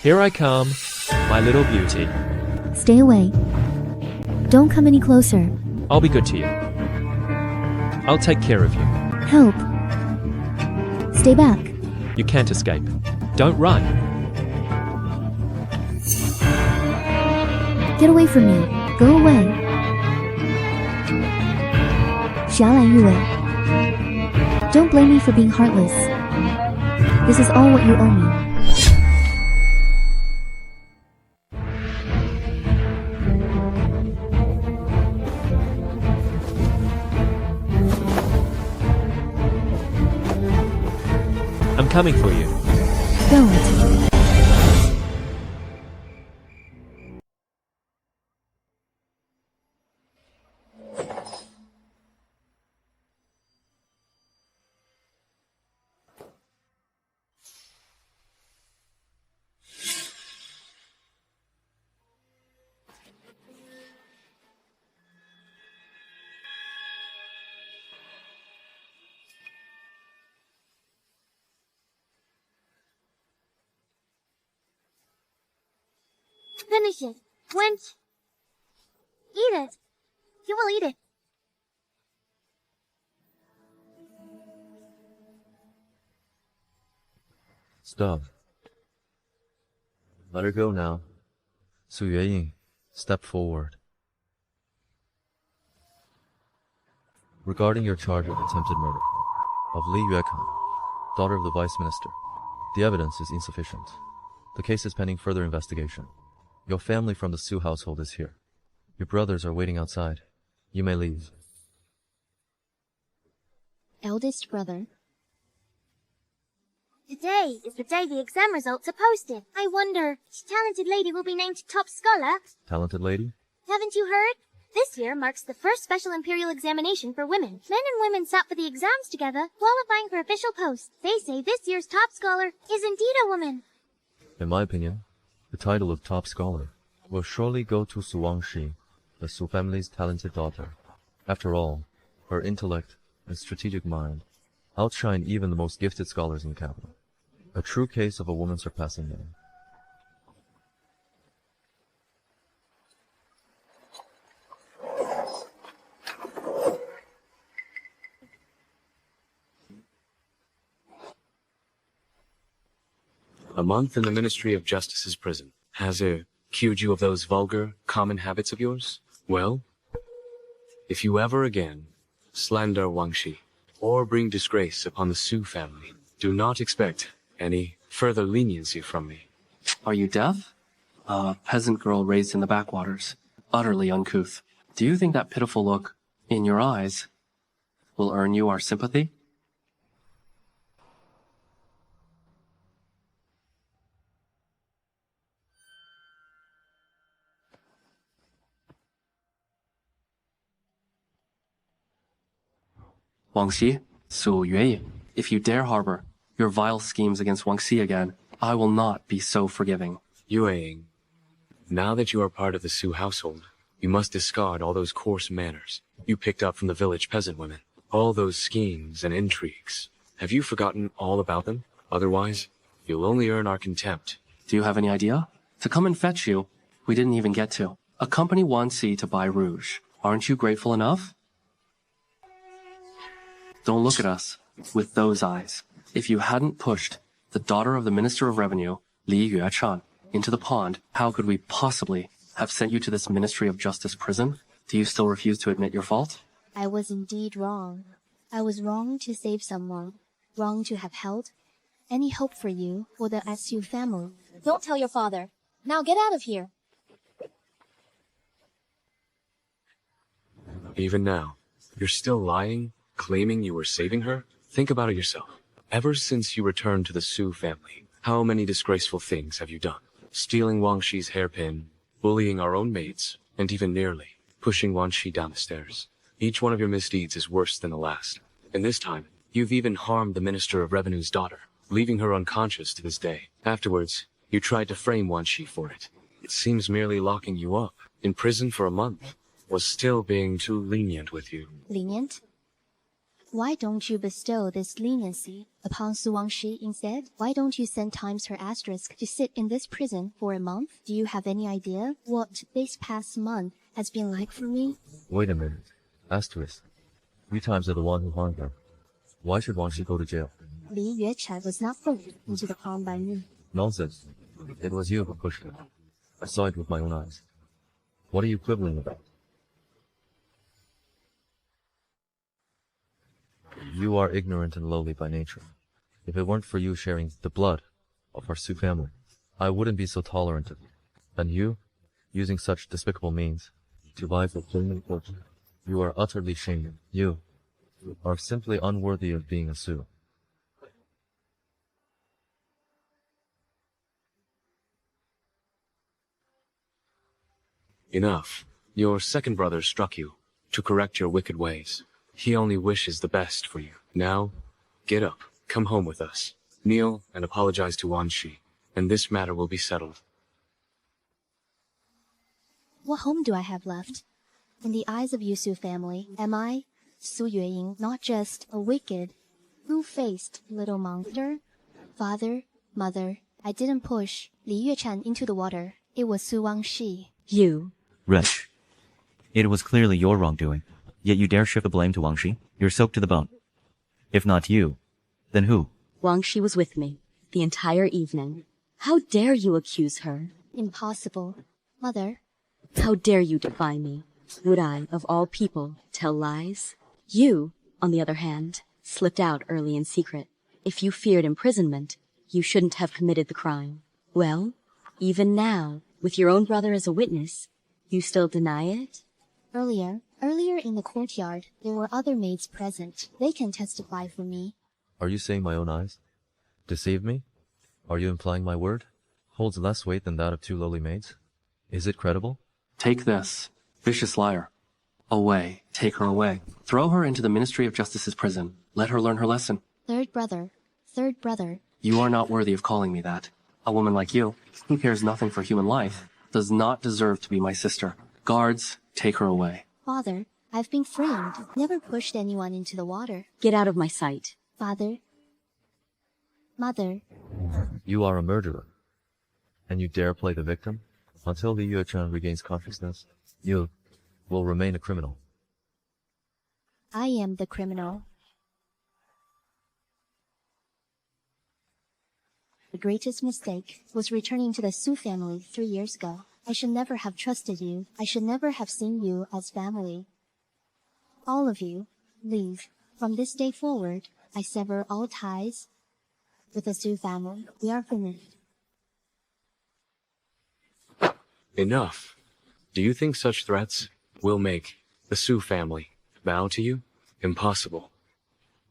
Here I come, my little beauty. Stay away. Don't come any closer. I'll be good to you. I'll take care of you. Help. Stay back. You can't escape. Don't run. Get away from me. Go away. Xia Lanyue. Don't blame me for being heartless. This is all what you owe me. I'm coming for you. Don't. Finish it. Wench. Eat it. You will eat it. Stop. Let her go now. Xueyuan, step forward. Regarding your charge of attempted murder of Li Yuekan, daughter of the Vice Minister, the evidence is insufficient. The case is pending further investigation. Your family from the Su household is here. Your brothers are waiting outside. You may leave. Eldest brother. Today is the day the exam results are posted. I wonder, which talented lady will be named top scholar? Talented lady? Haven't you heard? This year marks the first special imperial examination for women. Men and women sat for the exams together, qualifying for official posts. They say this year's top scholar is indeed a woman. In my opinion, the title of top scholar will surely go to Su Wangxi, the Su family's talented daughter. After all, her intellect and strategic mind outshine even the most gifted scholars in the capital. A true case of a woman surpassing men. A month in the Ministry of Justice's prison. Has it cured you of those vulgar, common habits of yours? Well, if you ever again slander Wangxi or bring disgrace upon the Su family, do not expect any further leniency from me. Are you deaf? A peasant girl raised in the backwaters, utterly uncouth. Do you think that pitiful look in your eyes will earn you our sympathy? Wangxi, Su Yueying, if you dare harbor your vile schemes against Wangxi again, I will not be so forgiving. Yueying, now that you are part of the Su household, you must discard all those coarse manners you picked up from the village peasant women. All those schemes and intrigues. Have you forgotten all about them? Otherwise, you'll only earn our contempt. Do you have any idea? To come and fetch you, we didn't even get to. Accompany Wangxi to buy rouge. Aren't you grateful enough? Don't look at us with those eyes. If you hadn't pushed the daughter of the Minister of Revenue, Li Yuechan, into the pond, how could we possibly have sent you to this Ministry of Justice prison? Do you still refuse to admit your fault? I was indeed wrong. I was wrong to save someone. Wrong to have held any hope for you or the Su family. Don't tell your father. Now get out of here. Even now, you're still lying, claiming you were saving her? Think about it yourself. Ever since you returned to the Su family, how many disgraceful things have you done? Stealing Wangxi's hairpin, bullying our own maids, and even nearly pushing Wangxi down the stairs. Each one of your misdeeds is worse than the last. And this time, you've even harmed the Minister of Revenue's daughter, leaving her unconscious to this day. Afterwards, you tried to frame Wangxi for it. It seems merely locking you up in prison for a month was still being too lenient with you. Lenient? Why don't you bestow this leniency upon Su Wangshi instead? Why don't you send times her asterisk to sit in this prison for a month? Do you have any idea what this past month has been like for me? Wait a minute. Asterisk. You times are the one who harmed her. Why should Wangshi go to jail? Li Yuechan was not put into the pond by me. Nonsense. It was you who pushed her. I saw it with my own eyes. What are you quibbling about? You are ignorant and lowly by nature. If it weren't for you sharing the blood of our Su family, I wouldn't be so tolerant of you. And you, using such despicable means to vie for claiming fortune, you are utterly shamed. You are simply unworthy of being a Su. Enough. Your second brother struck you to correct your wicked ways. He only wishes the best for you. Now, get up, come home with us. Kneel and apologize to Wangshi, and this matter will be settled. What home do I have left? In the eyes of you Su family, am I, Su Yueying, not just a wicked, blue-faced little monster? Father, mother, I didn't push Li Yuechan into the water. It was Su Wangshi. You. Wretch. It was clearly your wrongdoing, yet you dare shift the blame to Wangshi? You're soaked to the bone. If not you, then who? Wangshi was with me the entire evening. How dare you accuse her? Impossible. Mother, How dare you defy me? Would I, of all people, tell lies? You, on the other hand, slipped out early in secret. If you feared imprisonment, you shouldn't have committed the crime. Well, even now, with your own brother as a witness, you still deny it? earlier in the courtyard, there were other maids present. They can testify for me. Are you saying my own eyes? Deceive me? Are you implying my word holds less weight than that of two lowly maids? Is it credible? Take this, vicious liar. Away, take her away. Throw her into the Ministry of Justice's prison. Let her learn her lesson. Third brother. You are not worthy of calling me that. A woman like you, who cares nothing for human life, does not deserve to be my sister. Guards, take her away. Father, I've been framed. Never pushed anyone into the water. Get out of my sight. Father. Mother. You are a murderer. And you dare play the victim? Until Li Yuechan regains consciousness, you will remain a criminal. I am the criminal. The greatest mistake was returning to the Su family 3 years ago. I should never have trusted you. I should never have seen you as family. All of you, leave. From this day forward, I sever all ties with the Su family. We are finished. Enough. Do you think such threats will make the Su family bow to you? Impossible.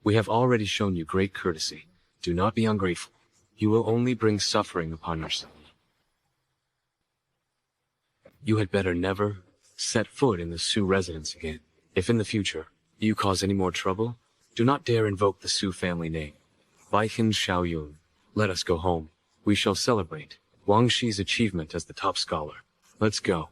We have already shown you great courtesy. Do not be ungrateful. You will only bring suffering upon yourself. You had better never set foot in the Su residence again. If in the future you cause any more trouble, do not dare invoke the Su family name. Baihin Xiaoyun, let us go home. We shall celebrate Wangshi's achievement as the top scholar. Let's go.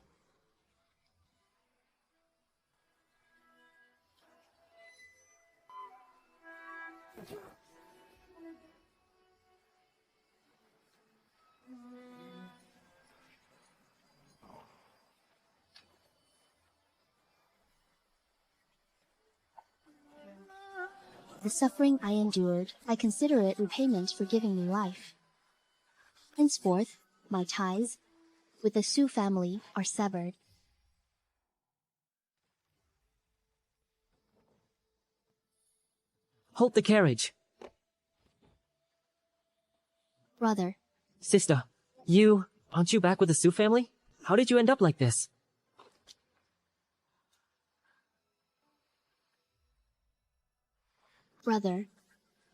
The suffering I endured, I consider it repayment for giving me life. Henceforth, my ties with the Su family are severed. Hold the carriage. Brother, Sister, aren't you back with the Su family? How did you end up like this? brother,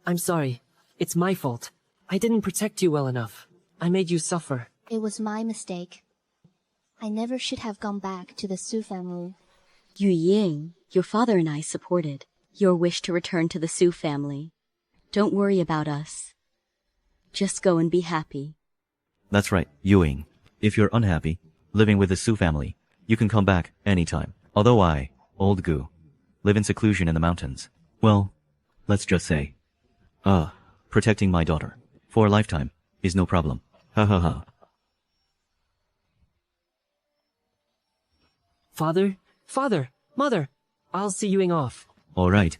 I'm sorry. It's my fault. I didn't protect you well enough. I made you suffer. it was my mistake. I never should have gone back to the Su family. Yu Ying, your father and I supported your wish to return to the Su family. Don't worry about us. Just go and be happy. That's right, Yuing. If you're unhappy, living with the Su family, you can come back anytime. Although I, old Gu, live in seclusion in the mountains. Well, let's just say, protecting my daughter for a lifetime is no problem. Ha ha ha. Father, Mother, I'll see Yuing off. All right.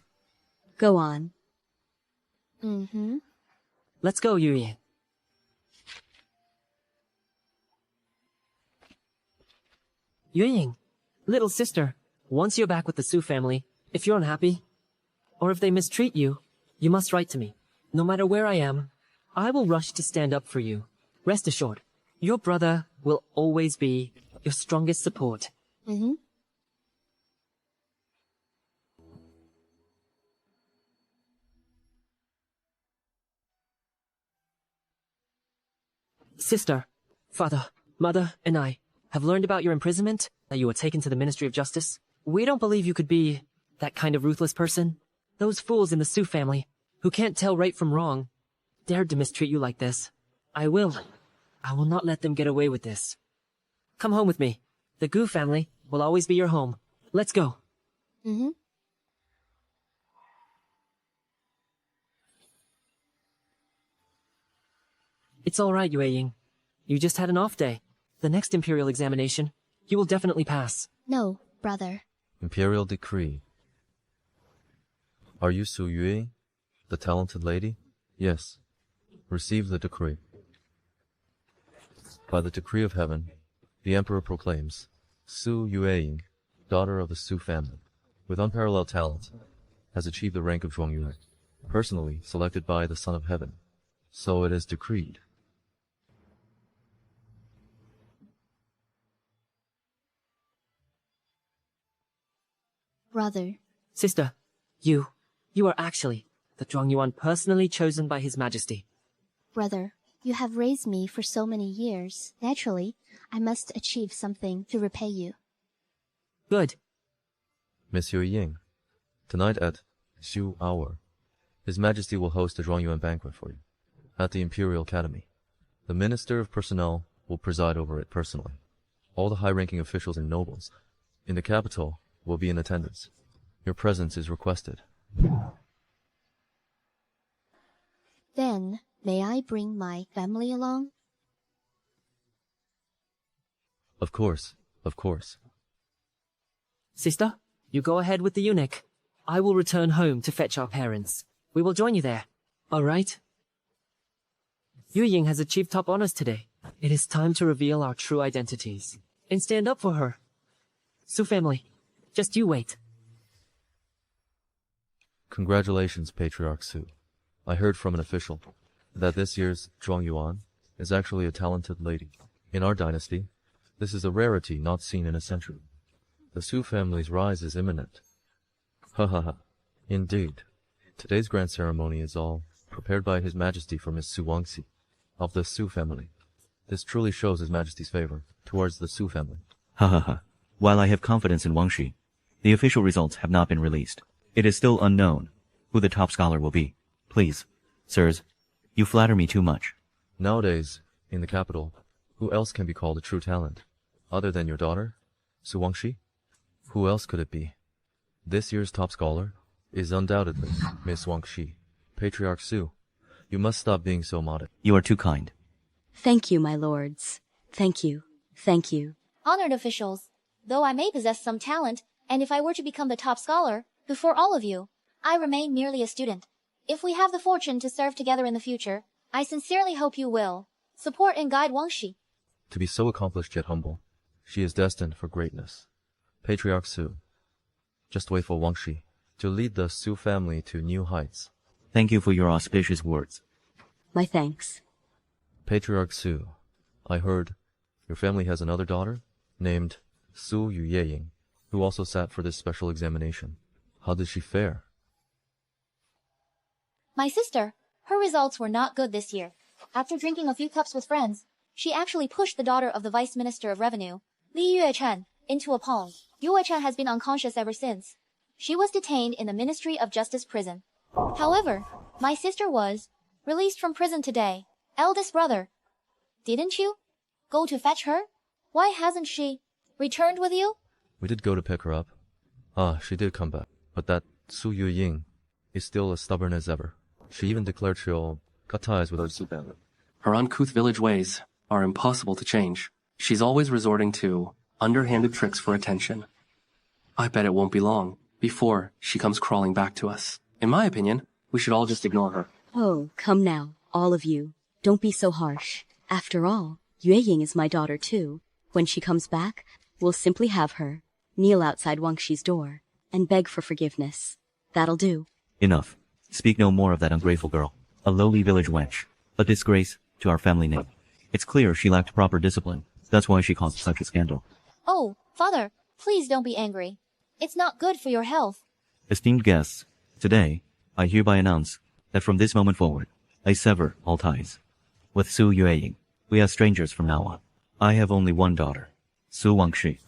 Go on. Mm-hmm. Let's go, Yuing. Yuing, little sister, once you're back with the Su family, if you're unhappy, or if they mistreat you, you must write to me. No matter where I am, I will rush to stand up for you. Rest assured, your brother will always be your strongest support. Mm-hmm. Sister, father, mother, and I have learned about your imprisonment, that you were taken to the Ministry of Justice. We don't believe you could be that kind of ruthless person. Those fools in the Su family, who can't tell right from wrong, dared to mistreat you like this. I will not let them get away with this. Come home with me. The Gu family will always be your home. Let's go. Mm-hmm. It's all right, Yue Ying. You just had an off day. The next imperial examination, you will definitely pass. No, brother. Imperial decree. Are you Su Yue, the talented lady? Yes. Receive the decree. By the decree of heaven, the Emperor proclaims, Su Yueying, daughter of the Su family, with unparalleled talent, has achieved the rank of Zhuangyue, personally selected by the Son of Heaven. So it is decreed. Brother. Sister, you are actually the Zhuangyuan personally chosen by His Majesty. Brother, you have raised me for so many years. Naturally, I must achieve something to repay you. Good. Monsieur Ying, tonight at Xu Hour, His Majesty will host a Zhuangyuan banquet for you at the Imperial Academy. The Minister of Personnel will preside over it personally. All the high-ranking officials and nobles in the capital will be in attendance. Your presence is requested. Then, may I bring my family along? Of course, of course. Sister, you go ahead with the eunuch. I will return home to fetch our parents. We will join you there. All right? Yu Ying has achieved top honors today. It is time to reveal our true identities and stand up for her. Su family, just you wait. Congratulations, Patriarch Su. I heard from an official that this year's Zhuangyuan is actually a talented lady. In our dynasty, this is a rarity not seen in a century. The Su family's rise is imminent. Ha ha ha. Indeed. Today's grand ceremony is all prepared by His Majesty for Miss Su Wangxi of the Su family. This truly shows His Majesty's favor towards the Su family. Ha ha ha. While I have confidence in Wang Shi, the official results have not been released. It is still unknown who the top scholar will be. Please, sirs, you flatter me too much. Nowadays, in the capital, who else can be called a true talent? Other than your daughter, Su Wangxi? Who else could it be? This year's top scholar is undoubtedly Miss Wangxi. Patriarch Su, you must stop being so modest. You are too kind. Thank you, my lords. Thank you. Thank you. Honored officials, though I may possess some talent, and if I were to become the top scholar, before all of you, I remain merely a student. If we have the fortune to serve together in the future, I sincerely hope you will support and guide Wangxi. To be so accomplished yet humble, she is destined for greatness. Patriarch Su, just wait for Wangxi to lead the Su family to new heights. Thank you for your auspicious words. My thanks. Patriarch Su, I heard your family has another daughter named Su Yuyeying, who also sat for this special examination. How did she fare? My sister, her results were not good this year. After drinking a few cups with friends, she actually pushed the daughter of the Vice Minister of Revenue, Li Yuechen, into a pond. Yuechen has been unconscious ever since. She was detained in the Ministry of Justice prison. However, my sister was released from prison today. Eldest brother, didn't you go to fetch her? Why hasn't she returned with you? We did go to pick her up. Ah, she did come back. But that Su Yuying is still as stubborn as ever. She even declared she'll cut ties with our Su family. Her uncouth village ways are impossible to change. She's always resorting to underhanded tricks for attention. I bet it won't be long before she comes crawling back to us. In my opinion, we should all just ignore her. Oh, come now, all of you. Don't be so harsh. After all, Yue Ying is my daughter too. When she comes back, we'll simply have her kneel outside Wang Shi's door and beg for forgiveness. That'll do. Enough. Speak no more of that ungrateful girl. A lowly village wench. A disgrace to our family name. It's clear she lacked proper discipline. That's why she caused such a scandal. Oh, father, please don't be angry. It's not good for your health. Esteemed guests, today, I hereby announce that from this moment forward, I sever all ties. With Su Yueying, we are strangers from now on. I have only one daughter, Su Wangshi.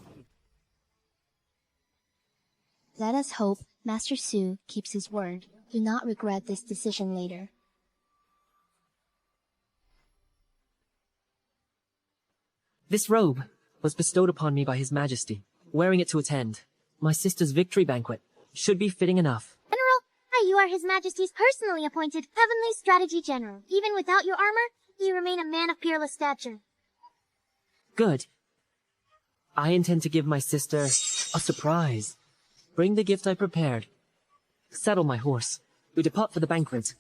Let us hope Master Su keeps his word. Do not regret this decision later. This robe was bestowed upon me by His Majesty. Wearing it to attend my sister's victory banquet should be fitting enough. General, you are His Majesty's personally appointed Heavenly Strategy General. Even without your armor, you remain a man of peerless stature. Good. I intend to give my sister a surprise. Bring the gift I prepared. Saddle my horse. We depart for the banquet.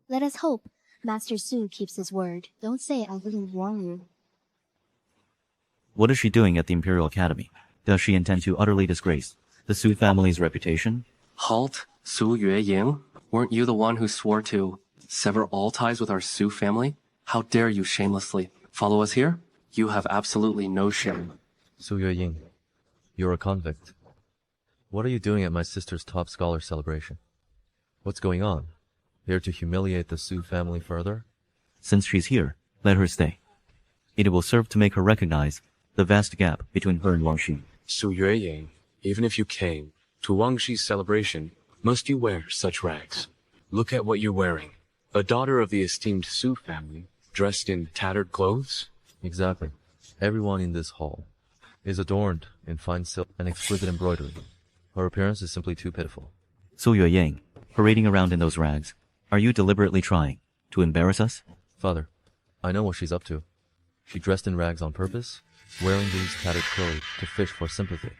Let us hope Master Su keeps his word. Don't say I didn't warn you. What is she doing at the Imperial Academy? Does she intend to utterly disgrace the Su family's reputation? Halt, Su Yueying. Weren't you the one who swore to sever all ties with our Su family? How dare you shamelessly follow us here? You have absolutely no shame. Su Yueying, you're a convict. What are you doing at my sister's top scholar celebration? What's going on? Here to humiliate the Su family further? Since she's here, let her stay. It will serve to make her recognize the vast gap between her and Wang Shi. Su Yueying, even if you came to Wang Shi's celebration, must you wear such rags? Look at what you're wearing. A daughter of the esteemed Su family, dressed in tattered clothes? Exactly. Everyone in this hall is adorned in fine silk and exquisite embroidery. Her appearance is simply too pitiful. Su Yueying, parading around in those rags, are you deliberately trying to embarrass us? Father, I know what she's up to. She dressed in rags on purpose, wearing these tattered clothes to fish for sympathy.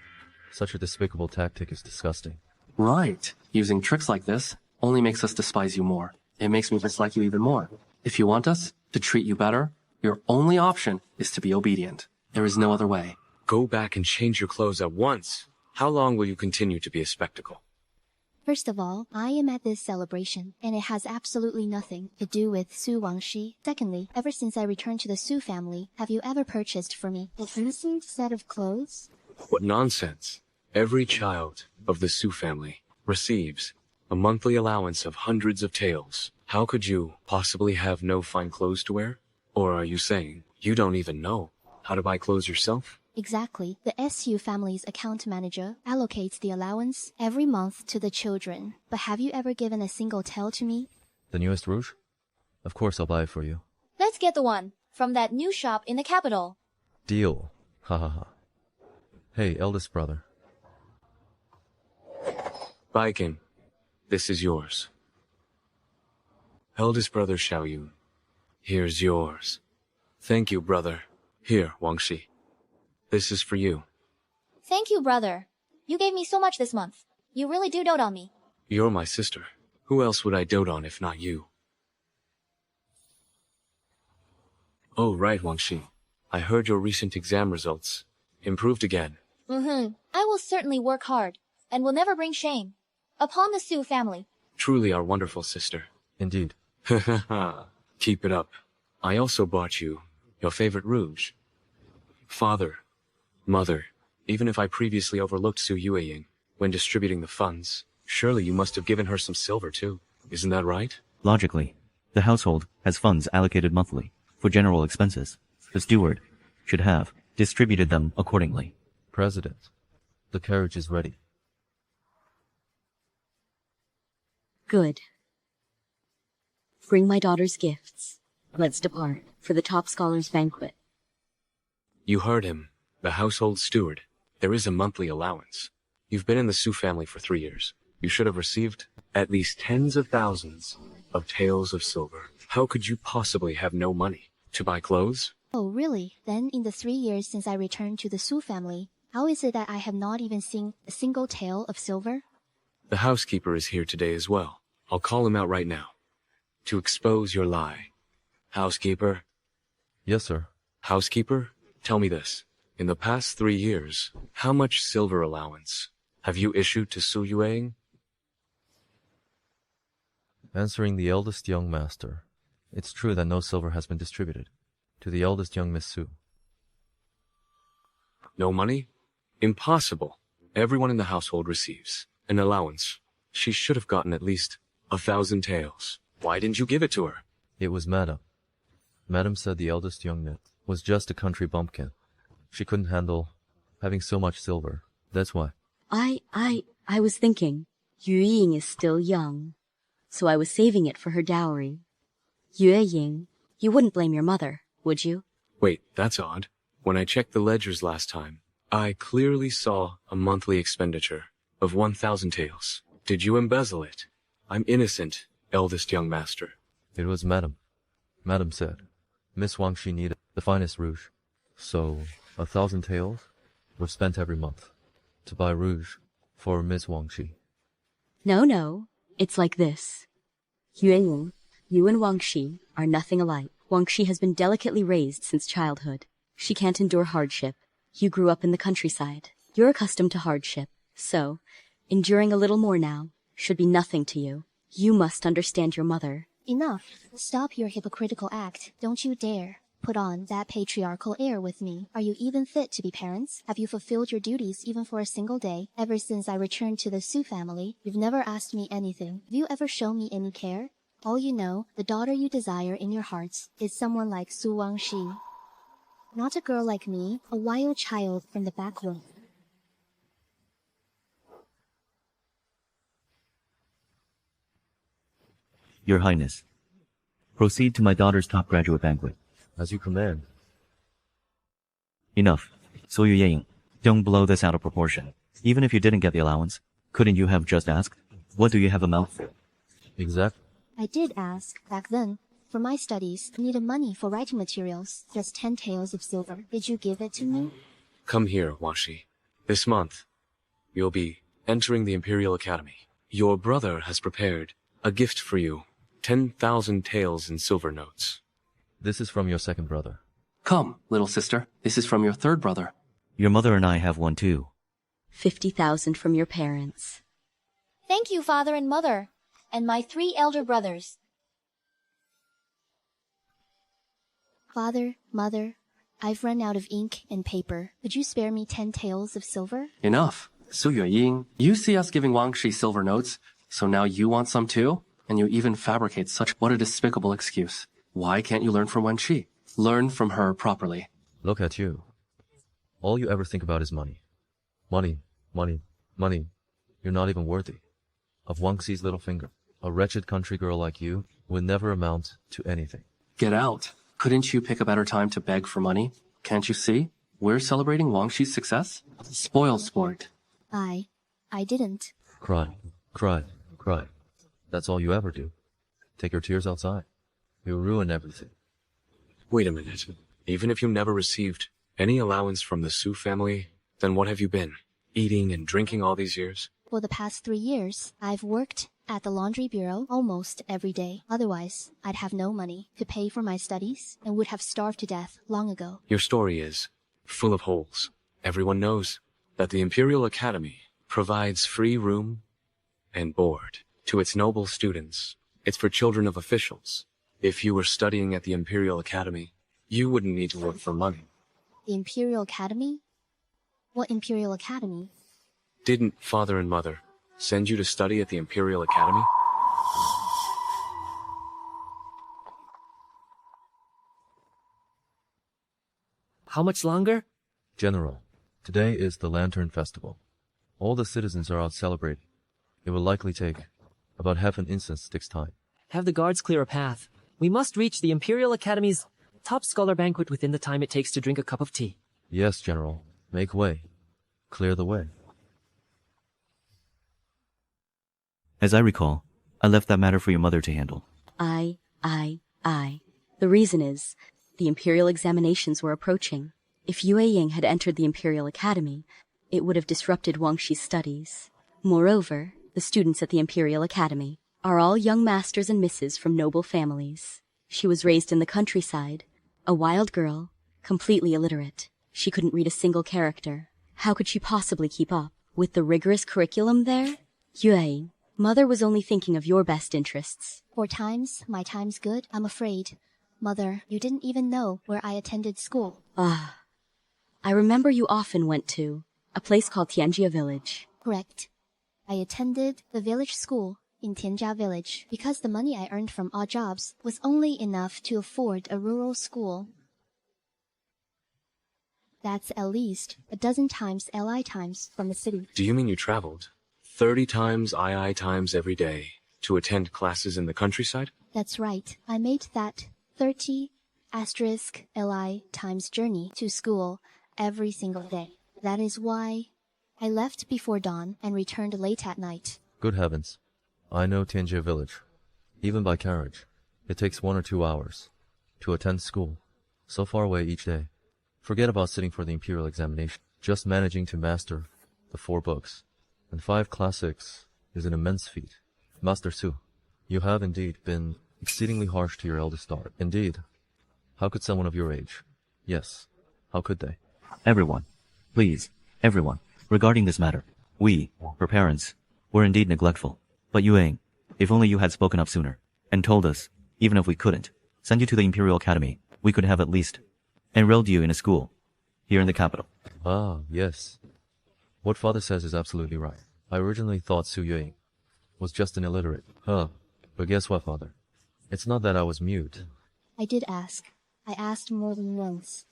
Such a despicable tactic is disgusting. Right. Using tricks like this only makes us despise you more. It makes me dislike you even more. If you want us to treat you better, your only option is to be obedient. There is no other way. Go back and change your clothes at once. How long will you continue to be a spectacle? First of all, I am at this celebration, and it has absolutely nothing to do with Su Wangshi. Secondly, ever since I returned to the Su family, have you ever purchased for me a decent set of clothes? What nonsense. Every child of the Su family receives a monthly allowance of hundreds of taels. How could you possibly have no fine clothes to wear? Or are you saying you don't even know how to buy clothes yourself? Exactly. The SU family's account manager allocates the allowance every month to the children. But have you ever given a single tael to me? The newest rouge? Of course I'll buy it for you. Let's get the one from that new shop in the capital. Deal. Ha ha ha. Hey, eldest brother. Baikin, this is yours. Eldest brother Xiaoyun, here's yours. Thank you, brother. Here, Wang Shi. This is for you. Thank you, brother. You gave me so much this month. You really do dote on me. You're my sister. Who else would I dote on if not you? Oh, right, Wang Shi. I heard your recent exam results. Improved again. I will certainly work hard, and will never bring shame upon the Su family. Truly our wonderful sister. Indeed. Ha ha ha. Keep it up. I also bought you your favorite rouge. Father, mother, even if I previously overlooked Su Yueying when distributing the funds, surely you must have given her some silver too. Isn't that right? Logically, the household has funds allocated monthly for general expenses. The steward should have distributed them accordingly. President, the carriage is ready. Good. Bring my daughter's gifts. Let's depart for the top scholars' banquet. You heard him. The household steward. There is a monthly allowance. You've been in the Su family for 3 years. You should have received at least tens of thousands of taels of silver. How could you possibly have no money to buy clothes? Oh, really? Then in the 3 years since I returned to the Su family, how is it that I have not even seen a single tael of silver? The housekeeper is here today as well. I'll call him out right now to expose your lie. Housekeeper? Yes, sir. Housekeeper, tell me this. In the past 3 years, how much silver allowance have you issued to Su Yueying? Answering the eldest young master, it's true that no silver has been distributed to the eldest young Miss Su. No money? Impossible. Everyone in the household receives an allowance. She should have gotten at least 1,000 taels. Why didn't you give it to her? It was Madam. Madam said the eldest young Miss was just a country bumpkin. She couldn't handle having so much silver. That's why. I was thinking, Yu Ying is still young, so I was saving it for her dowry. Yue Ying, you wouldn't blame your mother, would you? Wait, that's odd. When I checked the ledgers last time, I clearly saw a monthly expenditure of 1,000 taels. Did you embezzle it? I'm innocent, eldest young master. It was Madam. Madam said Miss Wangxi needed the finest rouge, so 1,000 taels were spent every month to buy rouge for Miss Wangxi. No, it's like this. Yue Ying, you and Wangxi are nothing alike. Wangxi has been delicately raised since childhood. She can't endure hardship. You grew up in the countryside. You're accustomed to hardship, so enduring a little more now should be nothing to you. You must understand your mother. Enough. Stop your hypocritical act. Don't you dare put on that patriarchal air with me. Are you even fit to be parents? Have you fulfilled your duties even for a single day? Ever since I returned to the Su family, you've never asked me anything. Have you ever shown me any care? All you know, the daughter you desire in your hearts is someone like Su Wangxi. Not a girl like me, a wild child from the backroom. Your Highness, proceed to my daughter's top graduate banquet. As you command. Enough. So Ying, don't blow this out of proportion. Even if you didn't get the allowance, couldn't you have just asked? What do you have a mouth for? Exactly. I did ask, back then. For my studies, I needed money for writing materials. Just 10 taels of silver. Did you give it to me? Come here, Wangxi. This month, you'll be entering the Imperial Academy. Your brother has prepared a gift for you. 10,000 taels in silver notes. This is from your second brother. Come, little sister. This is from your third brother. Your mother and I have one too. 50,000 from your parents. Thank you, father and mother, and my 3 elder brothers. Father, mother, I've run out of ink and paper. Could you spare me 10 taels of silver? Enough. Su Yueying, you see us giving Wangxi silver notes, so now you want some too? And you even fabricate such what a despicable excuse. Why can't you learn from Wenqi? Learn from her properly. Look at you. All you ever think about is money. Money, money, money. You're not even worthy of Wangxi's little finger. A wretched country girl like you would never amount to anything. Get out. Couldn't you pick a better time to beg for money? Can't you see? We're celebrating Wangxi's success. Spoil sport. I didn't. Cry, cry, cry. That's all you ever do. Take your tears outside. You'll ruin everything. Wait a minute. Even if you never received any allowance from the Su family, then what have you been? Eating and drinking all these years? For the past 3 years, I've worked at the laundry bureau almost every day. Otherwise, I'd have no money to pay for my studies and would have starved to death long ago. Your story is full of holes. Everyone knows that the Imperial Academy provides free room and board to its noble students. It's for children of officials. If you were studying at the Imperial Academy, you wouldn't need to work for money. The Imperial Academy? What Imperial Academy? Didn't father and mother send you to study at the Imperial Academy? How much longer? General, today is the Lantern Festival. All the citizens are out celebrating. It will likely take about half an incense stick's time. Have the guards clear a path. We must reach the Imperial Academy's top scholar banquet within the time it takes to drink a cup of tea. Yes, General. Make way. Clear the way. As I recall, I left that matter for your mother to handle. I. The reason is, the imperial examinations were approaching. If Yue Ying had entered the Imperial Academy, it would have disrupted Wang Shi's studies. Moreover, the students at the Imperial Academy are all young masters and misses from noble families. She was raised in the countryside, a wild girl, completely illiterate. She couldn't read a single character. How could she possibly keep up with the rigorous curriculum there? Yue Ying, Mother was only thinking of your best interests. For times, my time's good, I'm afraid. Mother, you didn't even know where I attended school. I remember you often went to a place called Tianjia Village. Correct. I attended the village school in Tianjia Village because the money I earned from odd jobs was only enough to afford a rural school. That's at least a dozen times LI times from the city. Do you mean you traveled 30 times II times every day to attend classes in the countryside? That's right. I made that 30 * LI times journey to school every single day. That is why I left before dawn and returned late at night. Good heavens. I know Tianjia Village. Even by carriage, it takes 1 or 2 hours to attend school, so far away each day. Forget about sitting for the imperial examination. Just managing to master the 4 books and 5 classics is an immense feat. Master Su, you have indeed been exceedingly harsh to your eldest daughter. Indeed. How could someone of your age? Yes, how could they? Everyone, please, everyone, regarding this matter, we, her parents, were indeed neglectful. But Yue Ying, if only you had spoken up sooner, and told us, even if we couldn't, send you to the Imperial Academy, we could have at least enrolled you in a school, here in the capital. Ah, yes. What father says is absolutely right. I originally thought Su Yue was just an illiterate. But guess what, father? It's not that I was mute. I did ask. I asked more than once.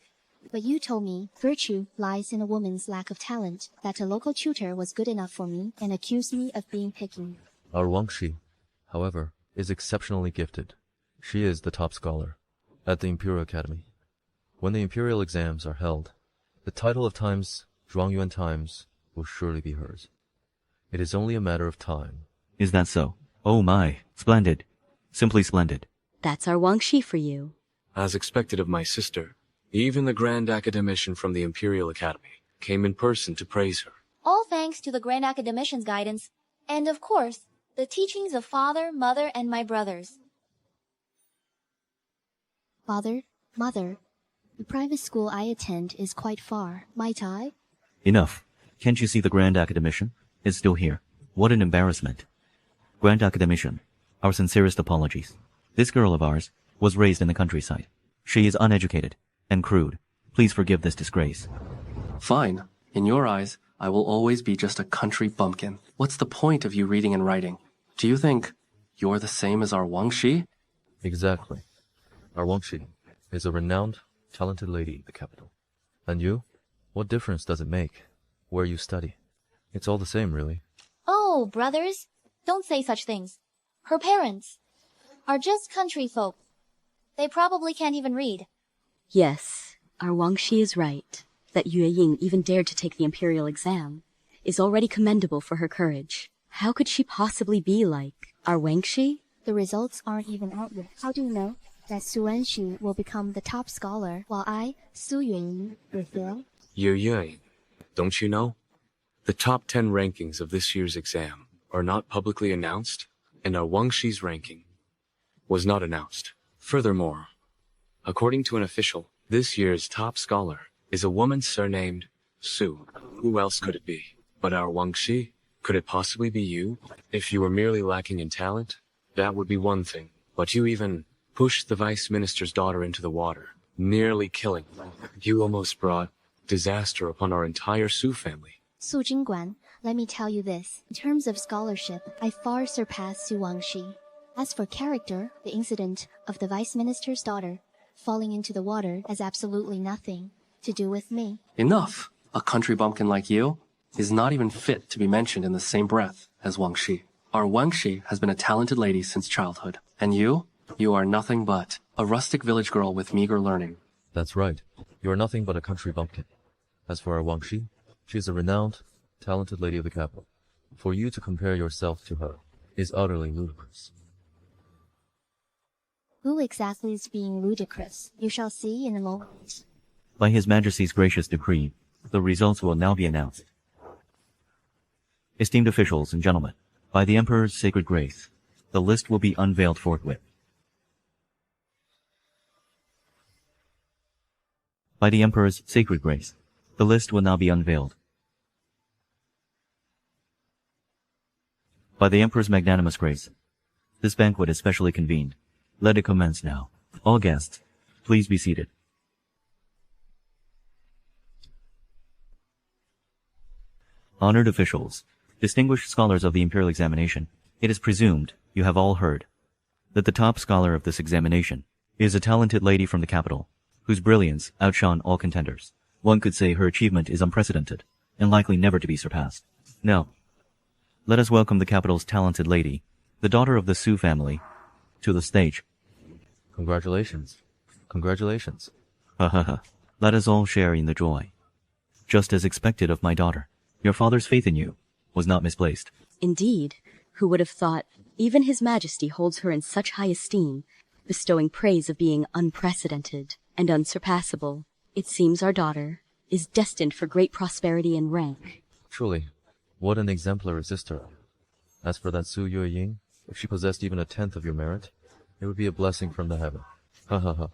But you told me virtue lies in a woman's lack of talent, that a local tutor was good enough for me, and accused me of being picky. Our Wang Shi, however, is exceptionally gifted. She is the top scholar at the Imperial Academy. When the imperial exams are held, the title of Times, Zhuangyuan Times, will surely be hers. It is only a matter of time. Is that so? Oh my, splendid. Simply splendid. That's our Wang Shi for you. As expected of my sister, even the Grand Academician from the Imperial Academy came in person to praise her. All thanks to the Grand Academician's guidance, and of course, the teachings of father, mother, and my brothers. Father, mother, the private school I attend is quite far. Might I? Enough. Can't you see the Grand Academician is still here? What an embarrassment. Grand Academician, our sincerest apologies. This girl of ours was raised in the countryside. She is uneducated and crude. Please forgive this disgrace. Fine. In your eyes, I will always be just a country bumpkin. What's the point of you reading and writing? Do you think you're the same as our Wang Shi? Exactly. Our Wang Shi is a renowned, talented lady in the capital. And you? What difference does it make where you study? It's all the same, really. Oh, brothers, don't say such things. Her parents are just country folk. They probably can't even read. Yes, our Wang Shi is right. That Yue Ying even dared to take the imperial exam is already commendable for her courage. How could she possibly be like our Wang Shi? The results aren't even out yet. How do you know that Su Wenxu will become the top scholar, while I, Su Yun, will fail? Yue, don't you know? The top 10 rankings of this year's exam are not publicly announced, and our Wang Shi's ranking was not announced. Furthermore, according to an official, this year's top scholar is a woman surnamed Su. Who else could it be but our Wang Shi? Could it possibly be you? If you were merely lacking in talent, that would be one thing. But you even pushed the vice minister's daughter into the water, nearly killing her. You almost brought disaster upon our entire Su family. Su Jingguan, let me tell you this. In terms of scholarship, I far surpass Su Wangxi. As for character, the incident of the vice minister's daughter falling into the water has absolutely nothing to do with me. Enough. A country bumpkin like you is not even fit to be mentioned in the same breath as Wang Shi. Our Wang Shi has been a talented lady since childhood. And you are nothing but a rustic village girl with meager learning. That's right. You are nothing but a country bumpkin. As for our Wang Shi, she is a renowned, talented lady of the capital. For you to compare yourself to her is utterly ludicrous. Who exactly is being ludicrous? You shall see in a moment. By His Majesty's gracious decree, the results will now be announced. Esteemed officials and gentlemen, by the Emperor's sacred grace, the list will be unveiled forthwith. By the Emperor's sacred grace, the list will now be unveiled. By the Emperor's magnanimous grace, this banquet is specially convened. Let it commence now. All guests, please be seated. Honored officials, distinguished scholars of the imperial examination, it is presumed you have all heard that the top scholar of this examination is a talented lady from the capital, whose brilliance outshone all contenders. One could say her achievement is unprecedented and likely never to be surpassed. Now, let us welcome the capital's talented lady, the daughter of the Xu family, to the stage. Congratulations. Congratulations. Ha ha ha. Let us all share in the joy. Just as expected of my daughter, your father's faith in you was not misplaced. Indeed, who would have thought even His Majesty holds her in such high esteem, bestowing praise of being unprecedented and unsurpassable. It seems our daughter is destined for great prosperity and rank. Truly, what an exemplary sister. As for that Xu Yueying, if she possessed even a tenth of your merit, it would be a blessing from the heaven. Ha ha ha.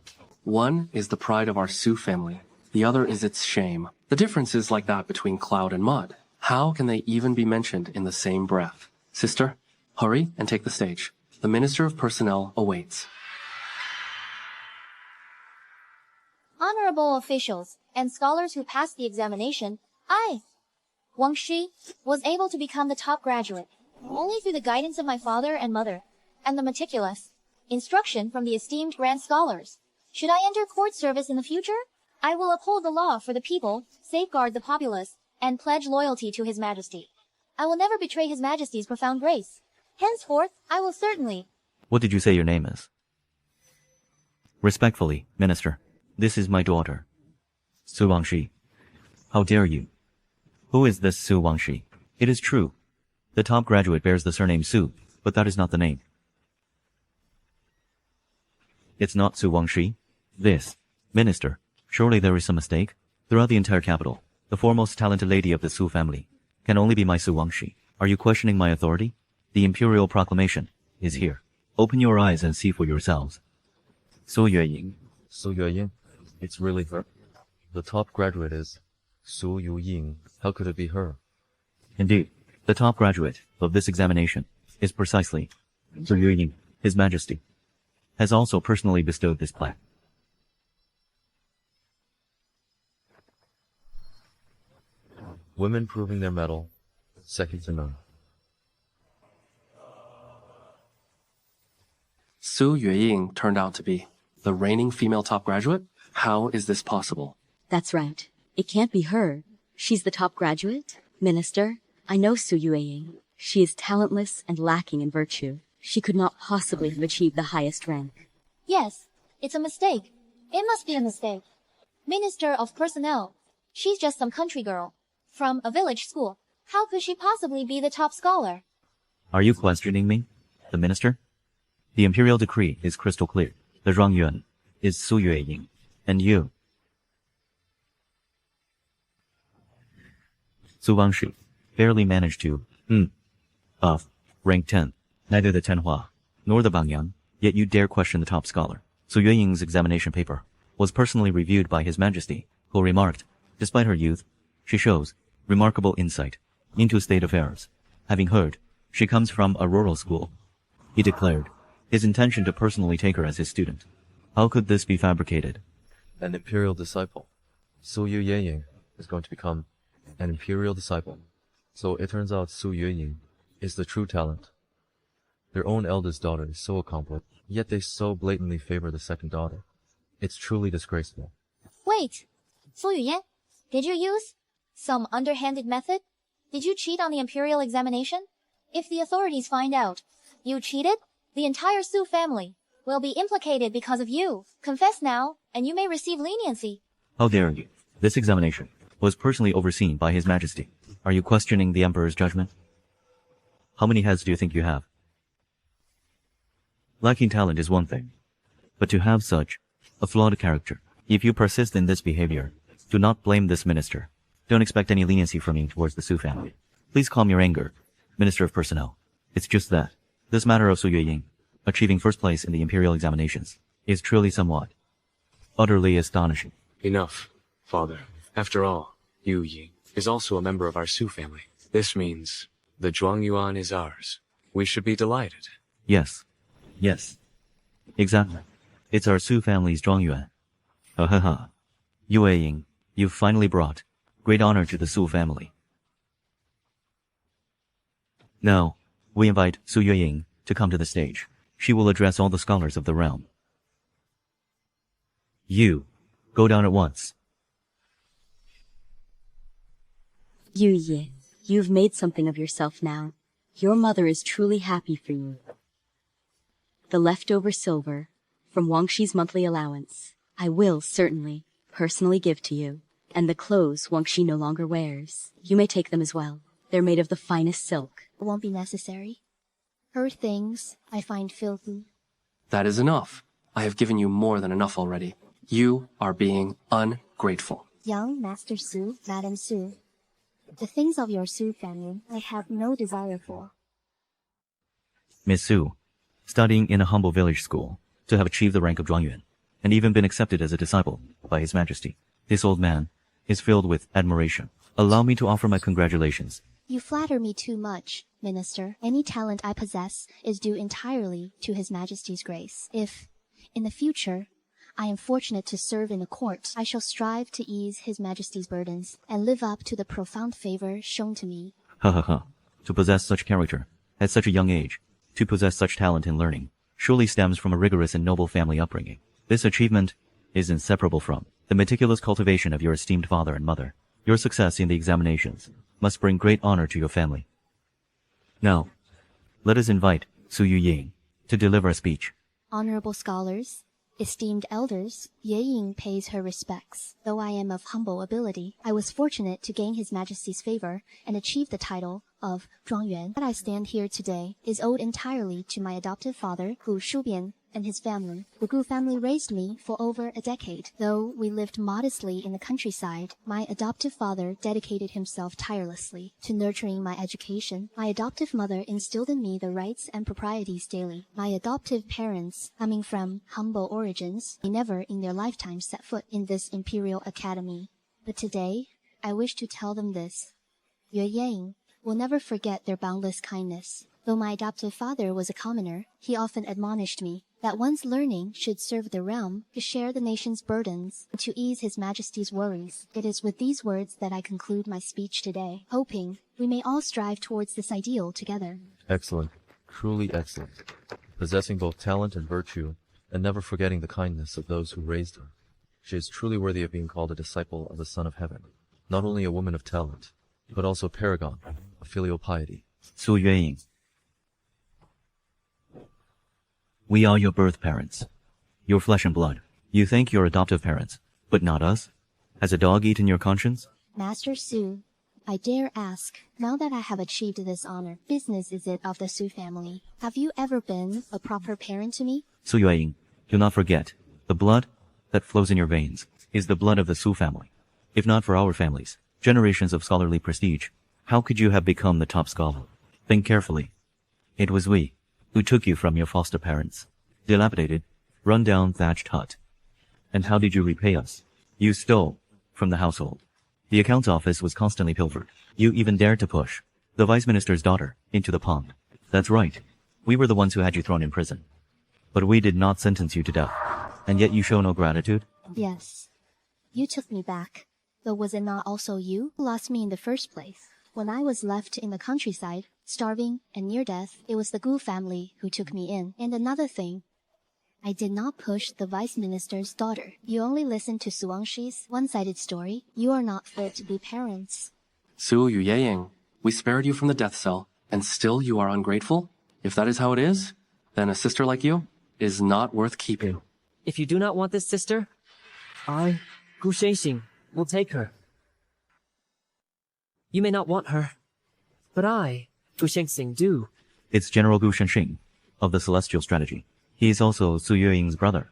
One is the pride of our Xu family. The other is its shame. The difference is like that between cloud and mud. How can they even be mentioned in the same breath? Sister, hurry and take the stage. The Minister of Personnel awaits. Honorable officials and scholars who passed the examination, I, Wang Shi, was able to become the top graduate only through the guidance of my father and mother, and the meticulous instruction from the esteemed grand scholars. Should I enter court service in the future, I will uphold the law for the people, safeguard the populace, and pledge loyalty to His Majesty. I will never betray His Majesty's profound grace. Henceforth, I will certainly... What did you say your name is? Respectfully, Minister, this is my daughter, Su Wangshi. How dare you? Who is this Su Wangshi? It is true. The top graduate bears the surname Su, but that is not the name. It's not Su Wangshi. This, Minister, surely there is some mistake. Throughout the entire capital, the foremost talented lady of the Su family can only be my Su Wangshi. Are you questioning my authority? The imperial proclamation is here. Open your eyes and see for yourselves. Su Yueying. Xu Yueying, it's really her. The top graduate is Xu Yuying. How could it be her? Indeed, the top graduate of this examination is precisely Xu Yueying. His Majesty has also personally bestowed this plaque. Women proving their mettle, second to none. Xu Yueying turned out to be the reigning female top graduate? How is this possible? That's right. It can't be her. She's the top graduate. Minister, I know Xu Yueying. She is talentless and lacking in virtue. She could not possibly have achieved the highest rank. Yes, it's a mistake. It must be a mistake. Minister of Personnel. She's just some country girl from a village school. How could she possibly be the top scholar? Are you questioning me, the Minister? The imperial decree is crystal clear. The Zhangyuan is Xu Yueying, and you, Su Wangshi, barely managed to, rank 10. Neither the Tenhua nor the Bangyang, yet you dare question the top scholar. Xu Yueying's examination paper was personally reviewed by His Majesty, who remarked, despite her youth, she shows remarkable insight into state affairs. Having heard she comes from a rural school, he declared his intention to personally take her as his student. How could this be fabricated? An imperial disciple. Xu Yueying is going to become an imperial disciple. So it turns out Xu Yueying is the true talent. Their own eldest daughter is so accomplished, yet they so blatantly favor the second daughter. It's truly disgraceful. Wait, Su Yuyan, did you use some underhanded method? Did you cheat on the imperial examination? If the authorities find out you cheated, the entire Su family will be implicated because of you. Confess now, and you may receive leniency. How dare you? This examination was personally overseen by His Majesty. Are you questioning the Emperor's judgment? How many heads do you think you have? Lacking talent is one thing, but to have such a flawed character, if you persist in this behavior, do not blame this minister. Don't expect any leniency from me towards the Su family. Please calm your anger, Minister of Personnel. It's just that this matter of Su Yueying achieving first place in the imperial examinations is truly somewhat utterly astonishing. Enough, father. After all, Yu Ying is also a member of our Su family. This means the Zhuangyuan is ours. We should be delighted. Yes. Yes. Exactly. It's our Su family's Zhuangyuan. Ha ha ha. Yu Ying, you've finally brought great honor to the Su family. Now, we invite Su Yueying to come to the stage. She will address all the scholars of the realm. You, go down at once. Yu Yi, you've made something of yourself now. Your mother is truly happy for you. The leftover silver from Wang Shi's monthly allowance, I will certainly personally give to you. And the clothes Wang Shi no longer wears, you may take them as well. They're made of the finest silk. It won't be necessary. Her things I find filthy. That is enough. I have given you more than enough already. You are being ungrateful. Young Master Su, Madam Su, the things of your Su family I have no desire for. Miss Su, studying in a humble village school, to have achieved the rank of Zhuangyuan, and even been accepted as a disciple by His Majesty. This old man is filled with admiration. Allow me to offer my congratulations. You flatter me too much, Minister. Any talent I possess is due entirely to His Majesty's grace. If, in the future, I am fortunate to serve in the court, I shall strive to ease His Majesty's burdens and live up to the profound favor shown to me. Ha ha ha. To possess such character, at such a young age, to possess such talent in learning, surely stems from a rigorous and noble family upbringing. This achievement is inseparable from the meticulous cultivation of your esteemed father and mother. Your success in the examinations must bring great honor to your family. Now, let us invite Su Yueying to deliver a speech. Honorable scholars, esteemed elders, Yueying pays her respects. Though I am of humble ability, I was fortunate to gain His Majesty's favor and achieve the title of Zhuangyuan. That I stand here today is owed entirely to my adoptive father, Gu Shubian, and his family. The Gu family raised me for over a decade. Though we lived modestly in the countryside, my adoptive father dedicated himself tirelessly to nurturing my education. My adoptive mother instilled in me the rights and proprieties daily. My adoptive parents, coming from humble origins, they never in their lifetime set foot in this imperial academy. But today, I wish to tell them this. Yueying will never forget their boundless kindness. Though my adoptive father was a commoner, he often admonished me that one's learning should serve the realm, to share the nation's burdens, and to ease His Majesty's worries. It is with these words that I conclude my speech today, hoping we may all strive towards this ideal together. Excellent. Truly excellent. Possessing both talent and virtue, and never forgetting the kindness of those who raised her. She is truly worthy of being called a disciple of the Son of Heaven. Not only a woman of talent, but also a paragon of filial piety. Su Yueying, we are your birth parents, your flesh and blood. You thank your adoptive parents, but not us? Has a dog eaten your conscience? Master Su, I dare ask, now that I have achieved this honor, business is it of the Su family? Have you ever been a proper parent to me? Su Yueying, do not forget, the blood that flows in your veins is the blood of the Su family. If not for our families, generations of scholarly prestige, how could you have become the top scholar? Think carefully. It was we who took you from your foster parents, dilapidated, run-down thatched hut. And how did you repay us? You stole from the household. The accounts office was constantly pilfered. You even dared to push the vice minister's daughter into the pond. That's right. We were the ones who had you thrown in prison. But we did not sentence you to death. And yet you show no gratitude? Yes. You took me back. Though was it not also you who lost me in the first place? When I was left in the countryside, starving and near death, it was the Gu family who took me in. And another thing, I did not push the vice minister's daughter. You only listened to Su Wangshi's one-sided story. You are not fit to be parents. Su Yueying, we spared you from the death cell, and still you are ungrateful? If that is how it is, then a sister like you is not worth keeping. If you do not want this sister, I, Gu Shengxing, will take her. You may not want her, but I, Gu Shengxing, do. It's General Gu Shengxing of the Celestial Strategy. He is also Su Yueying's brother.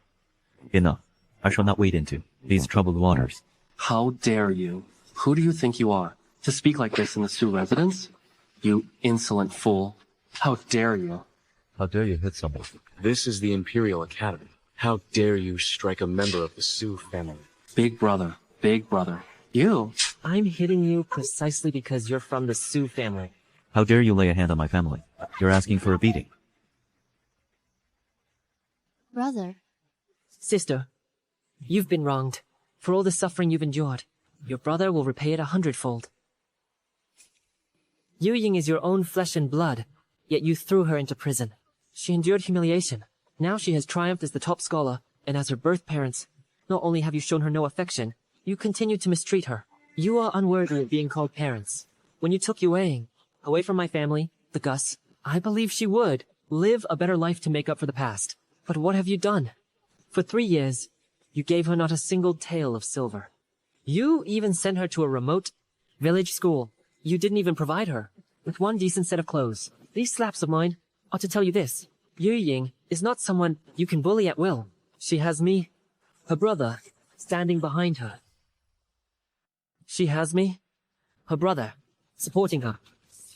Enough. I shall not wade into these troubled waters. How dare you? Who do you think you are, to speak like this in the Su residence? You insolent fool. How dare you? How dare you hit someone? This is the Imperial Academy. How dare you strike a member of the Su family? Big brother, big brother. You? I'm hitting you precisely because you're from the Su family. How dare you lay a hand on my family? You're asking for a beating. Brother, Sister, you've been wronged. For all the suffering you've endured, your brother will repay it 100-fold. Yu Ying is your own flesh and blood, yet you threw her into prison. She endured humiliation. Now she has triumphed as the top scholar, and as her birth parents. Not only have you shown her no affection, you continue to mistreat her. You are unworthy of being called parents. When you took Yu Ying away from my family, the Gus, I believe she would live a better life to make up for the past. But what have you done? For 3 years, you gave her not a single tael of silver. You even sent her to a remote village school. You didn't even provide her with one decent set of clothes. These slaps of mine ought to tell you this. Yu Ying is not someone you can bully at will. She has me, her brother, standing behind her. She has me, her brother, supporting her.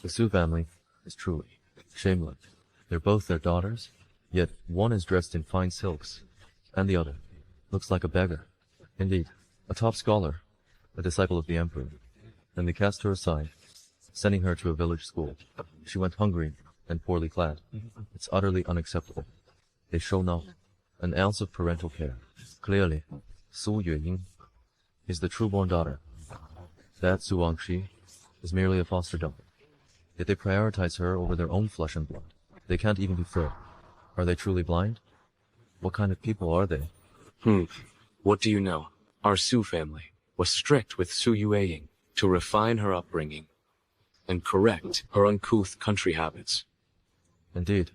The Su family is truly shameless. They're both their daughters, yet one is dressed in fine silks, and the other looks like a beggar. Indeed, a top scholar, a disciple of the emperor. Then they cast her aside, sending her to a village school. She went hungry and poorly clad. It's utterly unacceptable. They show not an ounce of parental care. Clearly, Su Yueying is the true-born daughter. That Su Wangxi is merely a foster daughter. Yet they prioritize her over their own flesh and blood. They can't even be fair. Are they truly blind? What kind of people are they? What do you know? Our Su family was strict with Su Yueying to refine her upbringing and correct her uncouth country habits. Indeed,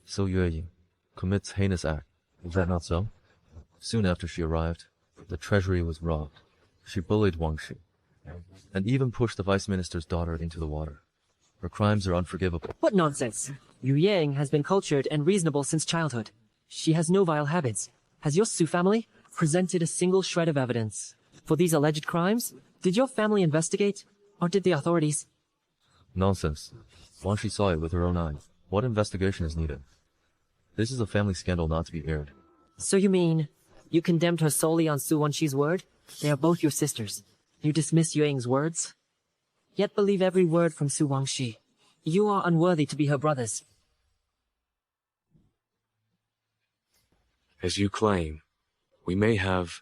Su Yueying commits heinous act. Is that not so? Soon after she arrived, the treasury was robbed. She bullied Wang Shi, and even pushed the vice minister's daughter into the water. Her crimes are unforgivable. What nonsense! Yu Yang has been cultured and reasonable since childhood. She has no vile habits. Has your Su family presented a single shred of evidence for these alleged crimes? Did your family investigate, or did the authorities? Nonsense. Wang Shi saw it with her own eyes. What investigation is needed? This is a family scandal not to be aired. So you mean, you condemned her solely on Su Wanshi's word? They are both your sisters. You dismiss Yu Ying's words? Yet believe every word from Su Wangxi. You are unworthy to be her brothers. As you claim, we may have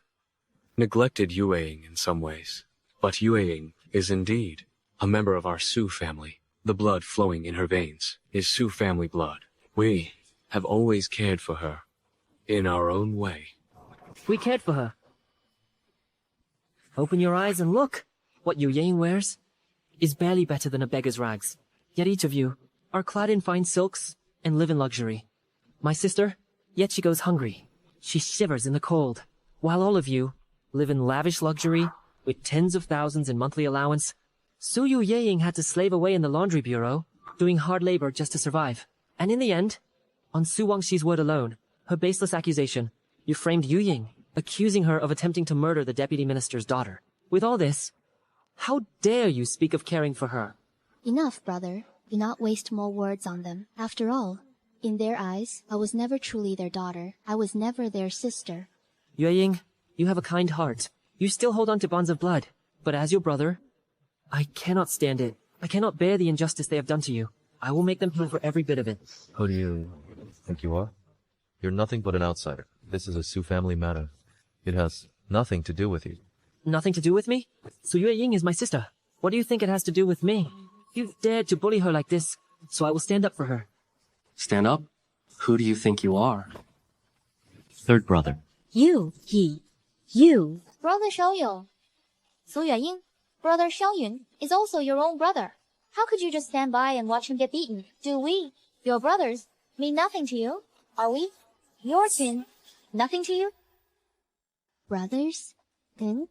neglected Yu Ying in some ways, but Yu Ying is indeed a member of our Su family. The blood flowing in her veins is Su family blood. We have always cared for her in our own way. We cared for her. Open your eyes and look. What Yu Ying wears is barely better than a beggar's rags. Yet each of you are clad in fine silks and live in luxury. My sister, yet she goes hungry. She shivers in the cold, while all of you live in lavish luxury with tens of thousands in monthly allowance. Su Yuying had to slave away in the laundry bureau, doing hard labor just to survive. And in the end, on Su Wangshi's word alone, her baseless accusation, you framed Yu Ying, accusing her of attempting to murder the deputy minister's daughter. With all this, how dare you speak of caring for her? Enough, brother. Do not waste more words on them. After all, in their eyes, I was never truly their daughter. I was never their sister. Yue Ying, you have a kind heart. You still hold on to bonds of blood. But as your brother, I cannot stand it. I cannot bear the injustice they have done to you. I will make them pay for every bit of it. Who do you think you are? You're nothing but an outsider. This is a Su family matter. It has nothing to do with you. Nothing to do with me? Su Yue Ying is my sister. What do you think it has to do with me? You've dared to bully her like this, so I will stand up for her. Stand up? Who do you think you are? Third brother. You. Brother Xiaoyong. Su Yueying, brother Xiaoyun, is also your own brother. How could you just stand by and watch him get beaten? Do we, your brothers, mean nothing to you? Are we, your kin, nothing to you? Brothers? Then?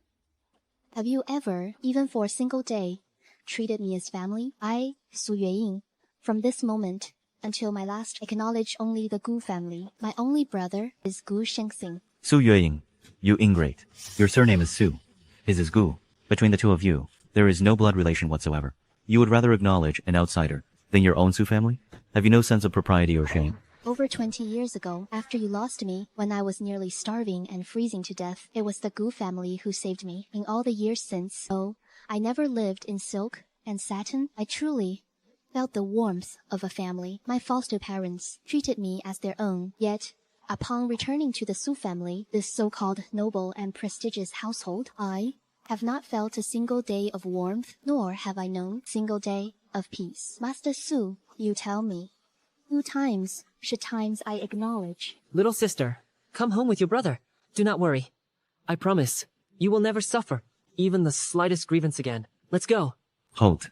Have you ever, even for a single day, treated me as family? I, Su Yueying, from this moment, until my last acknowledge only the Gu family. My only brother is Gu Shengxing. Su Yueying, you ingrate. Your surname is Su. His is Gu. Between the two of you, there is no blood relation whatsoever. You would rather acknowledge an outsider than your own Su family? Have you no sense of propriety or shame? Over 20 years ago, after you lost me, when I was nearly starving and freezing to death, it was the Gu family who saved me. In all the years since, oh, I never lived in silk and satin. I truly felt the warmth of a family. My foster parents treated me as their own. Yet, upon returning to the Su family, this so-called noble and prestigious household, I have not felt a single day of warmth, nor have I known a single day of peace. Master Su, you tell me, 2 times should times I acknowledge. Little sister, come home with your brother. Do not worry. I promise, you will never suffer even the slightest grievance again. Let's go. Halt.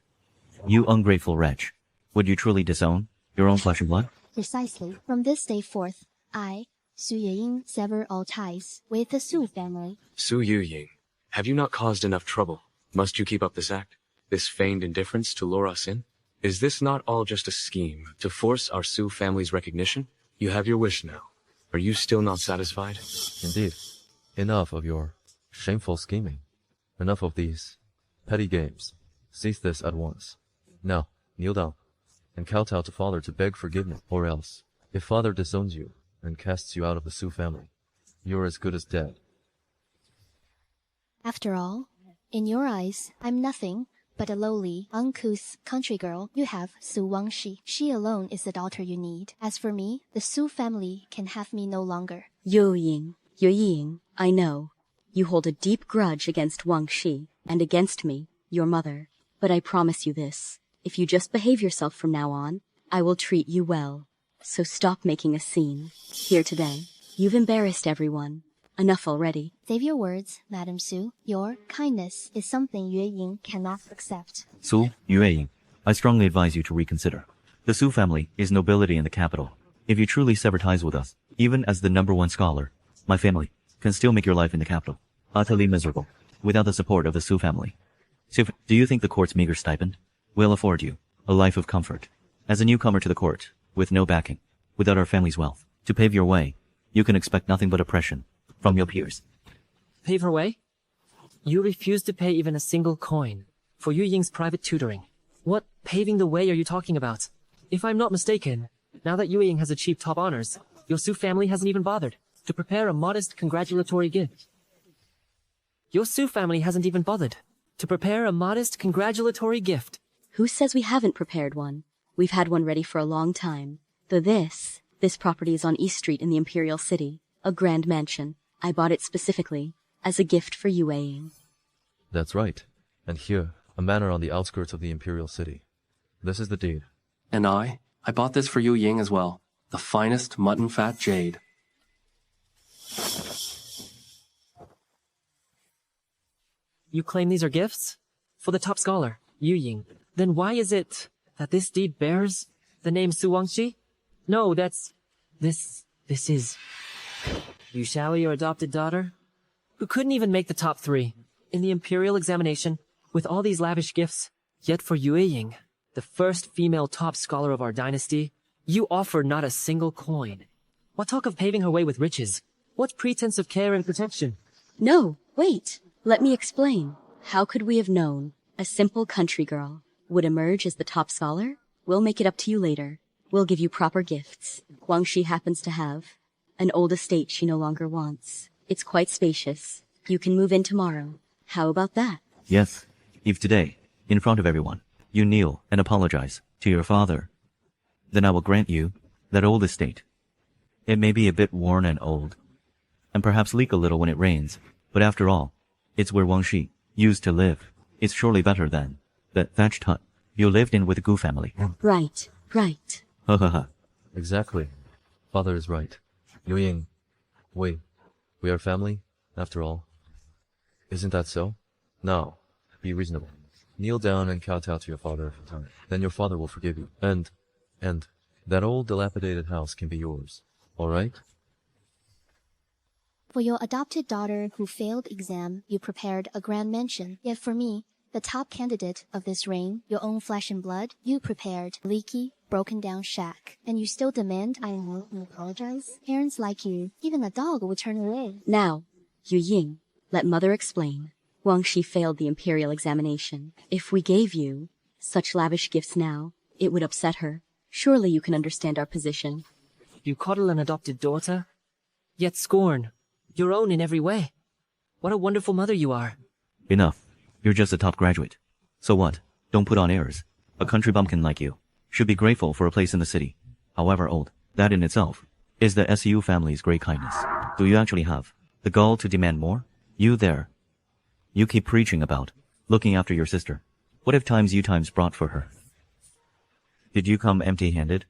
You ungrateful wretch. Would you truly disown your own flesh and blood? Precisely. From this day forth, I, Xu Yeying, sever all ties with the Su family. Su Yuying, have you not caused enough trouble? Must you keep up this act? This feigned indifference to lure us in? Is this not all just a scheme to force our Su family's recognition? You have your wish now. Are you still not satisfied? Indeed. Enough of your shameful scheming. Enough of these petty games. Cease this at once. Now, kneel down and kowtow to father to beg forgiveness, or else, if father disowns you and casts you out of the Su family, you're as good as dead. After all, in your eyes, I'm nothing but a lowly, uncouth country girl. You have Su Wangxi. She alone is the daughter you need. As for me, the Su family can have me no longer. Yueying, I know. You hold a deep grudge against Wangxi, and against me, your mother. But I promise you this. If you just behave yourself from now on, I will treat you well. So stop making a scene. Here today, you've embarrassed everyone. Enough already. Save your words, Madam Su. Your kindness is something Yueying cannot accept. Su Yueying, I strongly advise you to reconsider. The Su family is nobility in the capital. If you truly sever ties with us, even as the #1 scholar, my family can still make your life in the capital utterly miserable without the support of the Su family. Do you think the court's meager stipend will afford you a life of comfort? As a newcomer to the court, with no backing, without our family's wealth, to pave your way, you can expect nothing but oppression from your peers. Pave her way? You refuse to pay even a single coin for Yu Ying's private tutoring. What paving the way are you talking about? If I'm not mistaken, now that Yu Ying has achieved top honors, your Su family hasn't even bothered to prepare a modest congratulatory gift. Your Su family hasn't even bothered to prepare a modest congratulatory gift. Who says we haven't prepared one? We've had one ready for a long time. Though this property is on East Street in the Imperial City, a grand mansion. I bought it specifically as a gift for Yueying. That's right. And here, a manor on the outskirts of the Imperial City. This is the deed. And I bought this for Yu Ying as well. The finest mutton fat jade. You claim these are gifts? For the top scholar, Yu Ying. Then why is it that this deed bears the name Su Wangxi? No, this is Yu Xiao, your adopted daughter, who couldn't even make the top 3 in the imperial examination with all these lavish gifts. Yet for Yueying, the first female top scholar of our dynasty, you offered not a single coin. What talk of paving her way with riches? What pretense of care and protection? No, wait. Let me explain. How could we have known a simple country girl would emerge as the top scholar? We'll make it up to you later. We'll give you proper gifts. Guangxi happens to have an old estate she no longer wants. It's quite spacious. You can move in tomorrow. How about that? Yes, if today, in front of everyone, you kneel and apologize to your father, then I will grant you that old estate. It may be a bit worn and old, and perhaps leak a little when it rains, but after all, it's where Wangxi used to live. It's surely better than that thatched hut you lived in with the Gu family. Right. Ha ha ha. Exactly. Father is right. Yu Ying, we are family, after all. Isn't that so? Now, be reasonable. Kneel down and kowtow to your father if you time. Then your father will forgive you. And that old dilapidated house can be yours. All right? For your adopted daughter who failed exam, you prepared a grand mansion. Yet for me, The top candidate of this reign, your own flesh and blood, you prepared, leaky, broken down shack. And you still demand I apologize? Parents like you, even a dog would turn away. Now, Yu Ying, let mother explain. Wang Shi failed the imperial examination. If we gave you such lavish gifts now, it would upset her. Surely you can understand our position. You coddle an adopted daughter, yet scorn your own in every way. What a wonderful mother you are. Enough. You're just a top graduate. So what? Don't put on airs. A country bumpkin like you should be grateful for a place in the city, however old. That in itself is the SU family's great kindness. Do you actually have the gall to demand more? You there. You keep preaching about looking after your sister. What if you times brought for her? Did you come empty-handed?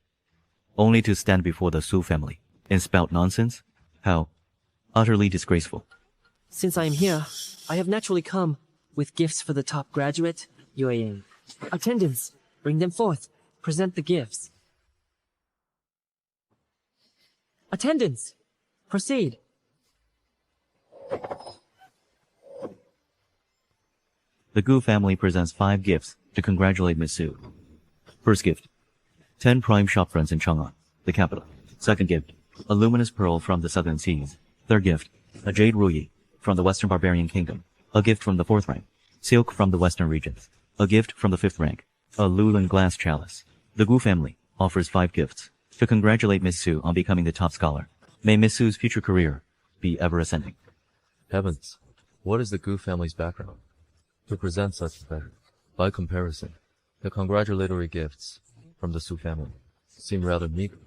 Only to stand before the Su family and spout nonsense? How utterly disgraceful. Since I am here, I have naturally come with gifts for the top graduate, Yue Ying. Attendants, bring them forth. Present the gifts. Attendants, proceed. The Gu family presents 5 gifts to congratulate Miss Su. First gift, 10 prime shopfronts in Chang'an, the capital. Second gift, a luminous pearl from the southern seas. Third gift, a jade ruyi from the western barbarian kingdom. A gift from the 4th rank, silk from the western regions. A gift from the 5th rank, a Lulan glass chalice. The Gu family offers 5 gifts to congratulate Miss Su on becoming the top scholar. May Miss Su's future career be ever ascending. Heavens, what is the Gu family's background to present such treasure? By comparison, the congratulatory gifts from the Su family seem rather meager.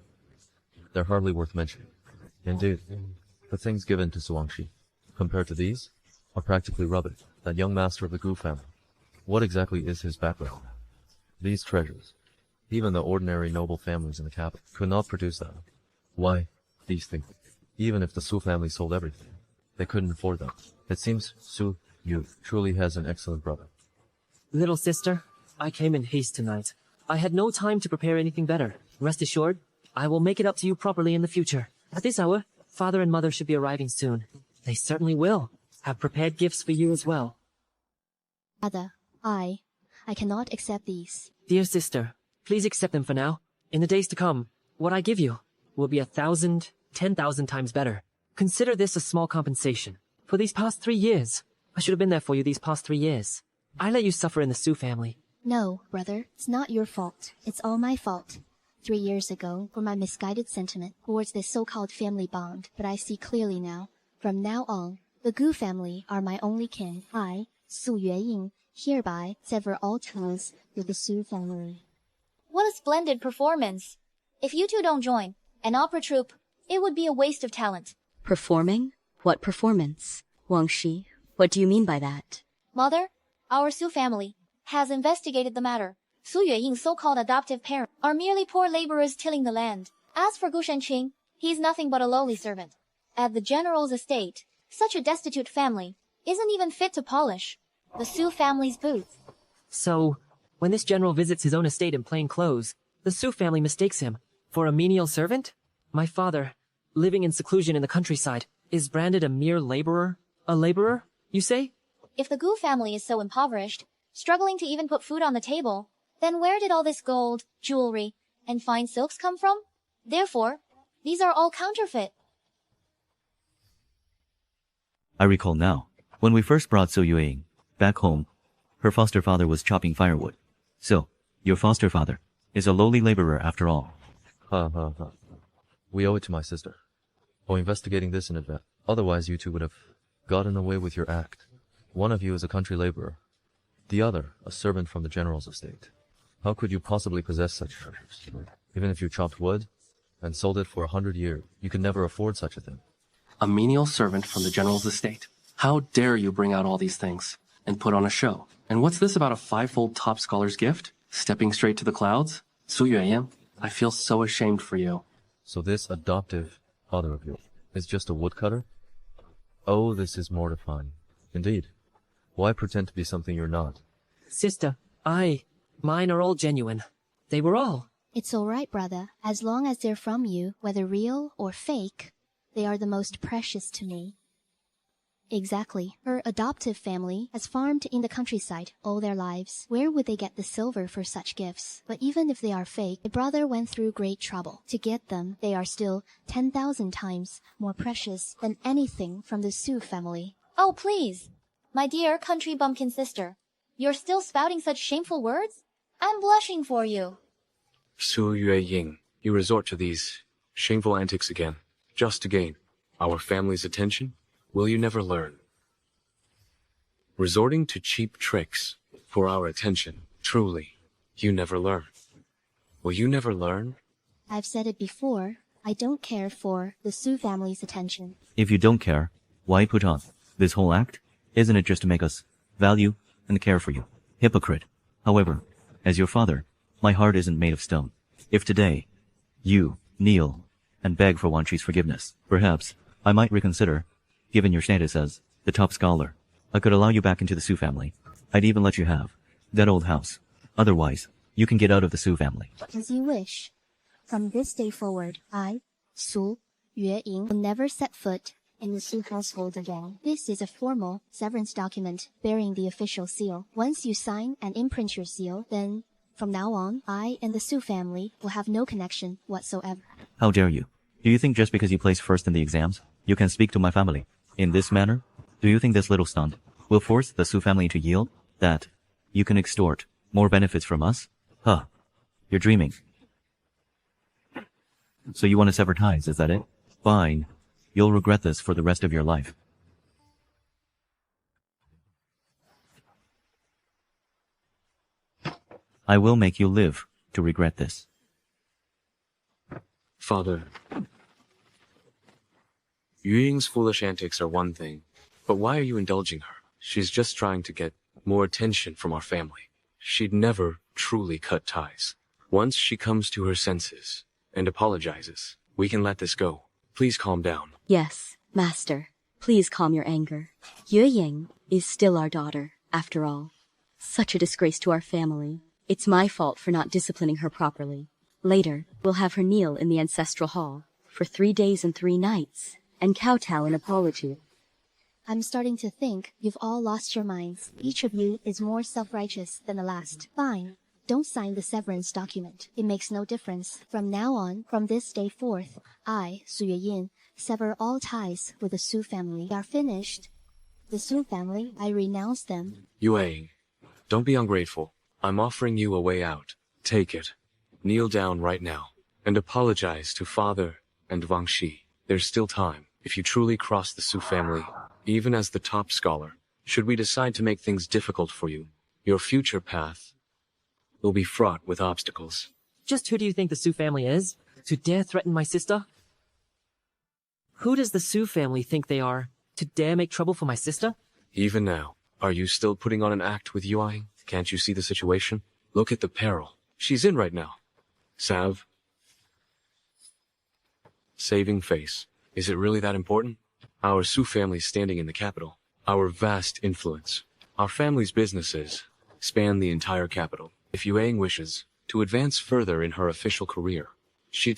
They're hardly worth mentioning. Indeed, the things given to Suwangshi, compared to these, are practically rubbish. That young master of the Gu family, what exactly is his background? These treasures, even the ordinary noble families in the capital, could not produce them. Why, these things, even if the Su family sold everything, they couldn't afford them. It seems Su Yu truly has an excellent brother. Little sister, I came in haste tonight. I had no time to prepare anything better. Rest assured, I will make it up to you properly in the future. At this hour, father and mother should be arriving soon. They certainly will have prepared gifts for you as well. Mother, I cannot accept these. Dear sister, please accept them for now. In the days to come, what I give you will be 1,000, 10,000 times better. Consider this a small compensation. For these past 3 years, I should have been there for you these past 3 years. I let you suffer in the Su family. No, brother, it's not your fault. It's all my fault. 3 years ago, for my misguided sentiment towards this so-called family bond, but I see clearly now. From now on, the Gu family are my only kin. I, Su Yueying, hereby sever all ties with the Su family. What a splendid performance! If you two don't join an opera troupe, it would be a waste of talent. Performing? What performance? Wang Shi, what do you mean by that? Mother, our Su family has investigated the matter. Su Yueying's so-called adoptive parents are merely poor laborers tilling the land. As for Gu Shenqing, he's nothing but a lowly servant. At the general's estate, such a destitute family isn't even fit to polish the Su family's boots. So, when this general visits his own estate in plain clothes, the Su family mistakes him for a menial servant? My father, living in seclusion in the countryside, is branded a mere laborer? A laborer, you say? If the Gu family is so impoverished, struggling to even put food on the table, then where did all this gold, jewelry, and fine silks come from? Therefore, these are all counterfeit. I recall now, when we first brought Su Yueying back home, her foster father was chopping firewood. So, your foster father is a lowly laborer after all. Ha ha ha. We owe it to my sister for investigating this in advance. Otherwise you two would have gotten away with your act. One of you is a country laborer, the other a servant from the general's estate. How could you possibly possess such treasures? Even if you chopped wood and sold it for 100 years, you could never afford such a thing. A menial servant from the general's estate. How dare you bring out all these things and put on a show? And what's this about a 5-fold top scholar's gift? Stepping straight to the clouds? Su Yueying, I feel so ashamed for you. So this adoptive father of yours is just a woodcutter? Oh, this is mortifying. Indeed. Why pretend to be something you're not? Sister, mine are all genuine. They were all. It's all right, brother. As long as they're from you, whether real or fake, they are the most precious to me. Exactly. Her adoptive family has farmed in the countryside all their lives. Where would they get the silver for such gifts? But even if they are fake, my brother went through great trouble. To get them, they are still 10,000 times more precious than anything from the Su family. Oh, please. My dear country bumpkin sister, you're still spouting such shameful words? I'm blushing for you. Xueyuan, you resort to these shameful antics again, just to gain our family's attention? Will you never learn? Resorting to cheap tricks for our attention, truly, you never learn. Will you never learn? I've said it before, I don't care for the Su family's attention. If you don't care, why put on this whole act? Isn't it just to make us value and care for you? Hypocrite. However, as your father, my heart isn't made of stone. If today you kneel and beg for Wan Shi's forgiveness, perhaps I might reconsider. Given your status as the top scholar, I could allow you back into the Su family. I'd even let you have that old house. Otherwise, you can get out of the Su family. As you wish. From this day forward, I, Su Yueying, will never set foot in the Su household again. This is a formal severance document bearing the official seal. Once you sign and imprint your seal, then from now on, I and the Su family will have no connection whatsoever. How dare you? Do you think just because you placed first in the exams, you can speak to my family in this manner? Do you think this little stunt will force the Su family to yield? That you can extort more benefits from us? Huh. You're dreaming. So you want to sever ties, is that it? Fine. You'll regret this for the rest of your life. I will make you live to regret this. Father, Yuying's foolish antics are one thing, but why are you indulging her? She's just trying to get more attention from our family. She'd never truly cut ties. Once she comes to her senses and apologizes, we can let this go. Please calm down. Yes, Master. Please calm your anger. Yueying is still our daughter, after all. Such a disgrace to our family. It's my fault for not disciplining her properly. Later, we'll have her kneel in the ancestral hall for 3 days and 3 nights and kowtow in apology. I'm starting to think you've all lost your minds. Each of you is more self-righteous than the last. Fine. Don't sign the severance document. It makes no difference. From now on, from this day forth, I, Su Yueyin, sever all ties with the Su family. We are finished. The Su family, I renounce them. Yueying, don't be ungrateful. I'm offering you a way out. Take it. Kneel down right now and apologize to Father and Wang Shi. There's still time. If you truly cross the Su family, even as the top scholar, should we decide to make things difficult for you, your future path will be fraught with obstacles. Just who do you think the Su family is? To dare threaten my sister? Who does the Su family think they are? To dare make trouble for my sister? Even now, are you still putting on an act with Yueying? Can't you see the situation? Look at the peril she's in right now. Salve. Saving face. Is it really that important? Our Su family standing in the capital, our vast influence, our family's businesses span the entire capital. If Yueying wishes to advance further in her official career, she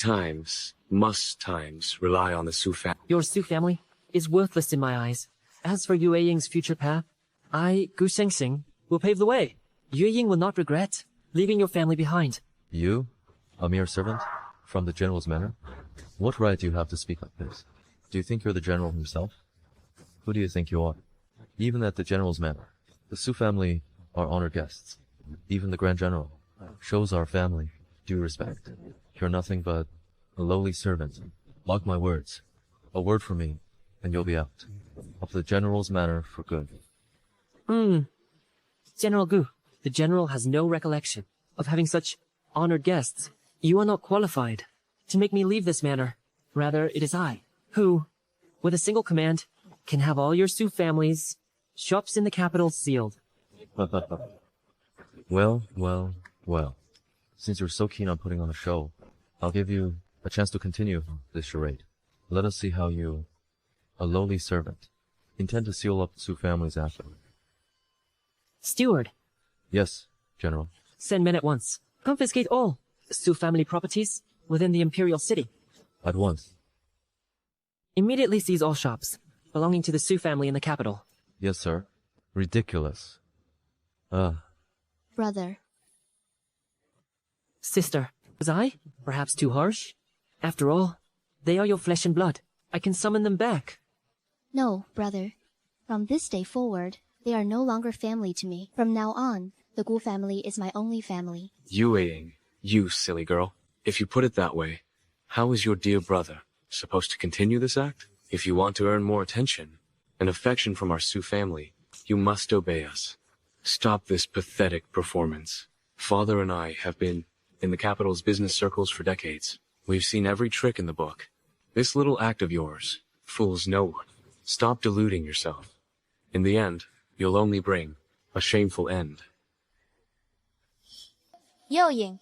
must rely on the Su family. Your Su family is worthless in my eyes. As for Yueying's future path, I, Gu Shengxing, will pave the way. Yueying will not regret leaving your family behind. You, a mere servant from the general's manor? What right do you have to speak like this? Do you think you're the general himself? Who do you think you are? Even at the general's manor, the Su family are honored guests. Even the Grand General shows our family due respect. You're nothing but a lowly servant. Mark my words. A word from me, and you'll be out of the general's manor for good. General Gu, the general has no recollection of having such honored guests. You are not qualified to make me leave this manor. Rather, it is I, who, with a single command, can have all your Su family's shops in the capital sealed. Well. Since you're so keen on putting on a show, I'll give you a chance to continue this charade. Let us see how you, a lowly servant, intend to seal up the Su family's afterward. Steward. Yes, General. Send men at once. Confiscate all Su family properties within the imperial city. At once. Immediately seize all shops, belonging to the Su family in the capital. Yes, sir. Ridiculous. Brother. Sister, was I perhaps too harsh? After all, they are your flesh and blood. I can summon them back. No, brother. From this day forward, they are no longer family to me. From now on, the Gu family is my only family. Yue Ying, you silly girl. If you put it that way, how is your dear brother supposed to continue this act? If you want to earn more attention and affection from our Su family, you must obey us. Stop this pathetic performance. Father and I have been in the capital's business circles for decades. We've seen every trick in the book. This little act of yours fools no one. Stop deluding yourself. In the end, you'll only bring a shameful end. Yo Ying,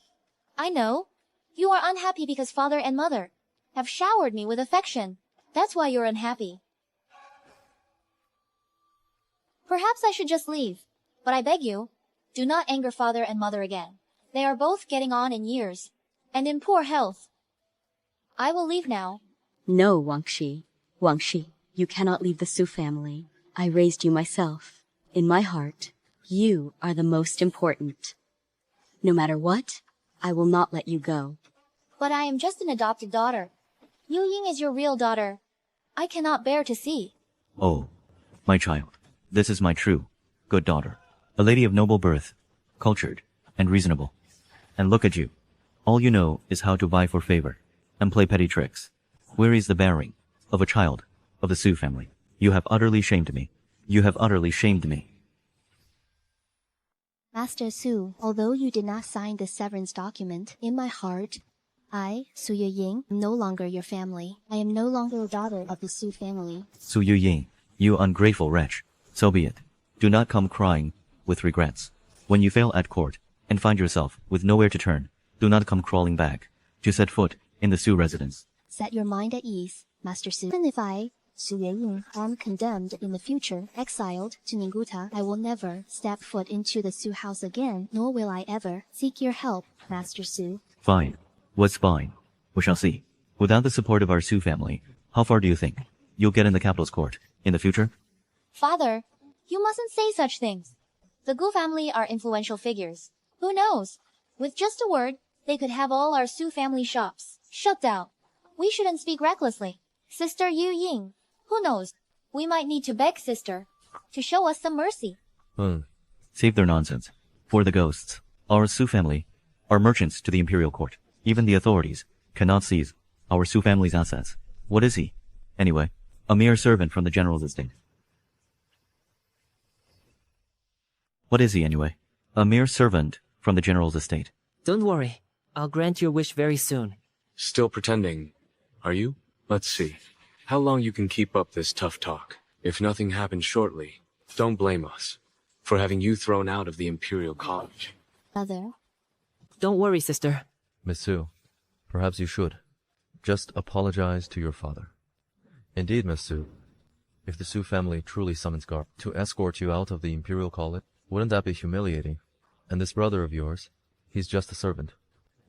I know. You are unhappy because father and mother have showered me with affection. That's why you're unhappy. Perhaps I should just leave, but I beg you, do not anger father and mother again. They are both getting on in years, and in poor health. I will leave now. No, Wangxi. Wangxi, you cannot leave the Su family. I raised you myself. In my heart, you are the most important. No matter what, I will not let you go. But I am just an adopted daughter. Yu Ying is your real daughter. I cannot bear to see. Oh, my child, this is my true, good daughter. A lady of noble birth, cultured, and reasonable. And look at you. All you know is how to vie for favor and play petty tricks. Where is the bearing of a child of the Su family? You have utterly shamed me. You have utterly shamed me. Master Su, although you did not sign the severance document, in my heart, I, Su Ying, am no longer your family. I am no longer a daughter of the Su family. Su Ying, you ungrateful wretch. So be it. Do not come crying with regrets. When you fail at court and find yourself with nowhere to turn, do not come crawling back to set foot in the Su residence. Set your mind at ease, Master Su. Even if I, Su Ying, am condemned in the future, exiled to Ninguta, I will never step foot into the Su house again, nor will I ever seek your help, Master Su. Fine. What's fine? We shall see. Without the support of our Su family, how far do you think you'll get in the capital's court in the future? Father, you mustn't say such things. The Gu family are influential figures. Who knows? With just a word, they could have all our Su family shops shut down. We shouldn't speak recklessly. Sister Yu Ying, who knows? We might need to beg sister to show us some mercy. Save their nonsense. For the ghosts, our Su family are merchants to the imperial court. Even the authorities cannot seize our Su family's assets. What is he? Anyway, a mere servant from the general's estate. What is he anyway? A mere servant from the general's estate. Don't worry. I'll grant your wish very soon. Still pretending, are you? Let's see. How long you can keep up this tough talk. If nothing happens shortly, don't blame us for having you thrown out of the Imperial College. Mother. Don't worry, sister. Miss Su, perhaps you should. Just apologize to your father. Indeed, Miss Su, if the Su family truly summons guard to escort you out of the Imperial College, wouldn't that be humiliating? And this brother of yours, he's just a servant.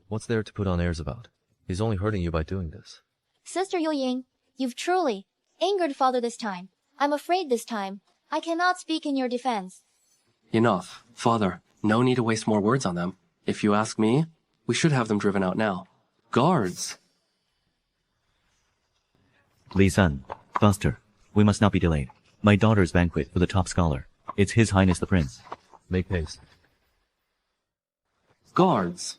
What's there to put on airs about? He's only hurting you by doing this. Sister Yu Ying, you've truly angered father this time. I'm afraid this time I cannot speak in your defense. Enough. Father, no need to waste more words on them. If you ask me, we should have them driven out now. Guards! Li San, faster. We must not be delayed. My daughter's banquet for the top scholar. It's His Highness the Prince. Make haste. Guards!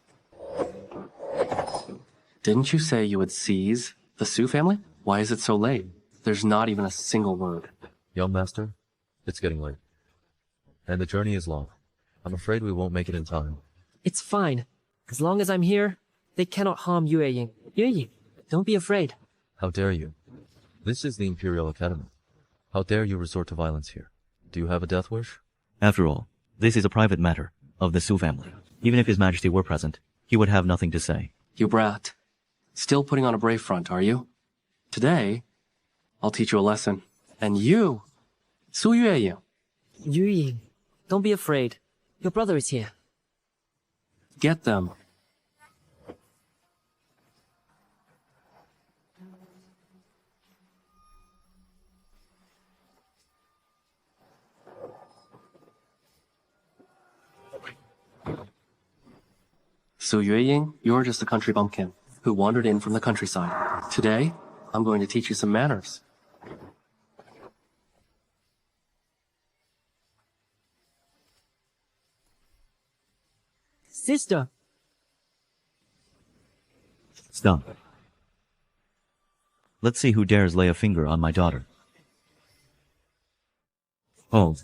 Didn't you say you would seize the Su family? Why is it so late? There's not even a single word. Young master, it's getting late. And the journey is long. I'm afraid we won't make it in time. It's fine. As long as I'm here, they cannot harm Yue Ying. Yue Ying, don't be afraid. How dare you? This is the Imperial Academy. How dare you resort to violence here? Do you have a death wish? After all, this is a private matter of the Su family. Even if His Majesty were present, he would have nothing to say. You brat. Still putting on a brave front, are you? Today, I'll teach you a lesson. And you, Su Yue. Yu Ying, don't be afraid. Your brother is here. Get them. Su Yueying, you're just a country bumpkin who wandered in from the countryside. Today, I'm going to teach you some manners. Sister! Stop. Let's see who dares lay a finger on my daughter. Hold.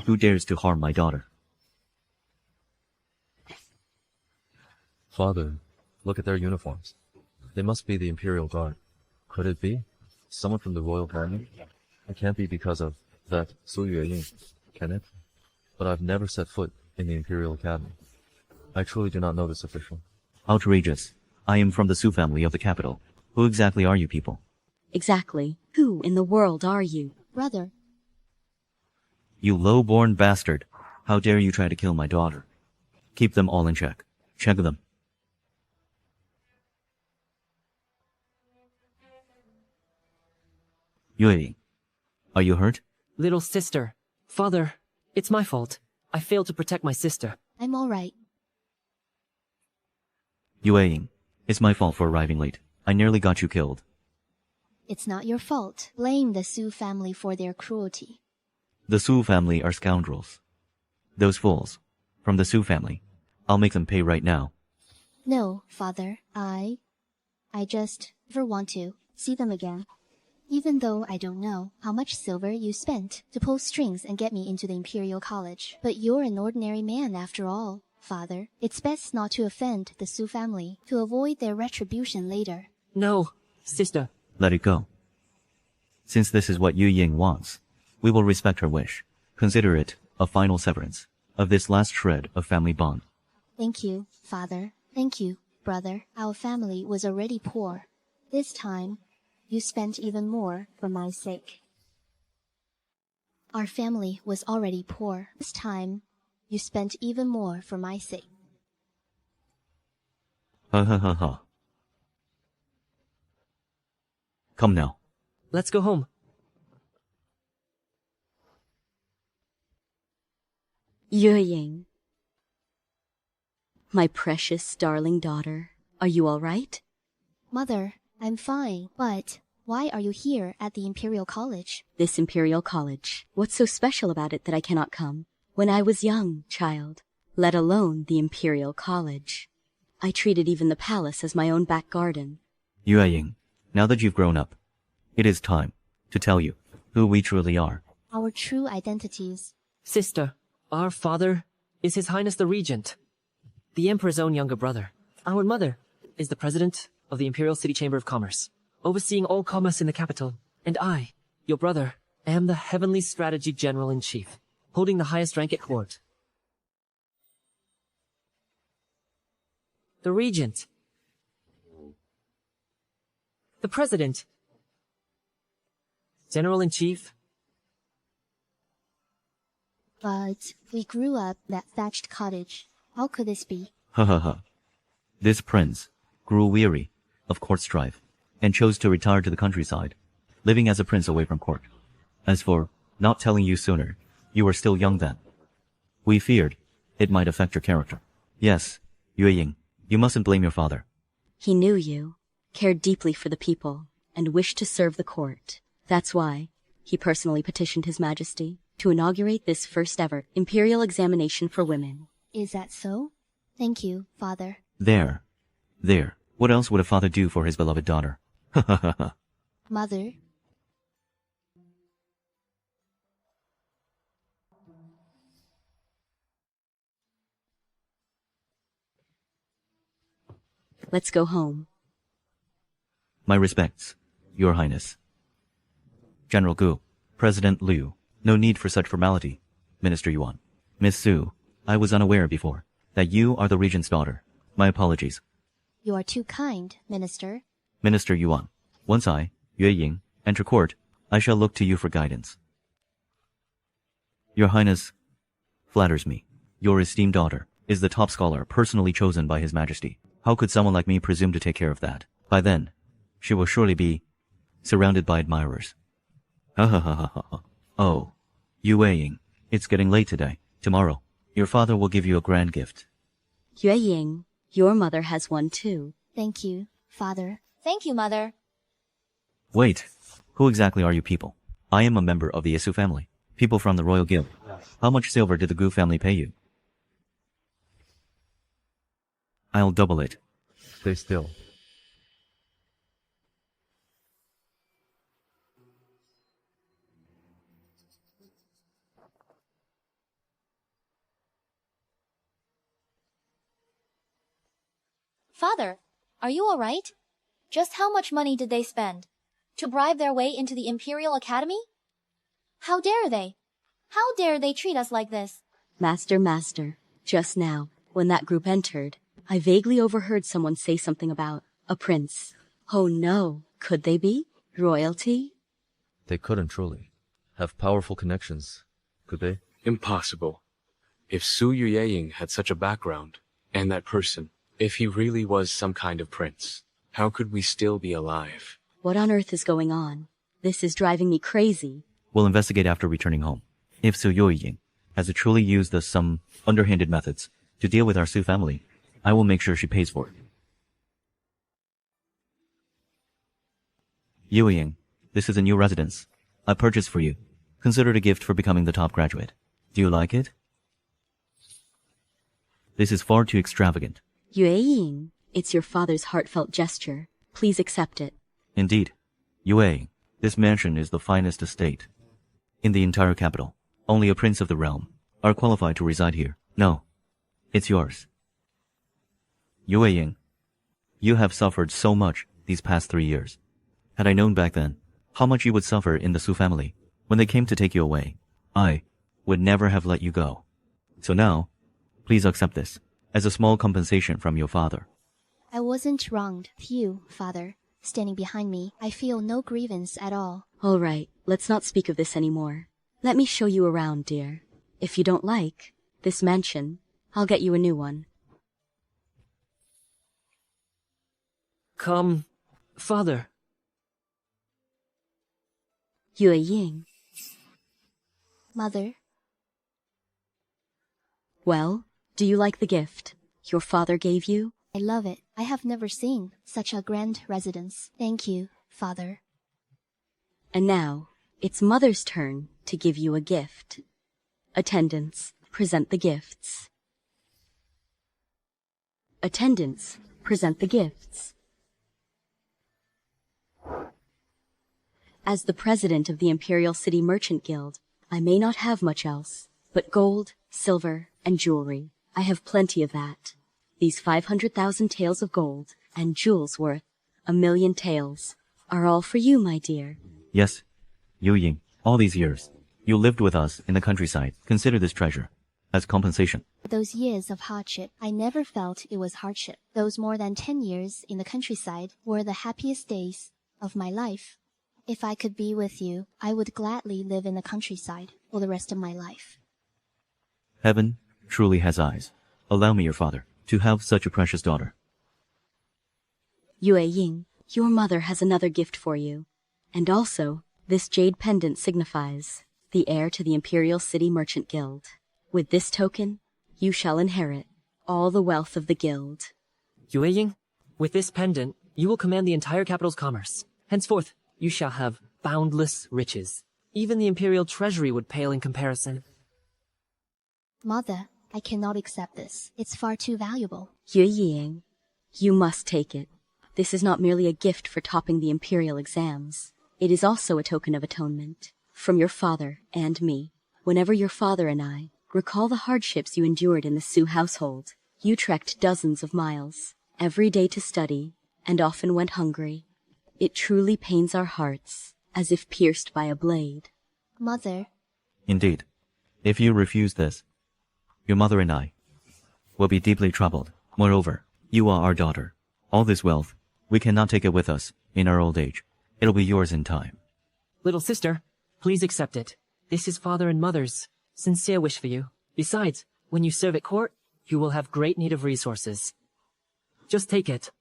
Who dares to harm my daughter? Father, look at their uniforms. They must be the Imperial Guard. Could it be? Someone from the royal family? It can't be because of that Su Yueying, can it? But I've never set foot in the Imperial Academy. I truly do not know this official. Outrageous. I am from the Su family of the capital. Who exactly are you people? Exactly. Who in the world are you? Brother, You low-born bastard. How dare you try to kill my daughter? Keep them all in check. Check them. Yue, are you hurt? Little sister. Father, it's my fault. I failed to protect my sister. I'm alright. Yue, it's my fault for arriving late. I nearly got you killed. It's not your fault. Blame the Su family for their cruelty. The Su family are scoundrels. Those fools. From the Su family. I'll make them pay right now. No, father, I just never want to see them again. Even though I don't know how much silver you spent to pull strings and get me into the Imperial College. But you're an ordinary man after all, father. It's best not to offend the Su family to avoid their retribution later. No, sister. Let it go. Since this is what Yu Ying wants, we will respect her wish. Consider it a final severance of this last shred of family bond. Thank you, father. Thank you, brother. Our family was already poor. This time, you spent even more for my sake. Our family was already poor. This time, you spent even more for my sake. Ha ha ha ha. Come now. Let's go home. Yue Ying. My precious, darling daughter, are you all right? Mother, I'm fine, but why are you here at the Imperial College? This Imperial College. What's so special about it that I cannot come? When I was young, child, let alone the Imperial College. I treated even the palace as my own back garden. Yue Ying, now that you've grown up, it is time to tell you who we truly are. Our true identities. Sister, our father is His Highness the Regent, the Emperor's own younger brother. Our mother is the President of the Imperial City Chamber of Commerce, overseeing all commerce in the capital. And I, your brother, am the Heavenly Strategy General-in-Chief, holding the highest rank at court. The Regent. The President. General-in-Chief. But we grew up in that thatched cottage. How could this be? Ha ha ha. This prince grew weary of court strife and chose to retire to the countryside, living as a prince away from court. As for not telling you sooner, you were still young then. We feared it might affect your character. Yes, Yue Ying, you mustn't blame your father. He knew you, cared deeply for the people, and wished to serve the court. That's why he personally petitioned His Majesty to inaugurate this first ever imperial examination for women. Is that so? Thank you, father. There. What else would a father do for his beloved daughter? Ha ha ha ha. Mother, Let's go home. My respects, Your Highness. General Gu, President Liu, no need for such formality. Minister Yuan. Miss Su, I was unaware before that you are the Regent's daughter. My apologies. you are too kind, Minister. Minister Yuan, once I, Yue Ying, enter court, I shall look to you for guidance. Your Highness flatters me. Your esteemed daughter is the top scholar personally chosen by His Majesty. How could someone like me presume to take care of that? By then, she will surely be surrounded by admirers. Ha ha ha ha ha. Oh, Yue Ying, it's getting late today. Tomorrow, your father will give you a grand gift. Yue Ying, your mother has one too. Thank you, father. Thank you, mother. Wait, who exactly are you people? I am a member of the Su family. People from the Royal Guild. How much silver did the Gu family pay you? I'll double it. Stay still. Father, are you alright? Just how much money did they spend? To bribe their way into the Imperial Academy? How dare they? How dare they treat us like this? Master, just now, when that group entered, I vaguely overheard someone say something about a prince. Oh no, could they be? Royalty? They couldn't truly have powerful connections, could they? Impossible. If Su Yuying had such a background, and that person, if he really was some kind of prince, how could we still be alive? What on earth is going on? This is driving me crazy. We'll investigate after returning home. If Su Yuying has truly used some underhanded methods to deal with our Su family, I will make sure she pays for it. Yuying, this is a new residence. I purchased for you. Consider it a gift for becoming the top graduate. Do you like it? This is far too extravagant. Yue Ying, it's your father's heartfelt gesture. Please accept it. Indeed. Yue, this mansion is the finest estate in the entire capital. Only a prince of the realm are qualified to reside here. No, it's yours. Yue Ying, you have suffered so much these past 3 years. Had I known back then how much you would suffer in the Su family when they came to take you away, I would never have let you go. So now, please accept this as a small compensation from your father. I wasn't wronged. You, father, standing behind me, I feel no grievance at all. All right, let's not speak of this anymore. Let me show you around, dear. If you don't like this mansion, I'll get you a new one. Come, father. Yue Ying. Mother, Well, do you like the gift your father gave you? I love it. I have never seen such a grand residence. Thank you, father. And now, it's mother's turn to give you a gift. Attendants, present the gifts. Attendants, present the gifts. As the president of the Imperial City Merchant Guild, I may not have much else, but gold, silver, and jewelry. I have plenty of that. These 500,000 taels of gold and jewels worth 1,000,000 taels are all for you, my dear. Yes, Yuying, all these years, you lived with us in the countryside. Consider this treasure as compensation. Those years of hardship, I never felt it was hardship. Those more than 10 years in the countryside were the happiest days of my life. If I could be with you, I would gladly live in the countryside for the rest of my life. Heaven truly has eyes. Allow me, your father, to have such a precious daughter. Yue Ying, your mother has another gift for you. And also, this jade pendant signifies the heir to the Imperial City Merchant Guild. With this token, you shall inherit all the wealth of the guild. Yue Ying, with this pendant, you will command the entire capital's commerce. Henceforth, you shall have boundless riches. Even the Imperial Treasury would pale in comparison. Mother, I cannot accept this. It's far too valuable. Yue Ying, you must take it. This is not merely a gift for topping the Imperial exams. It is also a token of atonement from your father and me. Whenever your father and I recall the hardships you endured in the Su household, you trekked dozens of miles every day to study and often went hungry. It truly pains our hearts as if pierced by a blade. Mother, Indeed, if you refuse this, your mother and I will be deeply troubled. Moreover, you are our daughter. All this wealth, we cannot take it with us in our old age. It'll be yours in time. Little sister, please accept it. This is father and mother's sincere wish for you. Besides, when you serve at court, you will have great need of resources. Just take it.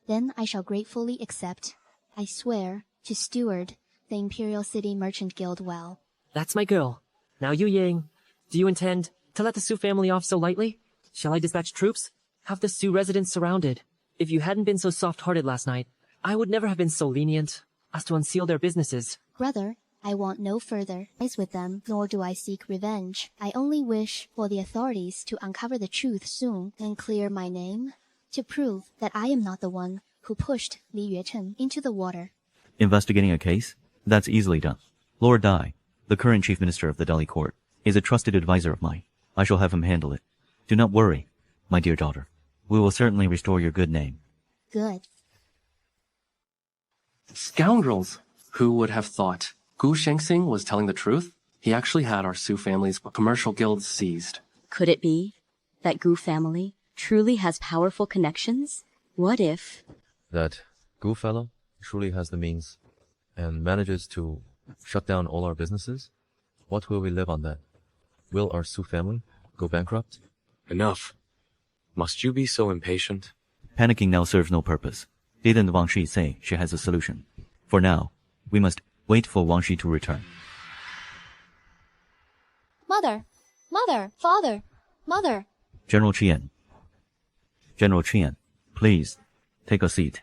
then I shall gratefully accept. I swear to steward the Imperial City Merchant Guild well. That's my girl. Now, Yu Ying, do you intend to let the Su family off so lightly? Shall I dispatch troops? Have the Su residents surrounded? If you hadn't been so soft-hearted last night, I would never have been so lenient as to unseal their businesses. Brother, I want no further ties with them, nor do I seek revenge. I only wish for the authorities to uncover the truth soon and clear my name, to prove that I am not the one who pushed Li Yuechen into the water. Investigating a case? That's easily done. Lord Dai, the current chief minister of the Delhi court, is a trusted advisor of mine. I shall have him handle it. Do not worry, my dear daughter. We will certainly restore your good name. Good. Scoundrels! Who would have thought? Gu Shengxing was telling the truth? He actually had our Su family's commercial guilds seized. Could it be that Gu family truly has powerful connections? What if... That Gu fellow truly has the means and manages to shut down all our businesses? What will we live on then? Will our Su family go bankrupt? Enough. Must you be so impatient? Panicking now serves no purpose. Didn't Wang Shi say she has a solution? For now, we must wait for Wang Shi to return. Mother! Mother! Father! Mother! General Qian. General Qian, please, take a seat.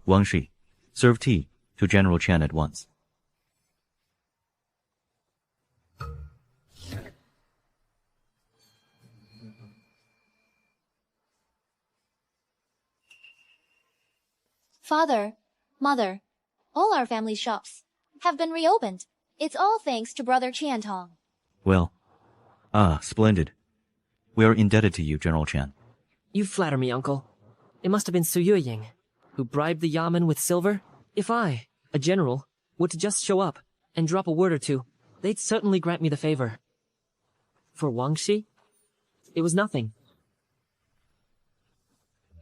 Wang Shi, serve tea to General Qian at once. Father! Mother! All our family's shops have been reopened. It's all thanks to Brother Qiantong. Well, splendid. We are indebted to you, General Qian. You flatter me, uncle. It must have been Su Yueying who bribed the Yamen with silver. If I, a general, were to just show up and drop a word or two, they'd certainly grant me the favor. For Wang Shi, it was nothing.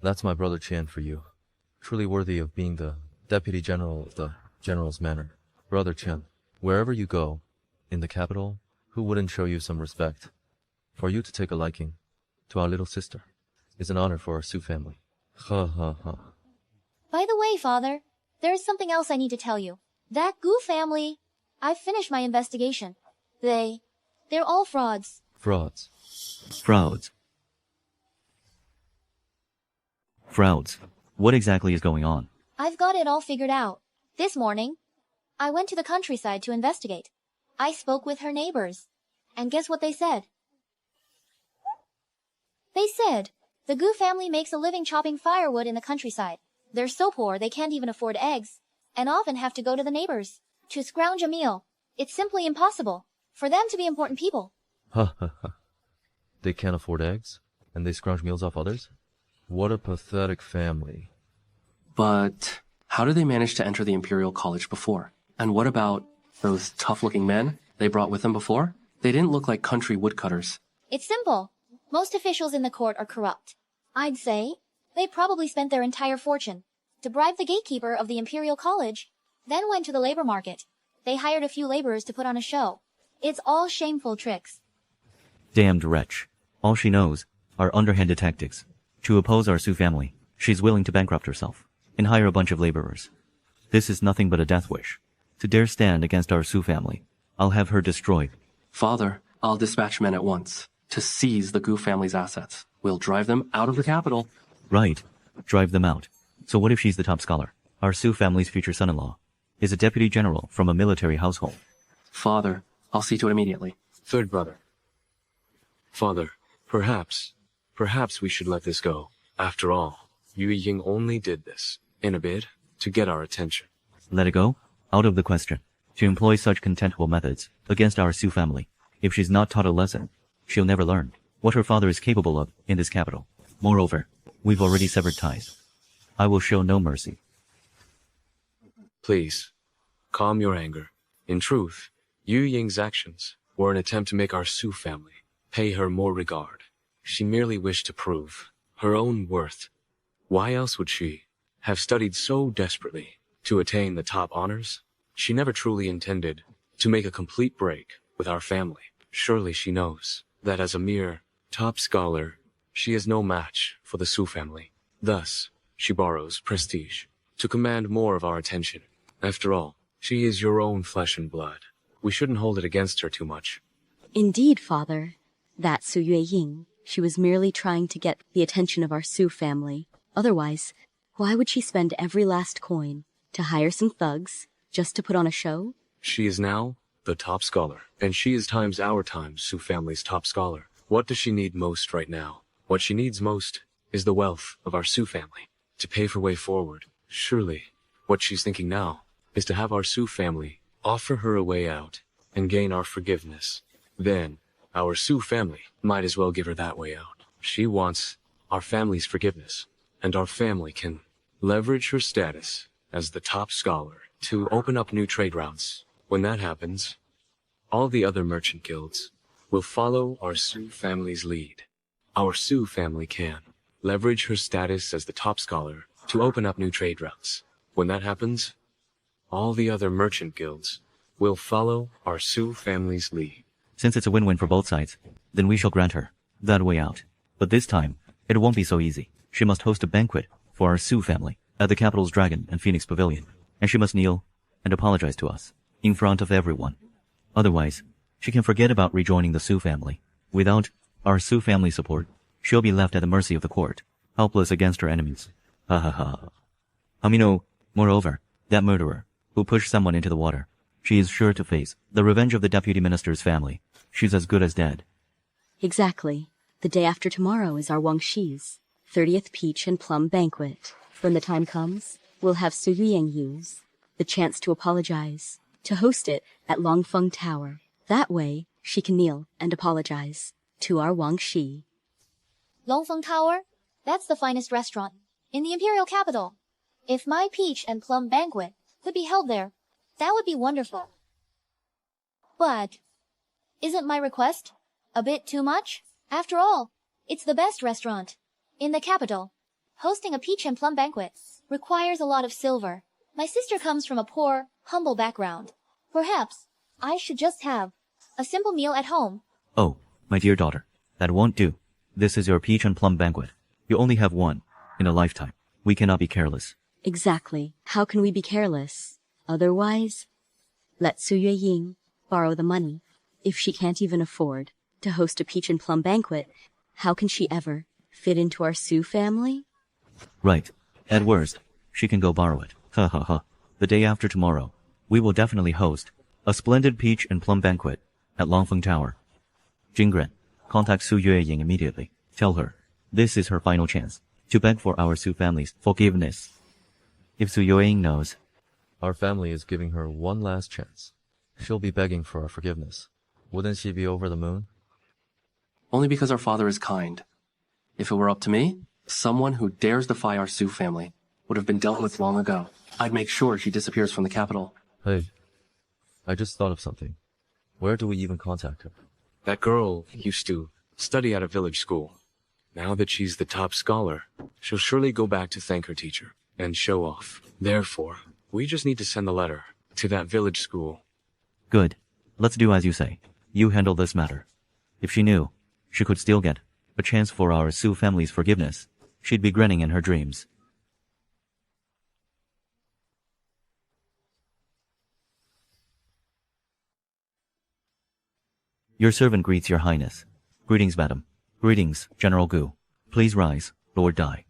That's my brother Qian for you. Truly worthy of being the Deputy General of the General's Manor. Brother Qian, wherever you go, in the capital, who wouldn't show you some respect? For you to take a liking to our little sister is an honor for our Su family. Ha ha ha. By the way, Father, there is something else I need to tell you. That Gu family, I've finished my investigation. They're all frauds. Frauds. Frauds. Frauds. What exactly is going on? I've got it all figured out. This morning, I went to the countryside to investigate. I spoke with her neighbors. And guess what they said? They said, the Gu family makes a living chopping firewood in the countryside. They're so poor they can't even afford eggs, and often have to go to the neighbors to scrounge a meal. It's simply impossible for them to be important people. Ha ha ha. They can't afford eggs, and they scrounge meals off others? What a pathetic family. But how did they manage to enter the Imperial College before? And what about those tough-looking men they brought with them before? They didn't look like country woodcutters. It's simple. Most officials in the court are corrupt. I'd say they probably spent their entire fortune to bribe the gatekeeper of the Imperial College, then went to the labor market. They hired a few laborers to put on a show. It's all shameful tricks. Damned wretch. All she knows are underhanded tactics. To oppose our Su family, she's willing to bankrupt herself and hire a bunch of laborers. This is nothing but a death wish. To dare stand against our Su family, I'll have her destroyed. Father, I'll dispatch men at once to seize the Gu family's assets. We'll drive them out of the capital. Right. Drive them out. So what if she's the top scholar? Our Su family's future son-in-law is a deputy general from a military household. Father, I'll see to it immediately. Third brother. Father, perhaps we should let this go. After all, Yu Ying only did this in a bid to get our attention. Let it go? Out of the question. To employ such contemptible methods against our Su family. If she's not taught a lesson, she'll never learn what her father is capable of in this capital. Moreover, we've already severed ties. I will show no mercy. Please, calm your anger. In truth, Yu Ying's actions were an attempt to make our Su family pay her more regard. She merely wished to prove her own worth. Why else would she have studied so desperately to attain the top honors? She never truly intended to make a complete break with our family. Surely she knows that as a mere top scholar, she is no match for the Su family. Thus, she borrows prestige to command more of our attention. After all, she is your own flesh and blood. We shouldn't hold it against her too much. Indeed, Father. That Su Yueying. She was merely trying to get the attention of our Su family. Otherwise, why would she spend every last coin to hire some thugs just to put on a show? She is now the top scholar, and she is times our times Su family's top scholar. What does she need most right now? What she needs most is the wealth of our Su family to pave her way forward. Surely, what she's thinking now is to have our Su family offer her a way out and gain our forgiveness. Then, our Su family might as well give her that way out. She wants our family's forgiveness, and our family can leverage her status as the top scholar to open up new trade routes. When that happens, all the other merchant guilds will follow our Su family's lead. Our Su family can leverage her status as the top scholar to open up new trade routes. When that happens, all the other merchant guilds will follow our Su family's lead. Since it's a win-win for both sides, then we shall grant her that way out. But this time, it won't be so easy. She must host a banquet for our Su family at the capital's Dragon and Phoenix Pavilion, and she must kneel and apologize to us in front of everyone. Otherwise, she can forget about rejoining the Su family. Without our Su family support, she'll be left at the mercy of the court, helpless against her enemies. Ha ha ha. Moreover, that murderer who pushed someone into the water, she is sure to face the revenge of the deputy minister's family. She's as good as dead. Exactly. The day after tomorrow is our Wang Shi's 30th Peach and Plum Banquet. When the time comes, we'll have Su Yueying use the chance to apologize, to host it at Longfeng Tower. That way, she can kneel and apologize to our Wang Shi. Longfeng Tower? That's the finest restaurant in the imperial capital. If my peach and plum banquet could be held there, that would be wonderful. But isn't my request a bit too much? After all, it's the best restaurant in the capital. Hosting a peach and plum banquet requires a lot of silver. My sister comes from a poor, humble background. Perhaps I should just have a simple meal at home. Oh, my dear daughter, that won't do. This is your peach and plum banquet. You only have one in a lifetime. We cannot be careless. Exactly. How can we be careless? Otherwise, let Su Yueying borrow the money. If she can't even afford to host a peach and plum banquet, how can she ever fit into our Su family? Right. At worst, she can go borrow it. Ha ha ha. The day after tomorrow, we will definitely host a splendid peach and plum banquet at Longfeng Tower. Jingren, contact Su Yueying immediately. Tell her this is her final chance to beg for our Su family's forgiveness. If Su Yueying knows our family is giving her one last chance, she'll be begging for our forgiveness. Wouldn't she be over the moon? Only because our father is kind. If it were up to me, someone who dares defy our Su family would have been dealt with long ago. I'd make sure she disappears from the capital. Hey, I just thought of something. Where do we even contact her? That girl used to study at a village school. Now that she's the top scholar, she'll surely go back to thank her teacher and show off. Therefore, we just need to send the letter to that village school. Good. Let's do as you say. You handle this matter. If she knew she could still get a chance for our Su family's forgiveness, she'd be grinning in her dreams. Your servant greets your highness. Greetings, madam. Greetings, General Gu. Please rise, Lord Dai.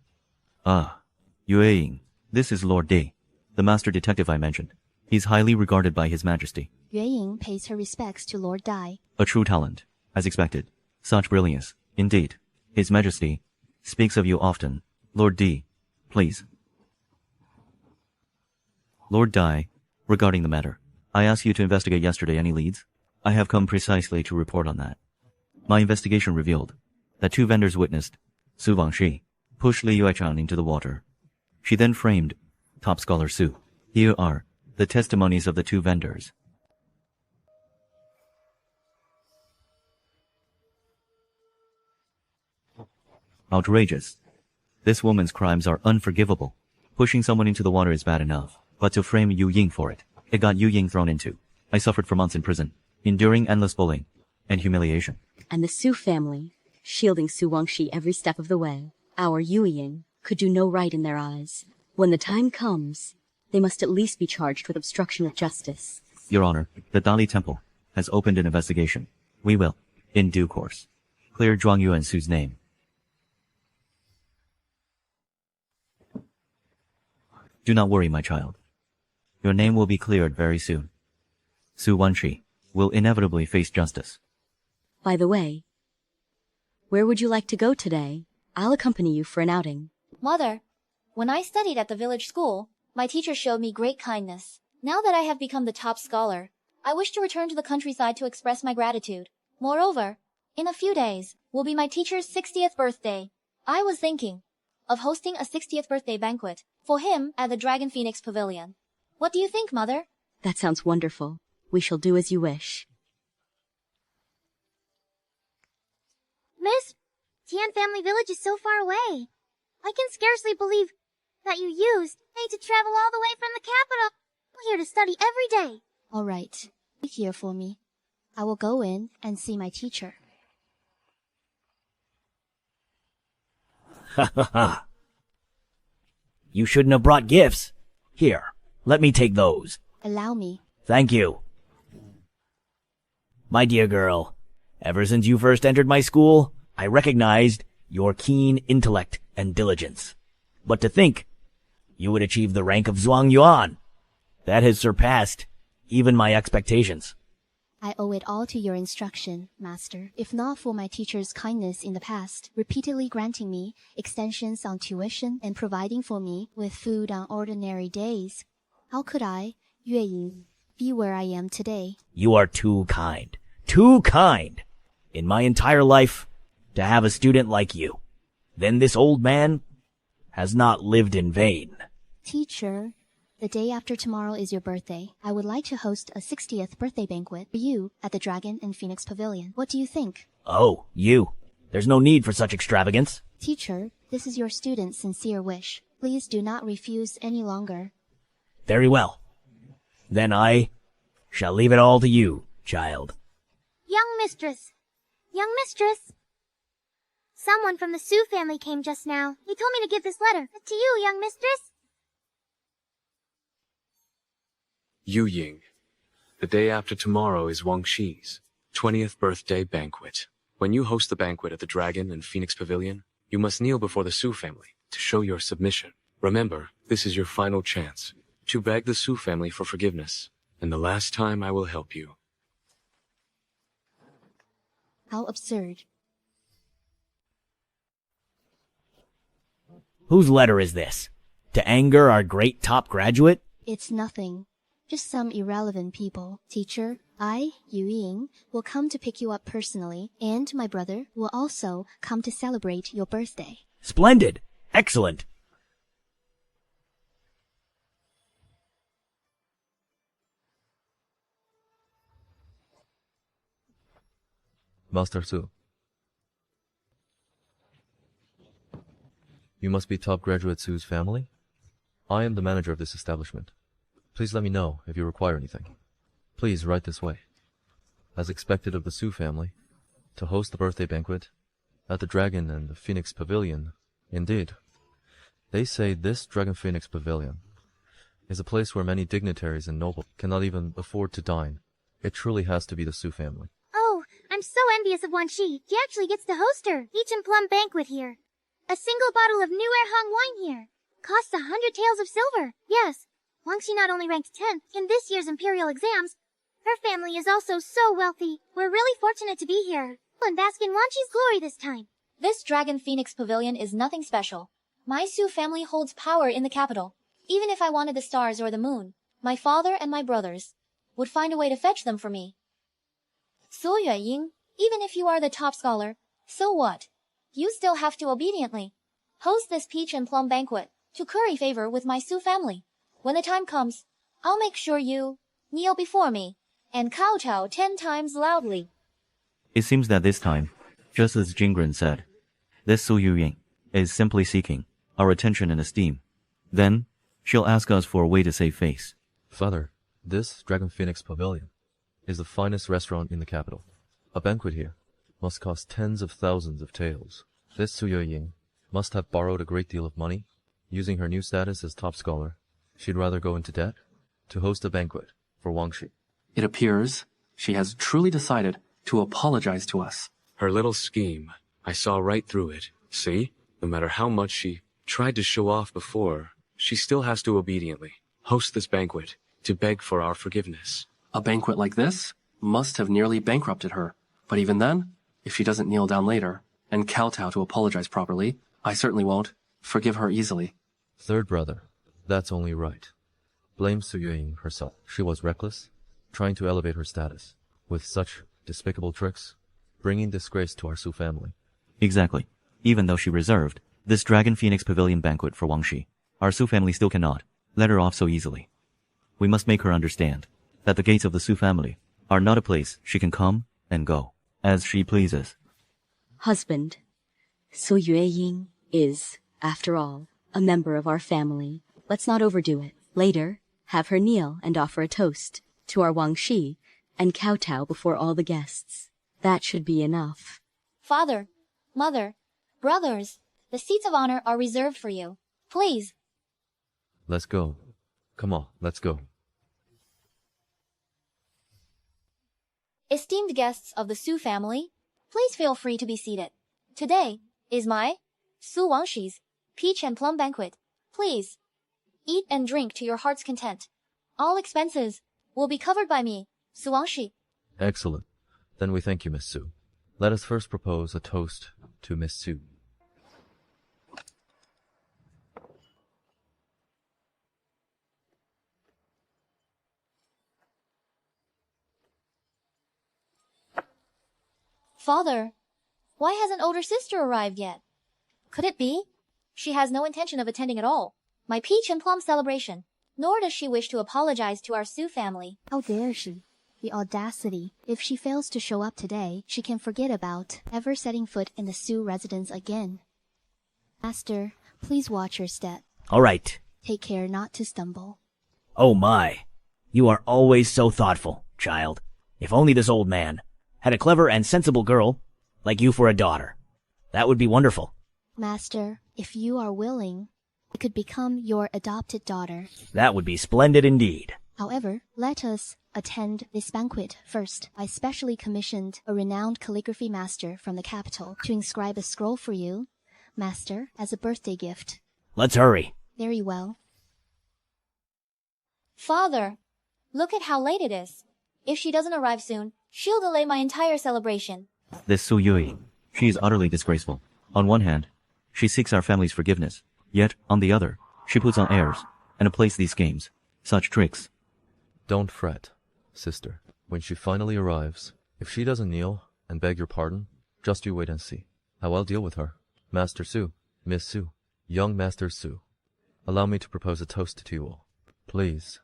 Ah, Yueying. This is Lord Di, the master detective I mentioned. He's highly regarded by His Majesty. Yueying pays her respects to Lord Dai. A true talent, as expected. Such brilliance, indeed. His Majesty speaks of you often. Lord Di, please. Lord Dai, regarding the matter, I asked you to investigate yesterday any leads. I have come precisely to report on that. My investigation revealed that 2 vendors witnessed Su Wangshi push Li Yuechan into the water. She then framed top scholar Su. Here are the testimonies of the 2 vendors. Outrageous. This woman's crimes are unforgivable. Pushing someone into the water is bad enough, but to frame Yu Ying for it, it got Yu Ying thrown into. I suffered for months in prison, enduring endless bullying and humiliation. And the Su family, shielding Su Wangshi every step of the way. Our Yueying could do no right in their eyes. When the time comes, they must at least be charged with obstruction of justice. Your Honor, the Dali Temple has opened an investigation. We will, in due course, Clear Zhuang Yu and Su's name. Do not worry, my child. Your name will be cleared very soon. Su Wanshi will inevitably face justice. By the way, where would you like to go today? I'll accompany you for an outing. Mother, when I studied at the village school, my teacher showed me great kindness. Now that I have become the top scholar, I wish to return to the countryside to express my gratitude. Moreover, in a few days will be my teacher's 60th birthday. I was thinking of hosting a 60th birthday banquet for him at the Dragon Phoenix Pavilion. What do you think, Mother? That sounds wonderful. We shall do as you wish. Miss, Tian family village is so far away. I can scarcely believe that you used me to travel all the way from the capital here to study every day. All right. Wait here for me. I will go in and see my teacher. Ha ha ha. You shouldn't have brought gifts. Here, let me take those. Allow me. Thank you. My dear girl, ever since you first entered my school, I recognized your keen intellect and diligence. But to think you would achieve the rank of Zhuang Yuan, that has surpassed even my expectations. I owe it all to your instruction, Master. If not for my teacher's kindness in the past, repeatedly granting me extensions on tuition and providing for me with food on ordinary days, how could I, Yue Ying, be where I am today? You are too kind. Too kind. In my entire life, to have a student like you. Then this old man has not lived in vain. Teacher, the day after tomorrow is your birthday. I would like to host a 60th birthday banquet for you at the Dragon and Phoenix Pavilion. What do you think? Oh, you. There's no need for such extravagance. Teacher, this is your student's sincere wish. Please do not refuse any longer. Very well. Then I shall leave it all to you, child. Young mistress. Young mistress. Someone from the Su family came just now. He told me to give this letter to you, young mistress. Yu Ying, the day after tomorrow is Wang Shi's 20th birthday banquet. When you host the banquet at the Dragon and Phoenix Pavilion, you must kneel before the Su family to show your submission. Remember, this is your final chance to beg the Su family for forgiveness, and the last time I will help you. How absurd. Whose letter is this? To anger our great top graduate? It's nothing. Just some irrelevant people. Teacher, I, Yu Ying, will come to pick you up personally, and my brother will also come to celebrate your birthday. Splendid! Excellent! Master Su. You must be top graduate Su's family? I am the manager of this establishment. Please let me know if you require anything. Please write this way. As expected of the Su family, to host the birthday banquet at the Dragon and the Phoenix Pavilion. Indeed, they say this Dragon Phoenix Pavilion is a place where many dignitaries and nobles cannot even afford to dine. It truly has to be the Su family. Oh, I'm so envious of Wan Shi. He actually gets to host her. Peach and plum banquet here. A single bottle of new Erhang wine here. Costs 100 taels of silver. Yes, Wang Shi not only ranked 10th in this year's imperial exams, her family is also so wealthy. We're really fortunate to be here. And bask in Wan Shi's glory this time. This Dragon Phoenix Pavilion is nothing special. My Su family holds power in the capital. Even if I wanted the stars or the moon, my father and my brothers would find a way to fetch them for me. Su Yueying, even if you are the top scholar, so what? You still have to obediently host this peach and plum banquet to curry favor with my Su family. When the time comes, I'll make sure you kneel before me and kowtow 10 times loudly. It seems that this time, just as Jingren said, this Su Yuying is simply seeking our attention and esteem. Then, she'll ask us for a way to save face. Father, this Dragon Phoenix Pavilion is the finest restaurant in the capital. A banquet here must cost tens of thousands of taels. This Su Yuying must have borrowed a great deal of money. Using her new status as top scholar, she'd rather go into debt to host a banquet for Wang Shi. It appears she has truly decided to apologize to us. Her little scheme, I saw right through it. See? No matter how much she tried to show off before, she still has to obediently host this banquet to beg for our forgiveness. A banquet like this must have nearly bankrupted her. But even then, if she doesn't kneel down later and kowtow to apologize properly, I certainly won't forgive her easily. Third brother, that's only right. Blame Xuyuan herself. She was reckless, trying to elevate her status, with such despicable tricks, bringing disgrace to our Su family. Exactly. Even though she reserved this Dragon Phoenix Pavilion banquet for Wang Shi, our Su family still cannot let her off so easily. We must make her understand that the gates of the Su family are not a place she can come and go as she pleases. Husband, Su Yueying is, after all, a member of our family. Let's not overdo it. Later, have her kneel and offer a toast to our Wang Shi and kowtow before all the guests. That should be enough. Father, mother, brothers, the seats of honor are reserved for you. Please. Let's go. Come on, let's go. Esteemed guests of the Su family, please feel free to be seated. Today is my Su Wangshi's peach and plum banquet. Please eat and drink to your heart's content. All expenses will be covered by me, Su Wangshi. Excellent. Then we thank you, Miss Su. Let us first propose a toast to Miss Su. Father, why hasn't older sister arrived yet? Could it be she has no intention of attending at all my peach and plum celebration, nor does she wish to apologize to our Su family? How dare she? The audacity. If she fails to show up today, she can forget about ever setting foot in the Su residence again. Master, please watch your step. All right. Take care not to stumble. Oh my. You are always so thoughtful, child. If only this old man had a clever and sensible girl like you for a daughter. That would be wonderful. Master, if you are willing, I could become your adopted daughter. That would be splendid indeed. However, let us attend this banquet first. I specially commissioned a renowned calligraphy master from the capital to inscribe a scroll for you, Master, as a birthday gift. Let's hurry. Very well. Father, look at how late it is. If she doesn't arrive soon, she'll delay my entire celebration. This Su Yui, she is utterly disgraceful. On one hand, she seeks our family's forgiveness, yet, on the other, she puts on airs and plays these games. Such tricks. Don't fret, sister. When she finally arrives, if she doesn't kneel and beg your pardon, just you wait and see how I'll deal with her. Master Su, Miss Su, young Master Su, allow me to propose a toast to you all. Please.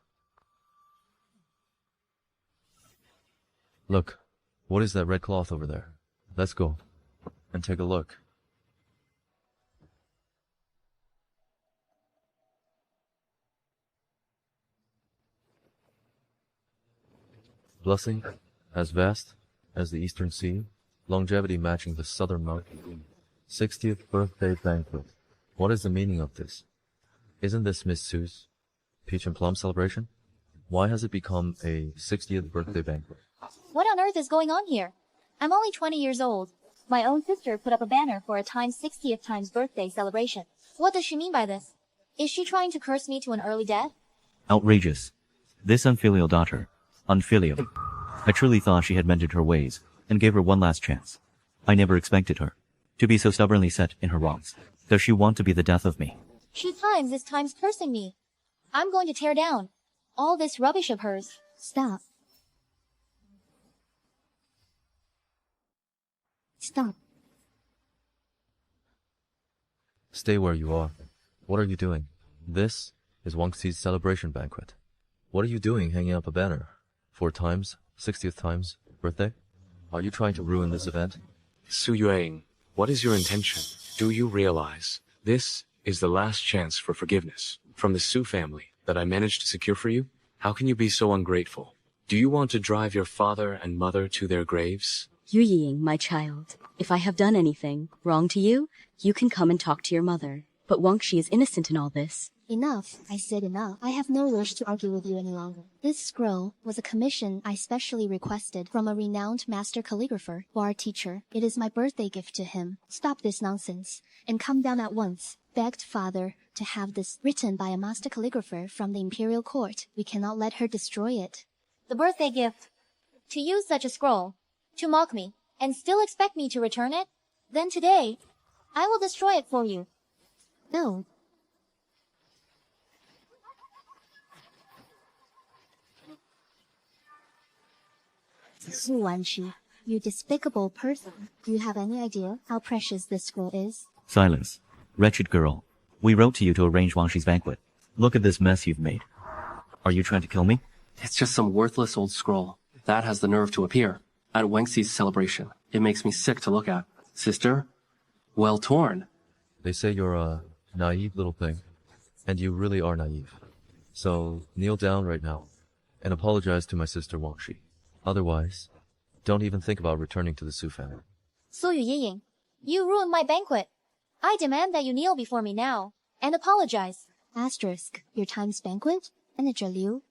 Look, what is that red cloth over there? Let's go and take a look. Blessing as vast as the eastern sea, longevity matching the southern mountain. 60th birthday banquet. What is the meaning of this? Isn't this Miss Su's peach and plum celebration? Why has it become a 60th birthday banquet? What on earth is going on here? I'm only 20 years old. My own sister put up a banner for a times 60th times birthday celebration. What does she mean by this? Is she trying to curse me to an early death? Outrageous. This unfilial daughter. Unfilial. I truly thought she had mended her ways and gave her one last chance. I never expected her to be so stubbornly set in her wrongs. Does she want to be the death of me? She is times cursing me. I'm going to tear down all this rubbish of hers. Stop. Stop. Stay where you are. What are you doing? This is Wang Xi's celebration banquet. What are you doing hanging up a banner? 4 times, 60th times, birthday? Are you trying to ruin this event? Su Yuan, what is your intention? Do you realize this is the last chance for forgiveness from the Su family that I managed to secure for you? How can you be so ungrateful? Do you want to drive your father and mother to their graves? Yu Ying, my child, if I have done anything wrong to you, you can come and talk to your mother. But Wang Shi is innocent in all this. Enough, I said enough. I have no wish to argue with you any longer. This scroll was a commission I specially requested from a renowned master calligrapher, bar teacher. It is my birthday gift to him. Stop this nonsense, and come down at once. Begged father to have this written by a master calligrapher from the imperial court. We cannot let her destroy it. The birthday gift. To use such a scroll, to mock me, and still expect me to return it? Then today, I will destroy it for you. No. Xueyuan, you despicable person. Do you have any idea how precious this scroll is? Silence. Wretched girl. We wrote to you to arrange Wang Shi's banquet. Look at this mess you've made. Are you trying to kill me? It's just some worthless old scroll. That has the nerve to appear at Wangxi's celebration. It makes me sick to look at. Sister, well torn. They say you're a naive little thing, and you really are naive. So kneel down right now and apologize to my sister Wang Shi. Otherwise, don't even think about returning to the Su family. Su Yiying, you ruined my banquet. I demand that you kneel before me now and apologize. Asterisk, your time's banquet? Manager Liu,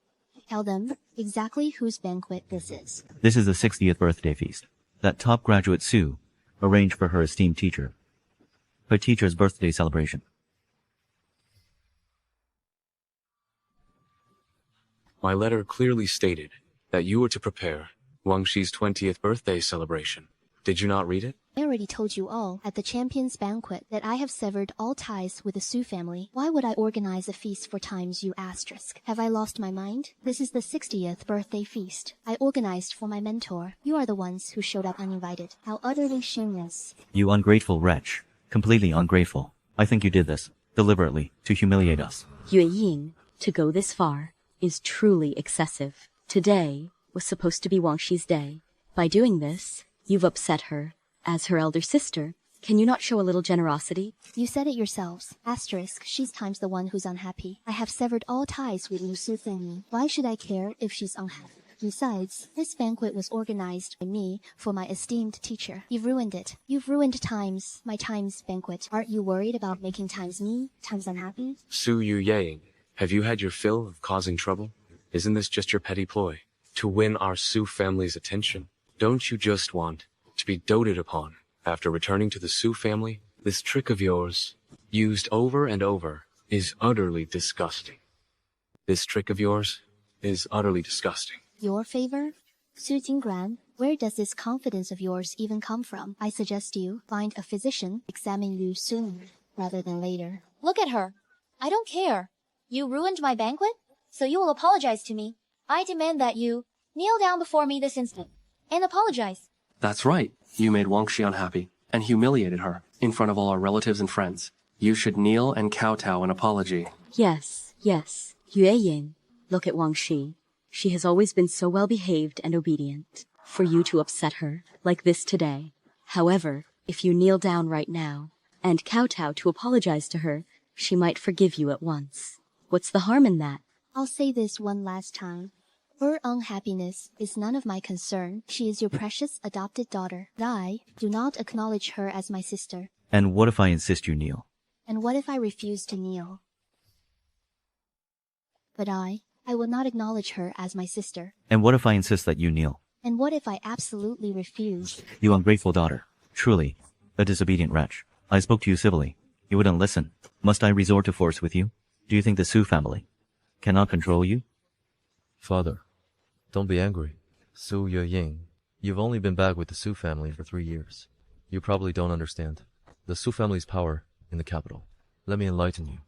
tell them exactly whose banquet this is. This is the 60th birthday feast that top graduate Su arranged for her esteemed teacher. Her teacher's birthday celebration. My letter clearly stated that you were to prepare Wang Shi's 20th birthday celebration. Did you not read it? I already told you all at the Champions Banquet that I have severed all ties with the Su family. Why would I organize a feast for times, you asterisk? Have I lost my mind? This is the 60th birthday feast I organized for my mentor. You are the ones who showed up uninvited. How utterly shameless. You ungrateful wretch. Completely ungrateful. I think you did this deliberately to humiliate us. Yue Ying, to go this far is truly excessive. Today was supposed to be Wang Shi's day. By doing this, you've upset her. As her elder sister, can you not show a little generosity? You said it yourselves. Asterisk, she's times the one who's unhappy. I have severed all ties with Lu Su family. Why should I care if she's unhappy? Besides, this banquet was organized by me for my esteemed teacher. You've ruined it. You've ruined times, my times banquet. Aren't you worried about making times me, times unhappy? Su Yuying, have you had your fill of causing trouble? Isn't this just your petty ploy? To win our Su family's attention? Don't you just want to be doted upon after returning to the Su family? This trick of yours, used over and over, is utterly disgusting. This trick of yours is utterly disgusting. Your favor? Su Jingran, where does this confidence of yours even come from? I suggest you find a physician, examine you sooner rather than later. Look at her. I don't care. You ruined my banquet, so you will apologize to me. I demand that you kneel down before me this instant and apologize. That's right. You made Wang Shi unhappy and humiliated her in front of all our relatives and friends. You should kneel and kowtow an apology. Yes, yes. Yue Ying, look at Wang Shi. She has always been so well behaved and obedient. For you to upset her like this today. However, if you kneel down right now and kowtow to apologize to her, she might forgive you at once. What's the harm in that? I'll say this one last time. Her unhappiness is none of my concern. She is your precious adopted daughter. But I do not acknowledge her as my sister. And what if I insist you kneel? And what if I refuse to kneel? But I will not acknowledge her as my sister. And what if I insist that you kneel? And what if I absolutely refuse? You ungrateful daughter. Truly, a disobedient wretch. I spoke to you civilly. You wouldn't listen. Must I resort to force with you? Do you think the Su family cannot control you? Father, don't be angry. Su Yuying, you've only been back with the Su family for 3 years. You probably don't understand the Su family's power in the capital. Let me enlighten you.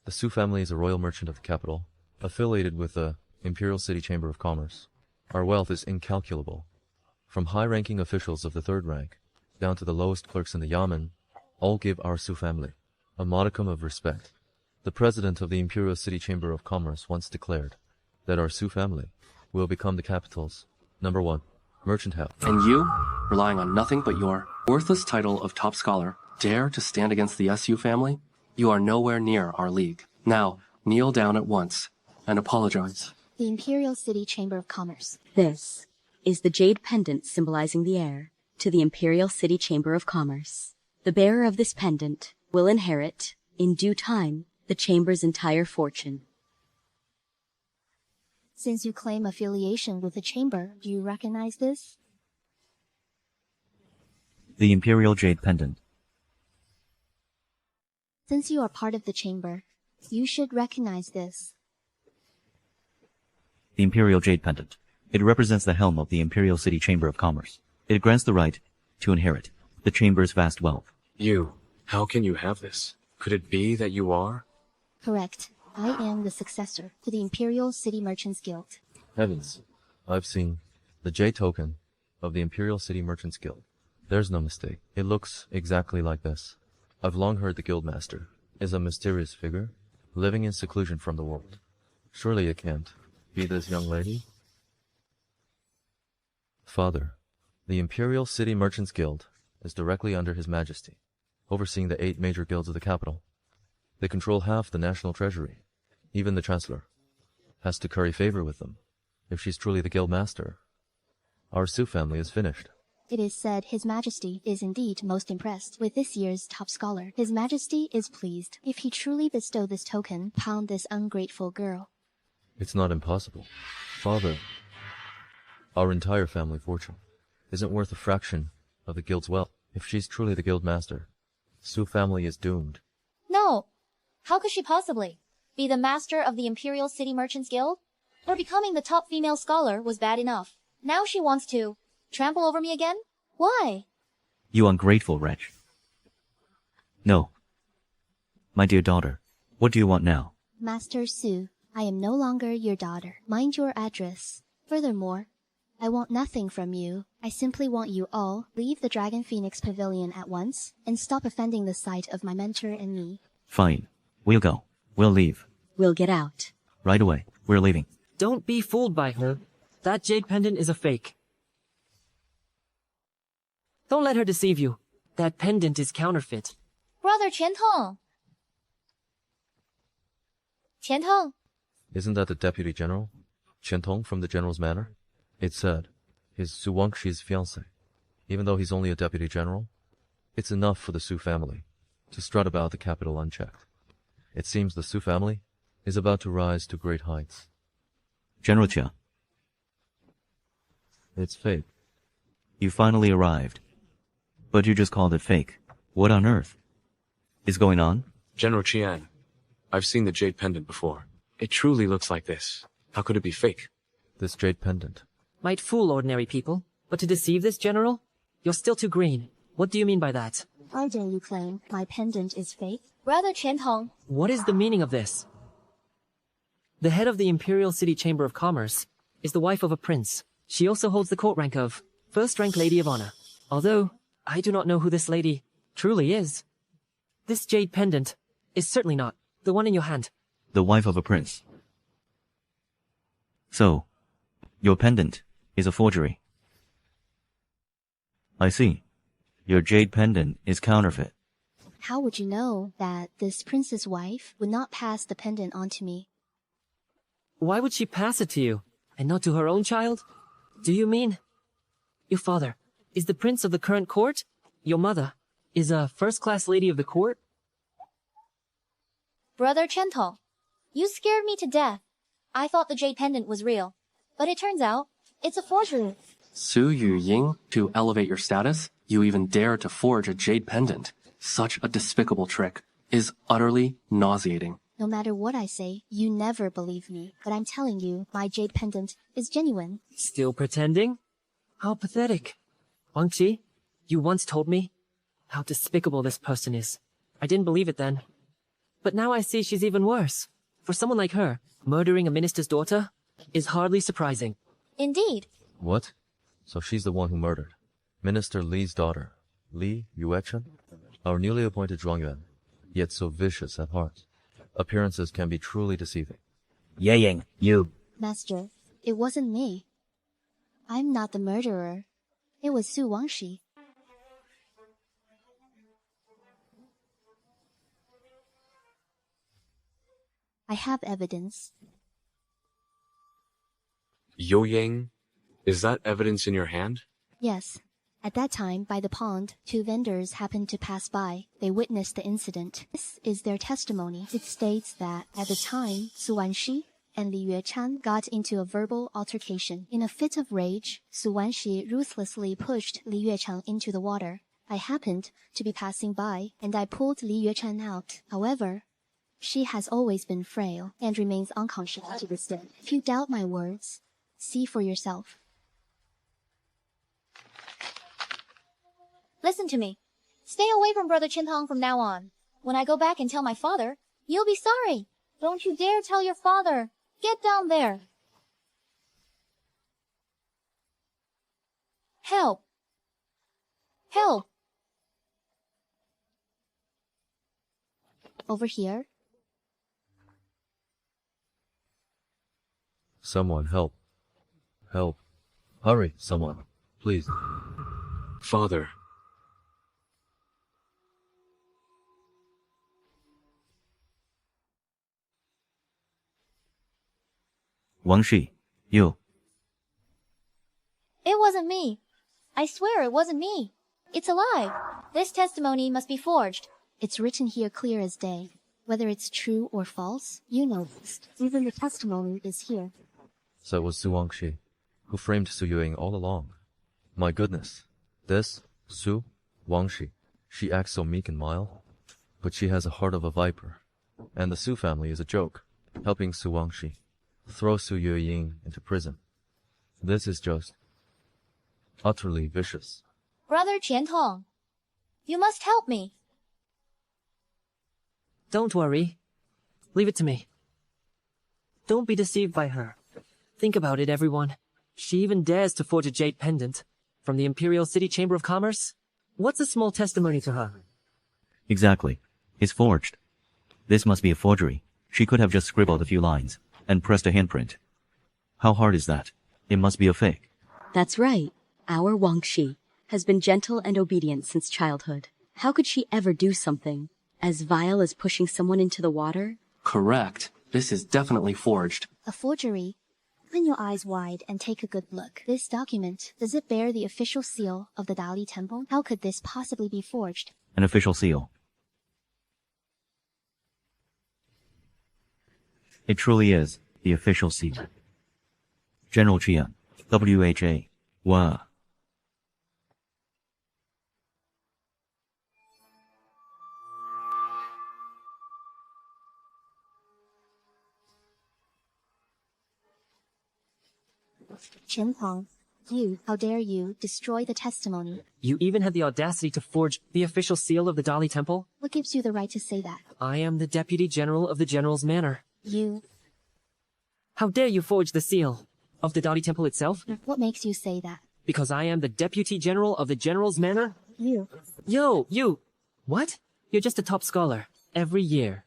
The Su family is a royal merchant of the capital, affiliated with the Imperial City Chamber of Commerce. Our wealth is incalculable. From high-ranking officials of the 3rd rank, down to the lowest clerks in the Yamen, all give our Su family a modicum of respect. The president of the Imperial City Chamber of Commerce once declared that our Su family will become the capital's #1 merchant house. And you, relying on nothing but your worthless title of top scholar, dare to stand against the SU family? You are nowhere near our league. Now, kneel down at once and apologize. The Imperial City Chamber of Commerce. This is the jade pendant symbolizing the heir to the Imperial City Chamber of Commerce. The bearer of this pendant will inherit, in due time, The chamber's entire fortune. Since you claim affiliation with the chamber, do you recognize this? The Imperial Jade Pendant. Since you are part of the chamber, you should recognize this. The Imperial Jade Pendant. It represents the helm of the Imperial City Chamber of Commerce. It grants the right to inherit the chamber's vast wealth. How can you have this? Could it be that you are? Correct. I am the successor to the Imperial City Merchants Guild. Heavens, I've seen the J token of the Imperial City Merchants Guild. There's no mistake. It looks exactly like this. I've long heard the Guildmaster is a mysterious figure, living in seclusion from the world. Surely it can't be this young lady? Father, the Imperial City Merchants Guild is directly under His Majesty, overseeing the 8 major guilds of the capital. They control half the national treasury. Even the Chancellor has to curry favor with them. If she's truly the Guildmaster, our Su family is finished. It is said His Majesty is indeed most impressed with this year's top scholar. His Majesty is pleased. If he truly bestow this token, pound this ungrateful girl. It's not impossible. Father, our entire family fortune isn't worth a fraction of the guild's wealth. If she's truly the Guildmaster, Su family is doomed. No! How could she possibly be the master of the Imperial City Merchants Guild? Her becoming the top female scholar was bad enough. Now she wants to trample over me again? Why? You ungrateful wretch. No. My dear daughter, what do you want now? Master Su, I am no longer your daughter. Mind your address. Furthermore, I want nothing from you. I simply want you all leave the Dragon Phoenix Pavilion at once and stop offending the sight of my mentor and me. Fine. We'll go. We'll leave. We'll get out. Right away. We're leaving. Don't be fooled by her. That jade pendant is a fake. Don't let her deceive you. That pendant is counterfeit. Brother Qiantong! Qiantong! Isn't that the Deputy General, Qian Tong from the General's Manor? It said, he's Su Wangshi's fiancé. Even though he's only a Deputy General, it's enough for the Su family to strut about the capital unchecked. It seems the Su family is about to rise to great heights. General Xia, It's fate. you finally arrived. But you just called it fake. What on earth is going on? General Qian, I've seen the jade pendant before. It truly looks like this. How could it be fake? This jade pendant. Might fool ordinary people, but to deceive this general? You're still too green. What do you mean by that? Why dare you claim my pendant is fake? Brother Qiantong! What is the meaning of this? The head of the Imperial City Chamber of Commerce is the wife of a prince. She also holds the court rank of first-rank Lady of Honor. Although, I do not know who this lady truly is. This jade pendant is certainly not the one in your hand. The wife of a prince. So, your pendant is a forgery. I see. Your jade pendant is counterfeit. How would you know that this prince's wife would not pass the pendant on to me? Why would she pass it to you, and not to her own child? Do you mean your father is the prince of the current court? Your mother is a first-class lady of the court? Brother Qiantong, you scared me to death. I thought the jade pendant was real, but it turns out it's a forgery. Su Yuying, to elevate your status, you even dare to forge a jade pendant. Such a despicable trick is utterly nauseating. No matter what I say, you never believe me. But I'm telling you, my jade pendant is genuine. Still pretending? How pathetic. Wang Qi, you once told me how despicable this person is. I didn't believe it then. But now I see she's even worse. For someone like her, murdering a minister's daughter is hardly surprising. Indeed. What? So she's the one who murdered Minister Li's daughter, Li Yuechen? Our newly appointed Zhuangyuan, yet so vicious at heart. Appearances can be truly deceiving. Yeying, you. Master, it wasn't me. I'm not the murderer. It was Su Wangshi. I have evidence. Yo Yang, is that evidence in your hand? Yes, At that time, by the pond, 2 vendors happened to pass by. They witnessed the incident. This is their testimony. It states that, at the time, Su Wanxi and Li Yuechan got into a verbal altercation. In a fit of rage, Su Wanxi ruthlessly pushed Li Yuechan into the water. I happened to be passing by, and I pulled Li Yuechan out. However, she has always been frail and remains unconscious to this day. If you doubt my words, see for yourself. Listen to me. Stay away from Brother Qintong from now on. When I go back and tell my father, you'll be sorry. Don't you dare tell your father. Get down there. Help. Help. Over here. Someone help. Help. Hurry, someone. Please. Father. Wang Shi, you. It wasn't me. I swear it wasn't me. It's a lie. This testimony must be forged. It's written here clear as day. Whether it's true or false, you know best. Even the testimony is here. So it was Su Wangxi, who framed Su Yueying all along. My goodness. This, Su Wangxi, she acts so meek and mild, but she has a heart of a viper. And the Su family is a joke, helping Su Wangxi throw Su Yueying into prison. This is just utterly vicious. Brother Qiantong, you must help me. Don't worry. Leave it to me. Don't be deceived by her. Think about it, everyone. She even dares to forge a jade pendant from the Imperial City Chamber of Commerce? What's a small testimony to her? Exactly. It's forged. This must be a forgery. She could have just scribbled a few lines and pressed a handprint. How hard is that? It must be a fake. That's right. Our Wang Shi has been gentle and obedient since childhood. How could she ever do something as vile as pushing someone into the water? Correct. This is definitely forged. A forgery? Open your eyes wide and take a good look. This document, does it bear the official seal of the Dali Temple? How could this possibly be forged? An official seal. It truly is the official seal. General Xia, WHA, Wa. Qiantong, you, how dare you, destroy the testimony? You even had the audacity to forge the official seal of the Dali Temple? What gives you the right to say that? I am the Deputy General of the General's Manor. You. How dare you forge the seal of the Dali Temple itself? What makes you say that? Because I am the Deputy General of the General's Manor? You. Yo, you! What? You're just a top scholar. Every year,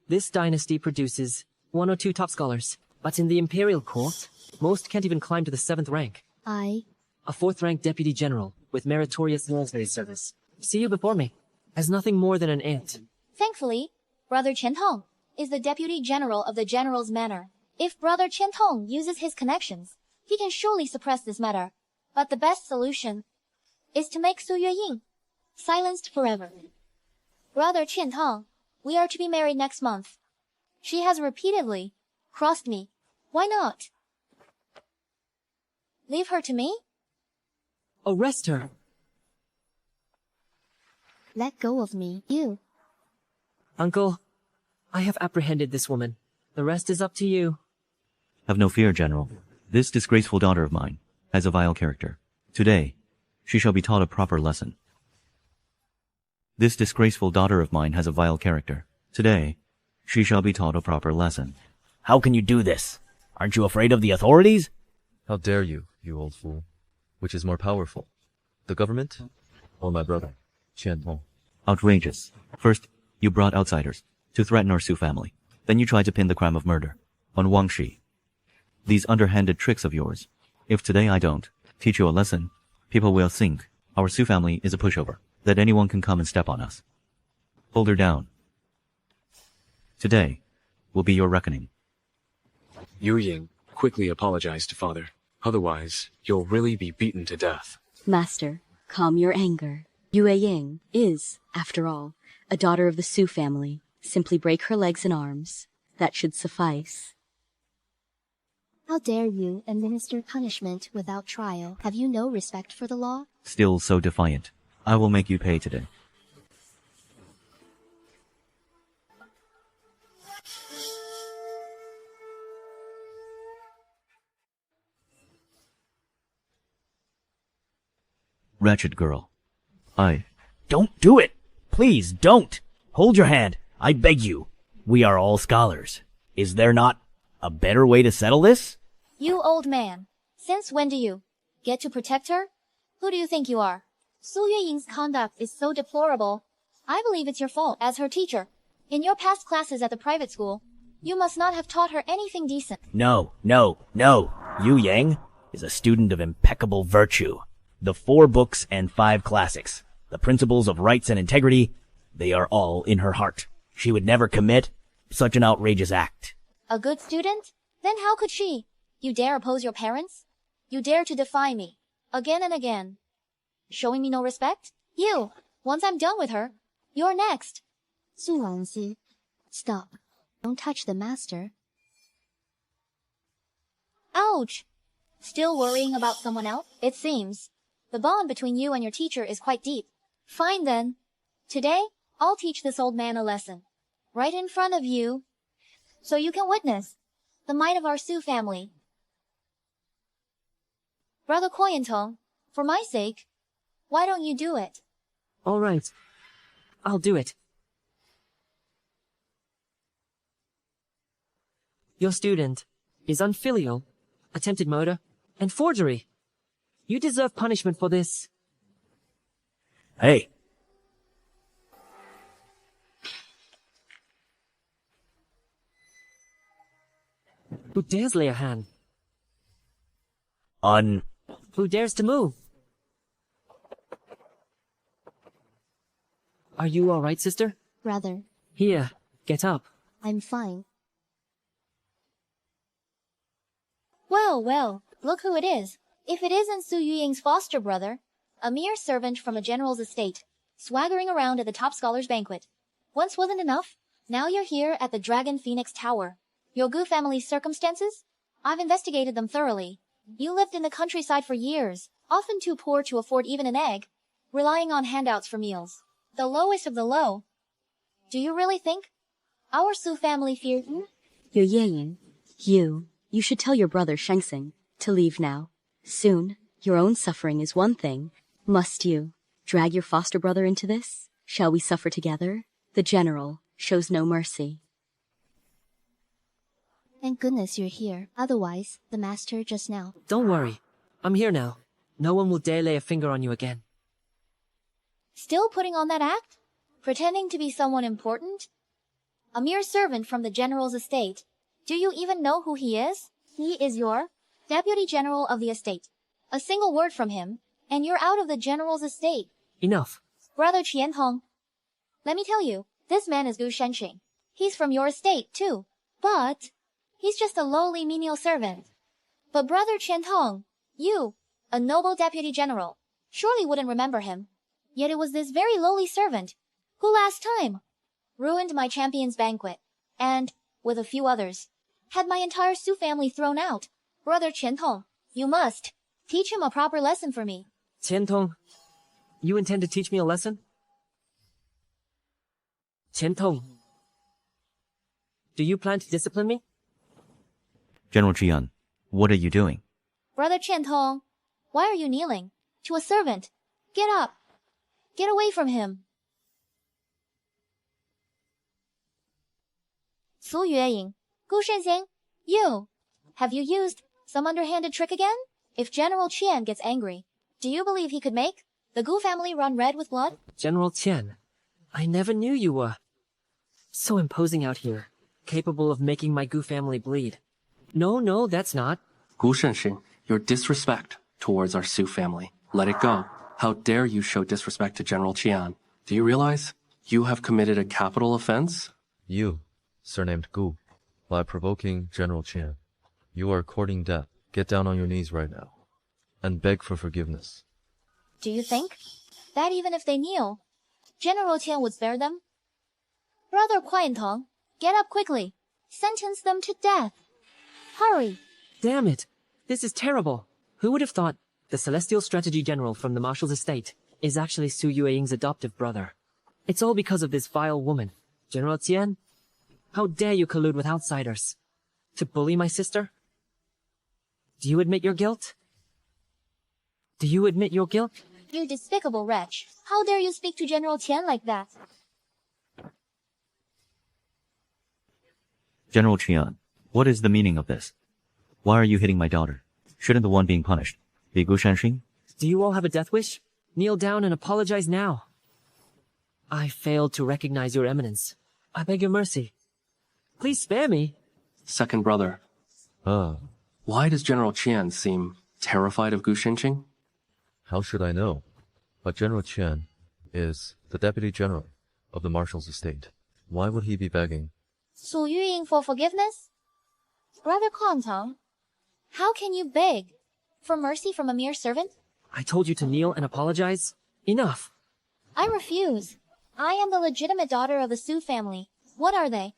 this dynasty produces 1 or 2 top scholars. But in the Imperial Court, most can't even climb to the 7th rank. A 4th rank Deputy General with meritorious military service. See you before me, as nothing more than an ant. Thankfully, Brother Qiantong is the Deputy General of the General's Manor. If Brother Qiantong uses his connections, he can surely suppress this matter. But the best solution is to make Su Yueying silenced forever. Brother Qiantong, we are to be married next month. She has repeatedly crossed me. Why not? Leave her to me? Arrest her. Let go of me, you. Uncle, I have apprehended this woman. The rest is up to you. Have no fear, General. This disgraceful daughter of mine has a vile character. Today, she shall be taught a proper lesson. This disgraceful daughter of mine has a vile character. Today, she shall be taught a proper lesson. How can you do this? Aren't you afraid of the authorities? How dare you, you old fool? Which is more powerful, the government or my brother, Qiantong? Outrageous. First, you brought outsiders to threaten our Su family. Then you tried to pin the crime of murder on Wang Shi. These underhanded tricks of yours. If today I don't teach you a lesson, people will think our Su family is a pushover, that anyone can come and step on us. Hold her down. Today will be your reckoning. Yu Ying, quickly apologize to father. Otherwise, you'll really be beaten to death. Master, Calm your anger. Yue Ying is, after all, a daughter of the Su family. Simply break her legs and arms. That should suffice. How dare you administer punishment without trial? Have you no respect for the law? Still so defiant. I will make you pay today. Wretched girl. Don't do it! Please, don't! Hold your hand. I beg you. We are all scholars. Is there not a better way to settle this? You old man. Since when do you get to protect her? Who do you think you are? Su Yueying's conduct is so deplorable. I believe it's your fault as her teacher. In your past classes at the private school, you must not have taught her anything decent. No. Yu Yang is a student of impeccable virtue. The 4 books and 5 classics, the principles of rights and integrity, they are all in her heart. She would never commit such an outrageous act. A good student? Then how could she? You dare oppose your parents? You dare to defy me, again and again. Showing me no respect? You, once I'm done with her, you're next. Su Wangzi, stop. Don't touch the master. Ouch! Still worrying about someone else? It seems. The bond between you and your teacher is quite deep. Fine then. Today, I'll teach this old man a lesson. Right in front of you. So you can witness the might of our Su family. Brother Koyentong, for my sake, why don't you do it? All right. I'll do it. Your student is unfilial, attempted murder, and forgery. You deserve punishment for this. Hey, Who dares lay a hand? Who dares to move? Are you all right, sister? Brother, Here, get up. I'm fine. Well, look who it is. If it isn't Su Yuying's foster brother, a mere servant from a general's estate, swaggering around at the top scholars' banquet. Once wasn't enough, now you're here at the Dragon Phoenix Tower. Your Gu family's circumstances? I've investigated them thoroughly. You lived in the countryside for years, often too poor to afford even an egg, relying on handouts for meals. The lowest of the low. Do you really think our Su family fears? Yu Ying, you should tell your brother Shengxing to leave now. Soon, your own suffering is one thing. Must you drag your foster brother into this? Shall we suffer together? The general shows no mercy. Thank goodness you're here. Otherwise, the master just now. Don't worry. I'm here now. No one will dare lay a finger on you again. Still putting on that act? Pretending to be someone important? A mere servant from the general's estate. Do you even know who he is? He is your deputy general of the estate. A single word from him, and you're out of the general's estate. Enough. Brother Qiantong, let me tell you, this man is Gu Shenxing. He's from your estate, too. But he's just a lowly menial servant. But Brother Qiantong, you, a noble deputy general, surely wouldn't remember him. Yet it was this very lowly servant who last time ruined my champion's banquet, and, with a few others, had my entire Su family thrown out. Brother Qiantong, you must teach him a proper lesson for me. Qiantong, you intend to teach me a lesson? Qiantong, do you plan to discipline me? General Qian, what are you doing? Brother Qiantong, why are you kneeling? To a servant. Get up. Get away from him. Su Yueying, Gu Shenxing, you. Have you used some underhanded trick again? If General Qian gets angry, do you believe he could make the Gu family run red with blood? General Qian, I never knew you were so imposing out here, capable of making my Gu family bleed. No, that's not. Gu Shenxing, your disrespect towards our Su family. Let it go. How dare you show disrespect to General Qian? Do you realize you have committed a capital offense? You, surnamed Gu, by provoking General Qian, you are courting death. Get down on your knees right now and beg for forgiveness. Do you think that even if they kneel, General Tian would spare them? Brother Qiantong, get up quickly. Sentence them to death. Hurry. Damn it. This is terrible. Who would have thought the Celestial Strategy General from the Marshal's estate is actually Su Yueying's adoptive brother? It's all because of this vile woman. General Tian, how dare you collude with outsiders? To bully my sister? Do you admit your guilt? Do you admit your guilt? You despicable wretch. How dare you speak to General Tian like that? General Qian, what is the meaning of this? Why are you hitting my daughter? Shouldn't the one being punished be Gu Shanxing? Do you all have a death wish? Kneel down and apologize now. I failed to recognize your eminence. I beg your mercy. Please spare me. Second brother, why does General Qian seem terrified of Gu Shanxing? How should I know? But General Qian is the Deputy General of the Marshal's estate. Why would he be begging? Su Yuying for forgiveness? Brother Qiantong, how can you beg for mercy from a mere servant? I told you to kneel and apologize. Enough. I refuse. I am the legitimate daughter of the Su family. What are they?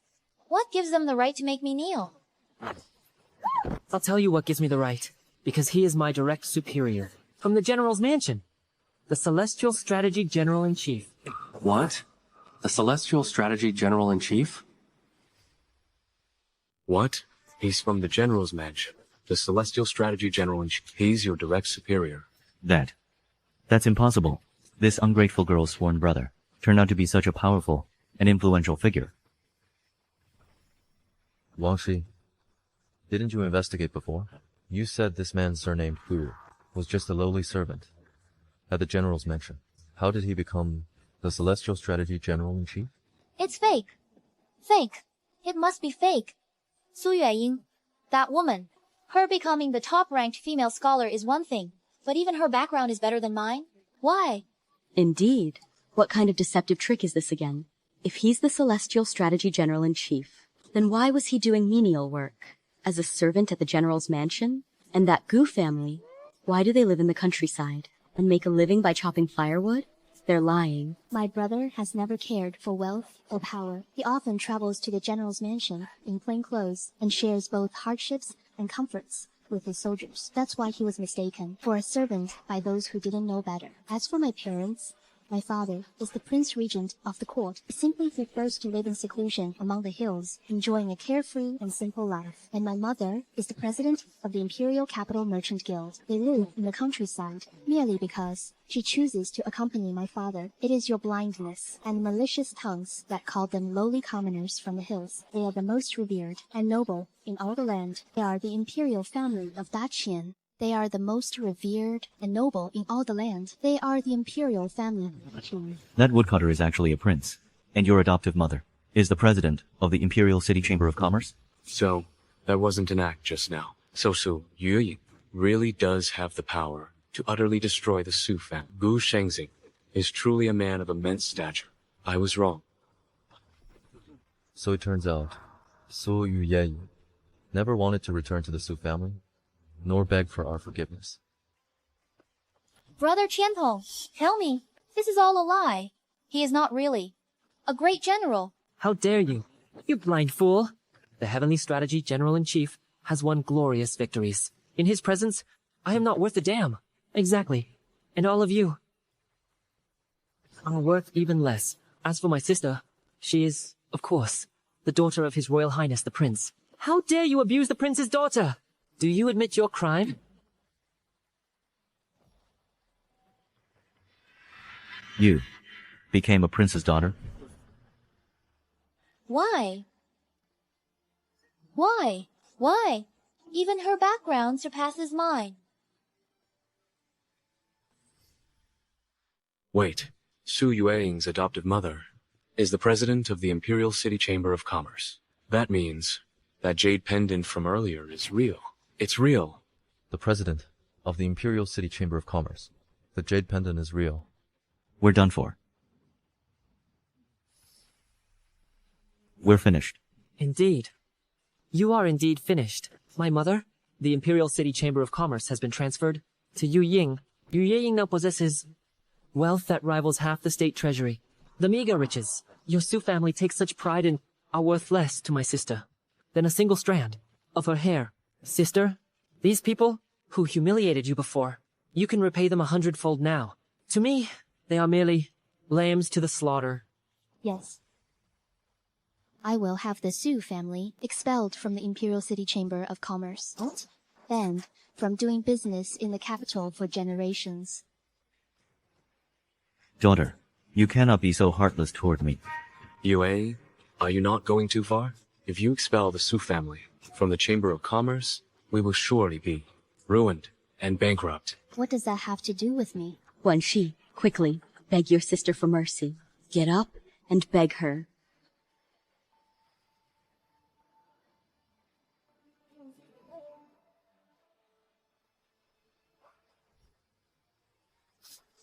What gives them the right to make me kneel? I'll tell you what gives me the right. Because he is my direct superior. From the General's mansion. The Celestial Strategy General-in-Chief. What? The Celestial Strategy General-in-Chief? What? He's from the General's mansion. The Celestial Strategy General-in-Chief. He's your direct superior. That's impossible. This ungrateful girl's sworn brother turned out to be such a powerful and influential figure. Wang Shi, didn't you investigate before? You said this man surnamed Gu was just a lowly servant at the General's mansion. How did he become the Celestial Strategy General-in-Chief? It's fake. Fake. It must be fake. Su Yueying, that woman, her becoming the top-ranked female scholar is one thing, but even her background is better than mine. Why? Indeed. What kind of deceptive trick is this again? If he's the Celestial Strategy General-in-Chief, then why was he doing menial work? As a servant at the General's mansion? And that Gu family? Why do they live in the countryside and make a living by chopping firewood? They're lying. My brother has never cared for wealth or power. He often travels to the general's mansion in plain clothes and shares both hardships and comforts with his soldiers. That's why he was mistaken for a servant by those who didn't know better. As for my parents, my father is the Prince Regent of the court. He simply prefers to live in seclusion among the hills, enjoying a carefree and simple life. And my mother is the president of the Imperial Capital Merchant Guild. They live in the countryside merely because she chooses to accompany my father. It is your blindness and malicious tongues that call them lowly commoners from the hills. They are the most revered and noble in all the land. They are the imperial family of Daqian. They are the most revered and noble in all the land. They are the imperial family. That woodcutter is actually a prince, and your adoptive mother is the president of the Imperial City Chamber of Commerce? So, that wasn't an act just now. So Su Yueying really does have the power to utterly destroy the Su family. Gu Shanxing is truly a man of immense stature. I was wrong. So it turns out, Su Yueying never wanted to return to the Su family, nor beg for our forgiveness. Brother Qiantong, tell me, this is all a lie. He is not really a great general. How dare you? You blind fool! The Heavenly Strategy General-in-Chief has won glorious victories. In his presence, I am not worth a damn. Exactly. And all of you are worth even less. As for my sister, she is, of course, the daughter of His Royal Highness the Prince. How dare you abuse the Prince's daughter? Do you admit your crime? You became a prince's daughter? Why? Why? Why? Even her background surpasses mine. Wait, Su Yueying's adoptive mother is the president of the Imperial City Chamber of Commerce. That means that jade pendant from earlier is real. It's real. The president of the Imperial City Chamber of Commerce. The jade pendant is real. We're done for. We're finished. Indeed. You are indeed finished. My mother, the Imperial City Chamber of Commerce, has been transferred to Yu Ying Yu Yeying now possesses wealth that rivals half the state treasury. The meager riches your Su family takes such pride in are worth less to my sister than a single strand of her hair. Sister, these people who humiliated you before, you can repay them 100-fold now. To me, they are merely lambs to the slaughter. Yes. I will have the Su family expelled from the Imperial City Chamber of Commerce. What? Banned from doing business in the capital for generations. Daughter, you cannot be so heartless toward me. Yue, are you not going too far? If you expel the Su family from the Chamber of Commerce, we will surely be ruined and bankrupt. What does that have to do with me? Wan Shi, quickly, beg your sister for mercy. Get up and beg her.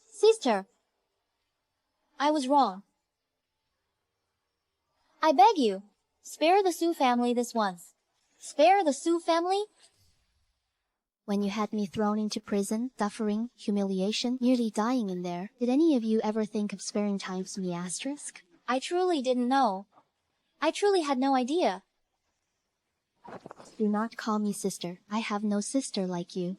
Sister, I was wrong. I beg you, spare the Su family this once. Spare the Su family? When you had me thrown into prison, suffering, humiliation, nearly dying in there, did any of you ever think of sparing time to me asterisk? I truly didn't know. I truly had no idea. Do not call me sister. I have no sister like you.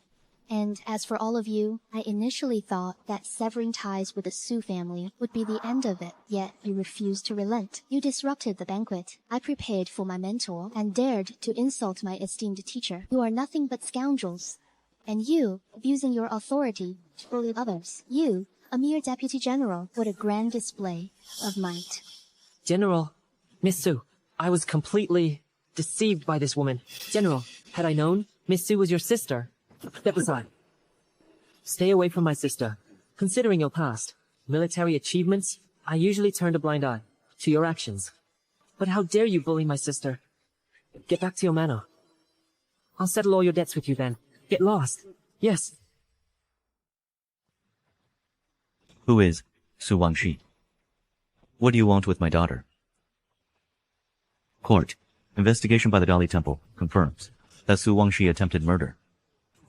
And as for all of you, I initially thought that severing ties with the Su family would be the end of it, yet you refused to relent. You disrupted the banquet. I prepared for my mentor and dared to insult my esteemed teacher. You are nothing but scoundrels. And you, abusing your authority to bully others. You, a mere deputy general, what a grand display of might. General, Miss Su, I was completely deceived by this woman. General, had I known Miss Su was your sister, step aside. Stay away from my sister. Considering your past military achievements, I usually turned a blind eye to your actions. But how dare you bully my sister? Get back to your manor. I'll settle all your debts with you then. Get lost. Yes. Who is Su Wangshi? What do you want with my daughter? Court. Investigation by the Dali Temple confirms that Su Wangshi attempted murder,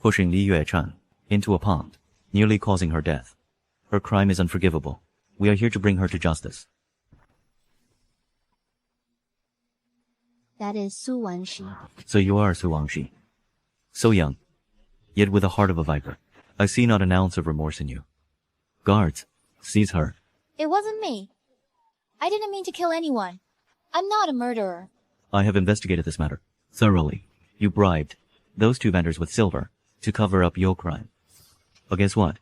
pushing Li Yuechan into a pond, nearly causing her death. Her crime is unforgivable. We are here to bring her to justice. That is Su Wanshi. So you are Su Wangshi. So young, yet with the heart of a viper. I see not an ounce of remorse in you. Guards, seize her. It wasn't me. I didn't mean to kill anyone. I'm not a murderer. I have investigated this matter thoroughly. You bribed those two vendors with silver to cover up your crime. But guess what?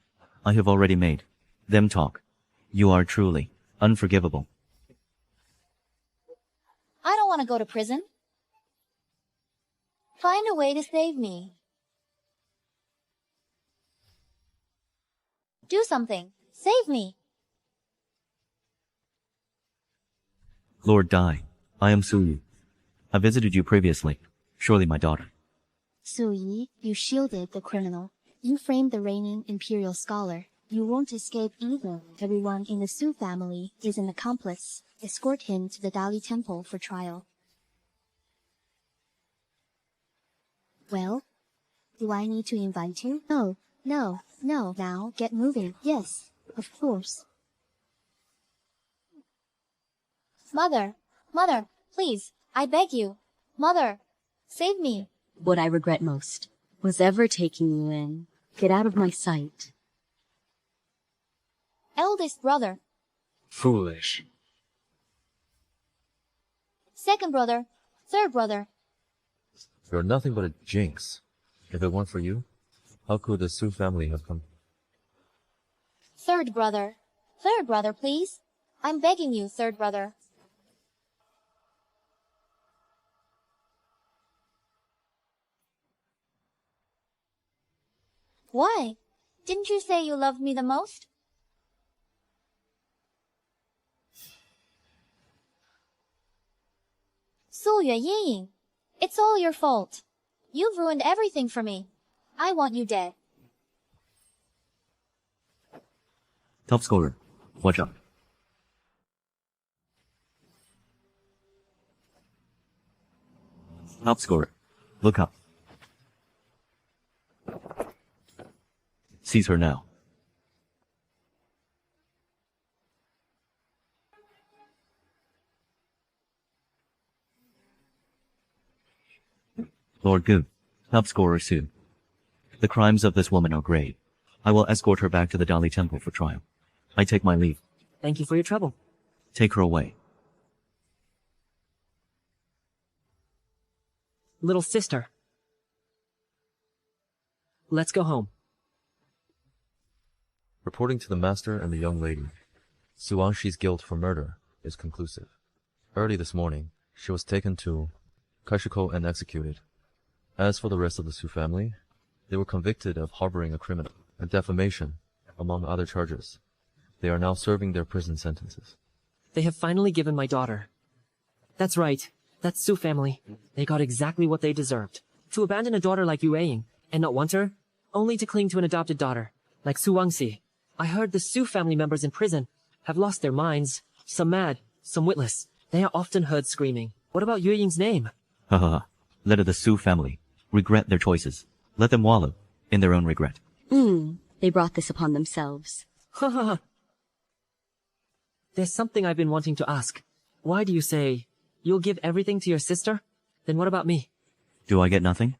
I have already made them talk. You are truly unforgivable. I don't want to go to prison. Find a way to save me. Do something. Save me. Lord Dai, I am Su Yi. I visited you previously. Surely my daughter. Su Yi, you shielded the criminal. You framed the reigning imperial scholar. You won't escape either. Everyone in the Su family is an accomplice. Escort him to the Dali Temple for trial. Well, do I need to invite you? No. Now, get moving. Yes, of course. Mother, please, I beg you. Mother, save me. What I regret most was ever taking you in. Get out of my sight. Eldest brother. Foolish. Second brother. Third brother. You're nothing but a jinx. If it weren't for you, how could the Su family have come? Third brother. Third brother, please. I'm begging you, third brother. Why? Didn't you say you loved me the most? Su Yueying, it's all your fault. You've ruined everything for me. I want you dead. Top scorer, watch out. Top scorer, look up. Seize her now. Lord Gu, top scorer Su. The crimes of this woman are grave. I will escort her back to the Dali Temple for trial. I take my leave. Thank you for your trouble. Take her away. Little sister. Let's go home. Reporting to the master and the young lady, Su Wangshi's guilt for murder is conclusive. Early this morning, she was taken to Kaishuko and executed. As for the rest of the Su family, they were convicted of harboring a criminal and defamation, among other charges. They are now serving their prison sentences. They have finally given my daughter. That's right. That Su family. They got exactly what they deserved. To abandon a daughter like Yue Ying and not want her, only to cling to an adopted daughter, like Su Wangxi. I heard the Su family members in prison have lost their minds. Some mad, some witless. They are often heard screaming. What about Yue Ying's name? Haha. Let the Su family regret their choices. Let them wallow in their own regret. They brought this upon themselves. Ha ha ha. There's something I've been wanting to ask. Why do you say you'll give everything to your sister? Then what about me? Do I get nothing?